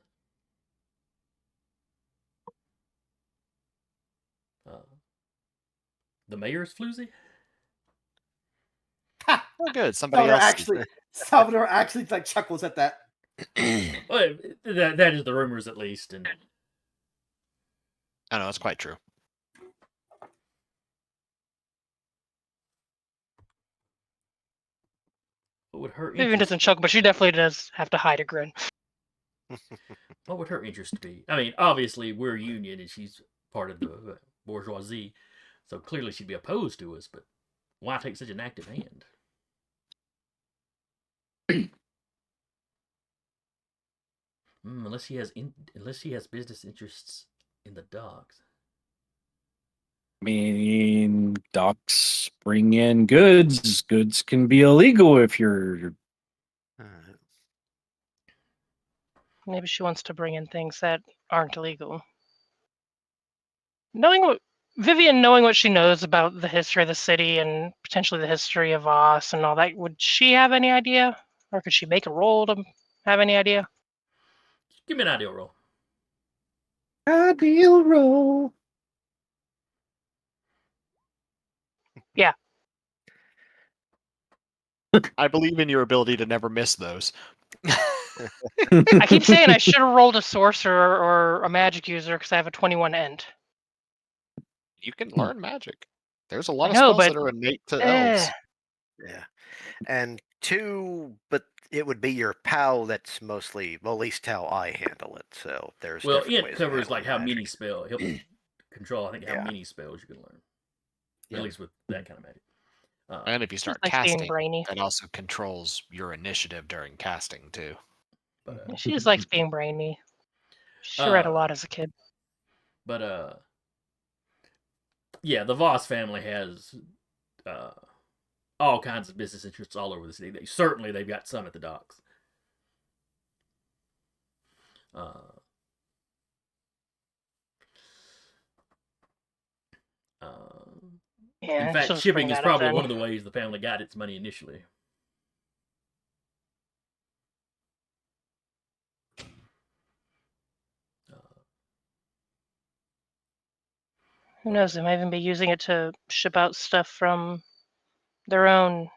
The mayor's floozy? Oh, good. Somebody else. Salvador actually like chuckles at that. Well, that is the rumors, at least, and I know it's quite true. what would her Vivian interest? doesn't chuckle, but she definitely does have to hide a grin. What would her interest be? I mean, obviously we're union, and she's part of the bourgeoisie, so clearly she'd be opposed to us. But why take such an active hand? Unless she has business interests in the docks. I mean, docks bring in goods. Goods can be illegal if you're. Maybe she wants to bring in things that aren't illegal. Vivian knowing what she knows about the history of the city and potentially the history of Voss and all that, would she have any idea? Or could she make a roll to have any idea? Give me an ideal roll. Ideal roll. Yeah. I believe in your ability to never miss those. I keep saying I should have rolled a sorcerer or a magic user because I have a 21 end. You can learn magic. There's a lot of know, spells but- that are innate to elves. Yeah. And 2, but it would be your POW that's mostly, well, at least how I handle it. So there's different ways It of covers like how handling many spells. Help control. I think how Yeah. many spells you can learn. Yeah. At least with that kind of magic. And if you start Like being casting, brainy. it also controls your initiative during casting too. But She just likes being brainy. She read a lot as a kid. But yeah, the Voss family has all kinds of business interests all over the city. They've got some at the docks. Yeah, in fact, she'll just shipping bring is that up probably then. one of the ways the family got its money initially. Who knows? They might even be using it to ship out stuff from their own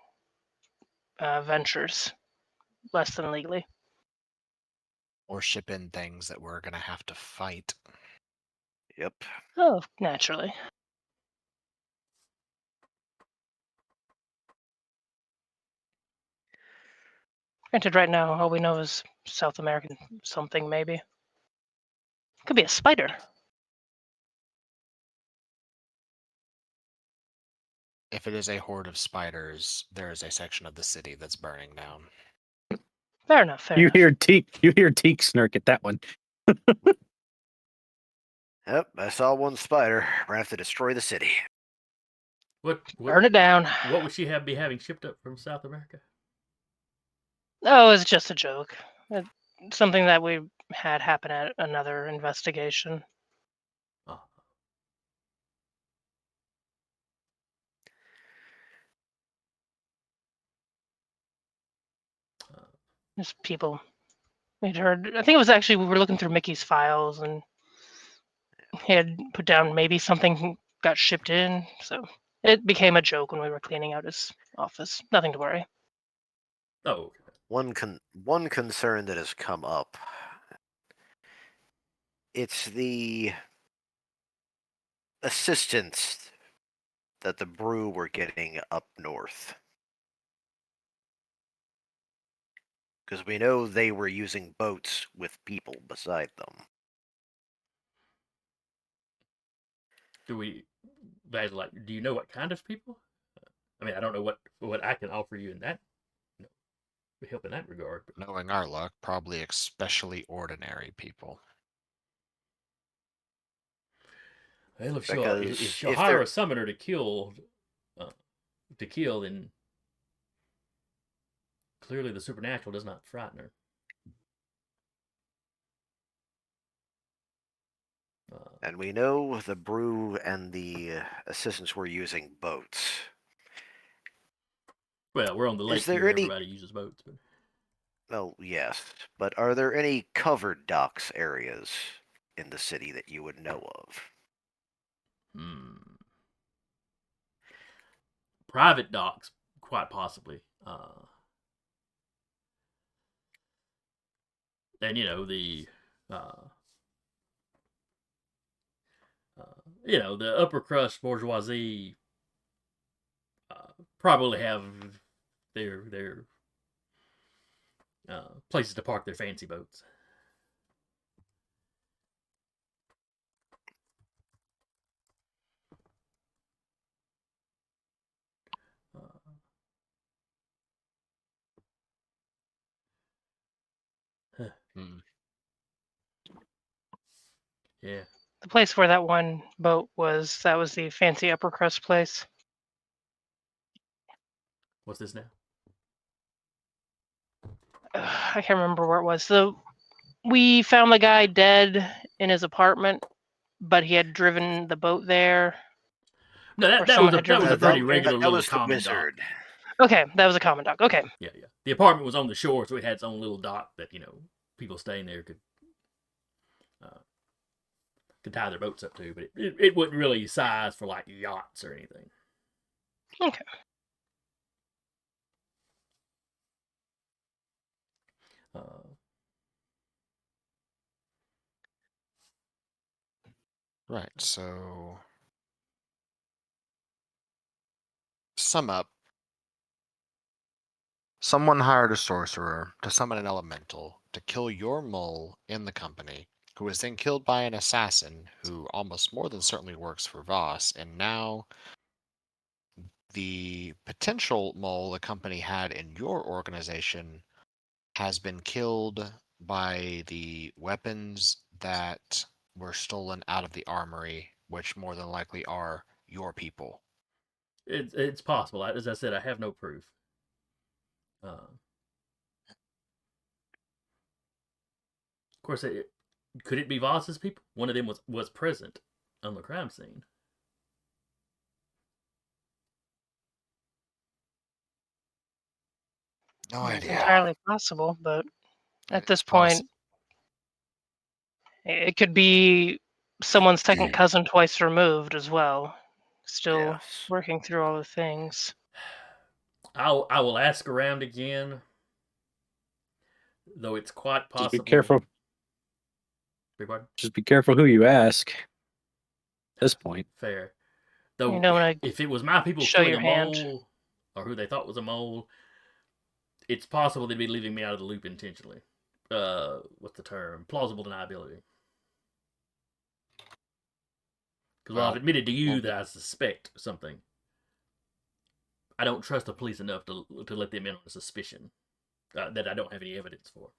ventures, less than legally. Or ship in things that we're gonna have to fight. Yep. Oh, naturally. Granted, right now, all we know is South American something, maybe. Could be a spider. If it is a horde of spiders, there is a section of the city that's burning down. Fair enough, fair You enough. hear Teak snark at that one. Yep, I saw one spider. We're gonna have to destroy the city. What Burn it down. what would she be having shipped up from South America? Oh, it's just a joke. Something that we had happen at another investigation. Oh, Just people. We'd heard. I think it was actually we were looking through Mickey's files, and he had put down maybe something got shipped in. So it became a joke when we were cleaning out his office. Nothing to worry. oh, okay. One concern that has come up. It's the assistance that the Brew were getting up north. Because we know they were using boats with people beside them. Do you know what kind of people? I mean, I don't know what I can offer you in that, help in that regard. But Knowing our luck, probably especially ordinary people. well, if Because she'll if hire they're a summoner to kill, then clearly the supernatural does not frighten her. and we know the Brew and the assistants were using boats. Well, we're on the lake Is there here. any- Everybody uses boats, but Oh, yes. But are there any covered docks areas in the city that you would know of? Private docks, quite possibly. And the the upper crust bourgeoisie probably have their places to park their fancy boats. Hmm. Yeah. The place where that one boat was, that was the fancy upper crust place. What's this now? I can't remember where it was. So we found the guy dead in his apartment, but he had driven the boat there. No, Or that someone was had driven a the boat pretty there. regular That little was the common wizard. dock. Okay, that was a common dock. Okay. Yeah. The apartment was on the shore, so it had its own little dock that people staying there could tie their boats up to, but it wouldn't really size for like yachts or anything. Okay. Right, so sum up. Someone hired a sorcerer to summon an elemental to kill your mole in the company, who was then killed by an assassin who almost more than certainly works for Voss, and now the potential mole the company had in your organization has been killed by the weapons that were stolen out of the armory, which more than likely are your people. It's possible. As I said, I have no proof. Of course, could it be Voss's people? One of them was present on the crime scene. No It's idea. entirely possible, but at It's this point, it could be someone's second cousin twice removed as well. Still Yes. working through all the things. I will ask around again, though it's quite possible. Just be careful. Beg pardon? Just be careful who you ask. At this point. Fair. Though, You don't want to if it was my people show killing your a hand. mole, or who they thought was a mole, it's possible they'd be leaving me out of the loop intentionally. What's the term? Plausible deniability. Because while I've admitted to you that I suspect something, I don't trust the police enough to let them in on a suspicion that I don't have any evidence for.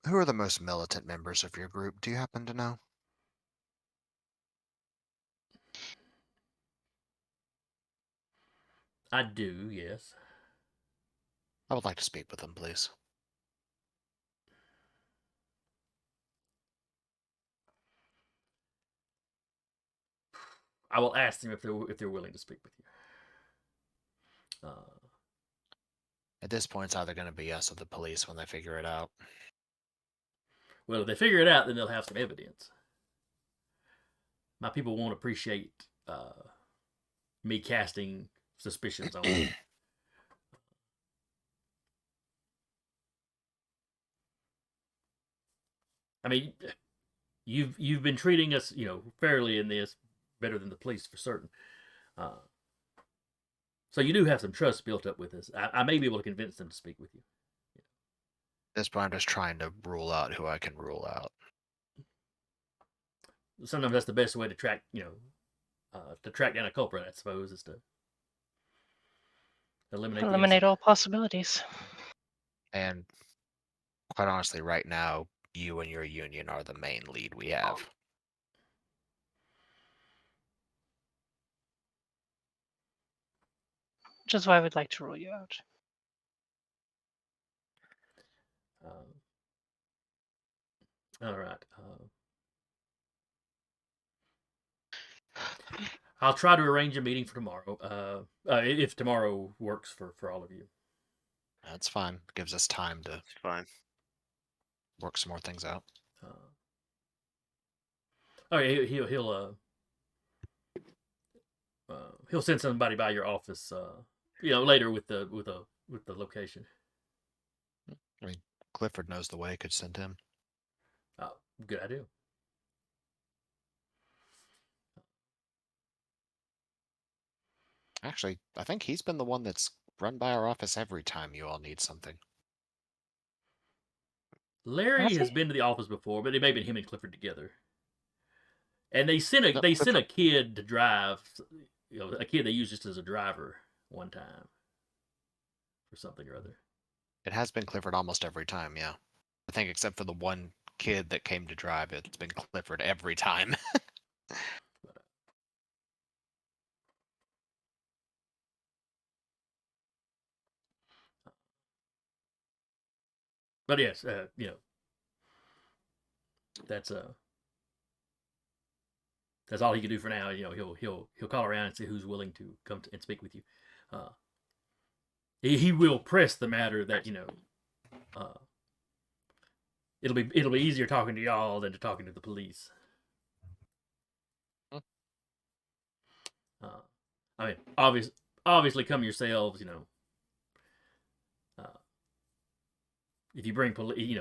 Who are the most militant members of your group? Do you happen to know? I do, yes. I would like to speak with them, please. I will ask them if they're willing to speak with you. At this point, it's either going to be us or the police when they figure it out. Well, if they figure it out, then they'll have some evidence. My people won't appreciate me casting suspicions on them. I mean, you've been treating us, fairly in this, better than the police for certain. So you do have some trust built up with us. I may be able to convince them to speak with you. At this point, I'm just trying to rule out who I can rule out. Sometimes that's the best way to track, to track down a culprit, I suppose, is to eliminate all possibilities. And quite honestly, right now, you and your union are the main lead we have. Which is why I would like to rule you out. All right. I'll try to arrange a meeting for tomorrow. If tomorrow works for all of you. That's fine. It gives us time to It's fine. work some more things out. He'll send somebody by your office. Later with the location. I mean, Clifford knows the way. Could send him. Good idea. Actually, I think he's been the one that's run by our office every time you all need something. Larry has been to the office before, but it may have been him and Clifford together. And they sent a kid to drive, a kid they used just as a driver one time for something or other. It has been Clifford almost every time, yeah. I think except for the one kid that came to drive, it's been Clifford every time. But yes, that's all he can do for now. He'll call around and see who's willing to come and speak with you. He will press the matter that it'll be easier talking to y'all than to talking to the police. I mean, obviously, come yourselves. If you bring police,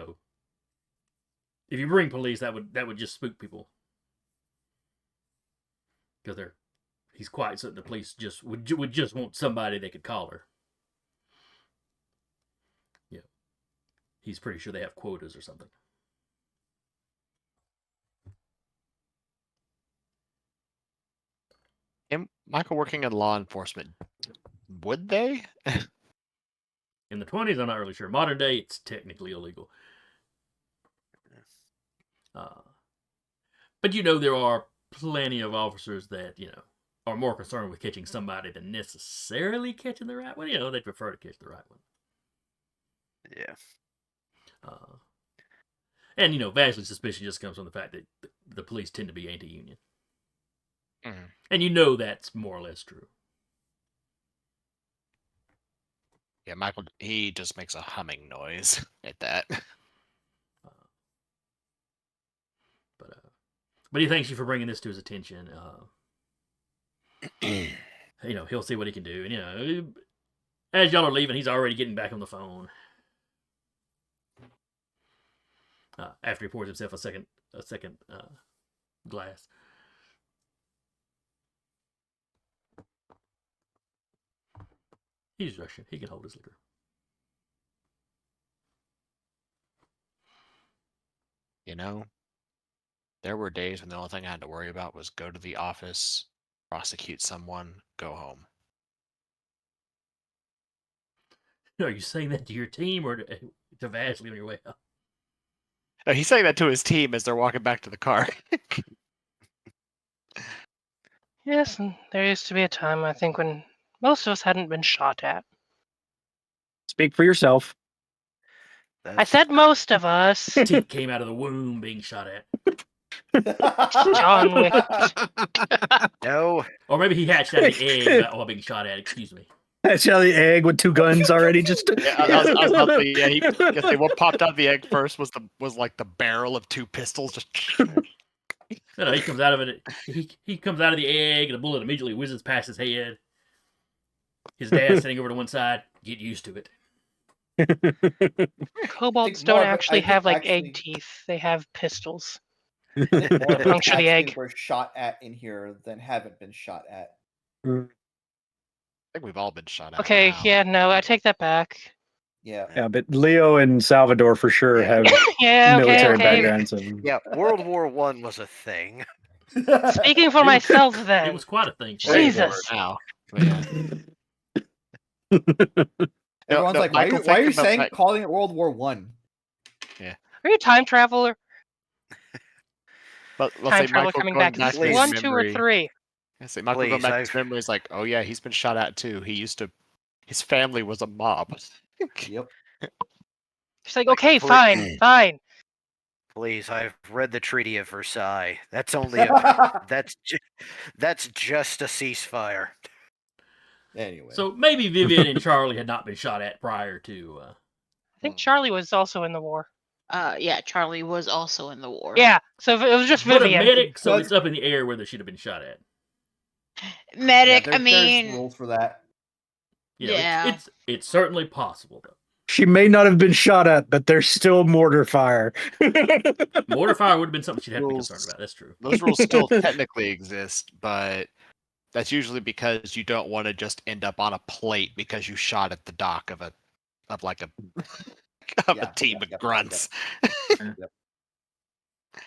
that would just spook people, because he's quite certain the police just would just want somebody they could collar. Yeah, he's pretty sure they have quotas or something. And Michael working in law enforcement, would they? In the 20s, I'm not really sure. Modern day, it's technically illegal. But there are plenty of officers that, are more concerned with catching somebody than necessarily catching the right one. They prefer to catch the right one. Yeah. And, vastly suspicion just comes from the fact that the police tend to be anti-union. Mm-hmm. And that's more or less true. Yeah, Michael, he just makes a humming noise at that. But he thanks you for bringing this to his attention. He'll see what he can do. And, as y'all are leaving, he's already getting back on the phone. After he pours himself a second glass. He's Russian. He can hold his liquor. You know, there were days when the only thing I had to worry about was go to the office, prosecute someone, go home. Are you saying that to your team or to Vasily on your way out? No, he's saying that to his team as they're walking back to the car. Yes, and there used to be a time, I think, when most of us hadn't been shot at. Speak for yourself. I said most of us. Teeth came out of the womb being shot at. John Wick. No. Or maybe he hatched out of the egg while being shot at. Excuse me. That's how the egg with 2 guns already just. Yeah, I was about to say, yeah, what popped out of the egg first was like the barrel of 2 pistols. Just No, he comes out of it. He comes out of the egg, and the bullet immediately whizzes past his head. His dad's sitting over to one side. Get used to it. Kobolds more don't of it- actually I have think like actually- egg teeth. They have pistols. I think more of us Puncture the actually egg. were shot at in here than haven't been shot at. I think we've all been shot at. Okay, now. yeah, no, I take that back. Yeah. Yeah, but Leo and Salvador for sure Yeah. have Yeah, okay, military okay. backgrounds. And... Yeah, World War One was a thing. Speaking for myself, then. It was quite a thing. Way more Jesus. now. But yeah. Everyone's no, like, why Michael, are you think about saying that- calling it World War One? Are you a time traveler? But let's Time say traveler Michael coming going back. back Is to this his 1, 2, or memory. 3? I say Michael going Please, back to his I've- memory is like, oh yeah, he's been shot at too. His family was a mob. Yep. She's like, Like, okay, please- fine. Please, I've read the Treaty of Versailles. That's only a that's just a ceasefire. Anyway. So maybe Vivian and Charlie had not been shot at prior to. I think Charlie was also in the war. Yeah, Charlie was also in the war. Yeah, so if it was just But a Vivian. medic, so Because- it's up in the air whether she'd have been shot at. Medic, Yeah, I there's mean, rules for that. You know, Yeah. it's certainly possible though. She may not have been shot at, but there's still mortar fire. Mortar fire would have been something she'd have to be Rules. concerned about. That's true. Those rules still technically exist, but that's usually because you don't want to just end up on a plate because you shot at the dock of a team of grunts.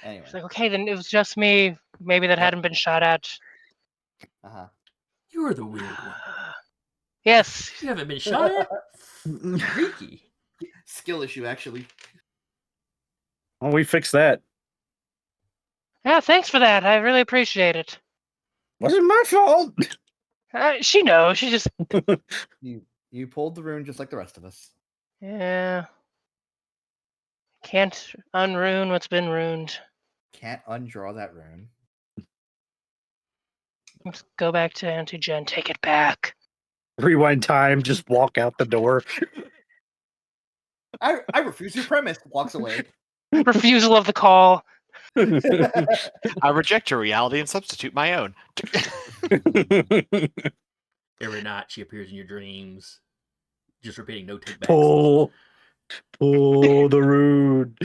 Anyway. She's like, okay, then it was just me, maybe that hadn't been shot at. Uh-huh. You're the weird one. Yes. You haven't been shot at? Freaky. Skill issue, actually. Well, we fixed that. Yeah, thanks for that. I really appreciate it. Wasn't my fault. She knows. She just, You pulled the rune just like the rest of us. yeah. Can't unrune what's been ruined. Can't undraw that rune. Let's go back to Anti-Gen. Take it back. Rewind time, just walk out the door. I refuse your premise. Walks away. Refusal of the call. I reject your reality and substitute my own. Every night she appears in your dreams, just repeating no take backs. pull the rune.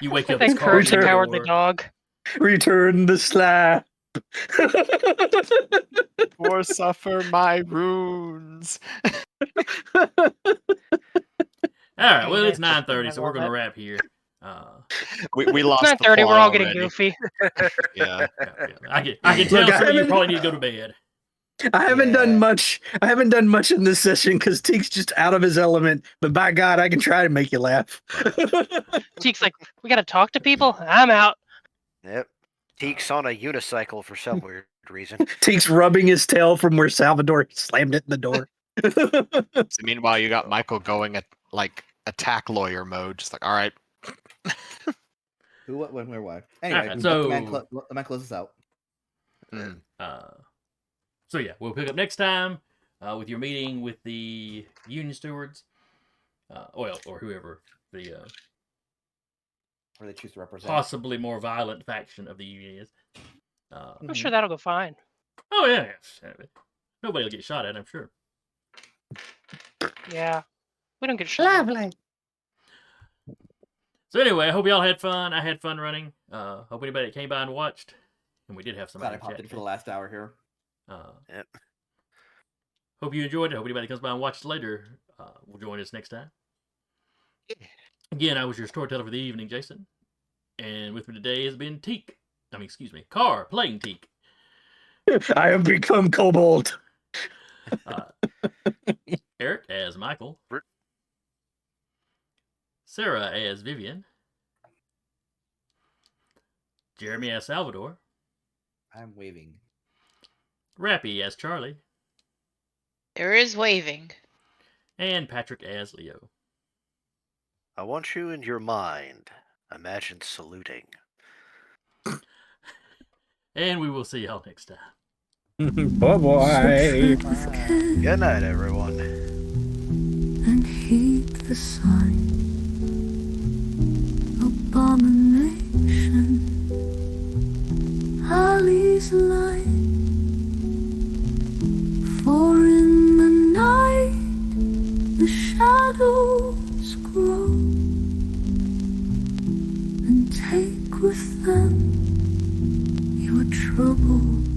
You wake up. Thank it's Courage the Carl Cowardly Door. Dog. Return the slap. Or suffer my runes. All right. Well, it's Yes, 9:30, I so we're love gonna it. wrap here. We lost. It's the 9:30. We're plot all getting already. goofy. Yeah. I can tell Look, I some of you haven't- probably need to go to bed. I haven't done Yeah. much. I haven't done much in this session because Teek's just out of his element. But by God, I can try to make you laugh. Teek's like, we gotta talk to people. I'm out. Yep. Teek's on a unicycle for some weird reason. Teek's rubbing his tail from where Salvador slammed it in the door. So meanwhile, you got Michael going at like attack lawyer mode, just like, all right. Who, what, when, where, why? Anyway, Alright, let so- the man closes out. Mm. So yeah, we'll pick up next time with your meeting with the union stewards, or whoever the Or they choose to represent. possibly more violent faction of the union is. I'm sure that'll go fine. Oh yeah, nobody will get shot at, I'm sure. Yeah. We don't get shot. Lovely. So anyway, I hope y'all had fun. I had fun running. Hope anybody that came by and watched. And we did have Glad I somebody popped chat. in for the last hour here. Yep. Hope you enjoyed it. Hope anybody comes by and watches later will join us next time. Again, I was your storyteller for the evening, Jason. And with me today has been Carr playing Teak. I have become kobold. Eric as Michael. Sarah as Vivian. Jeremy as Salvador. I'm waving. Rappy as Charlie. There is waving. And Patrick as Leo. I want you in your mind. Imagine saluting. And we will see y'all next time. Bye-bye. Good night, everyone. And heed the sign. Abomination Alley's light. For in the night the shadows grow and take with them your troubles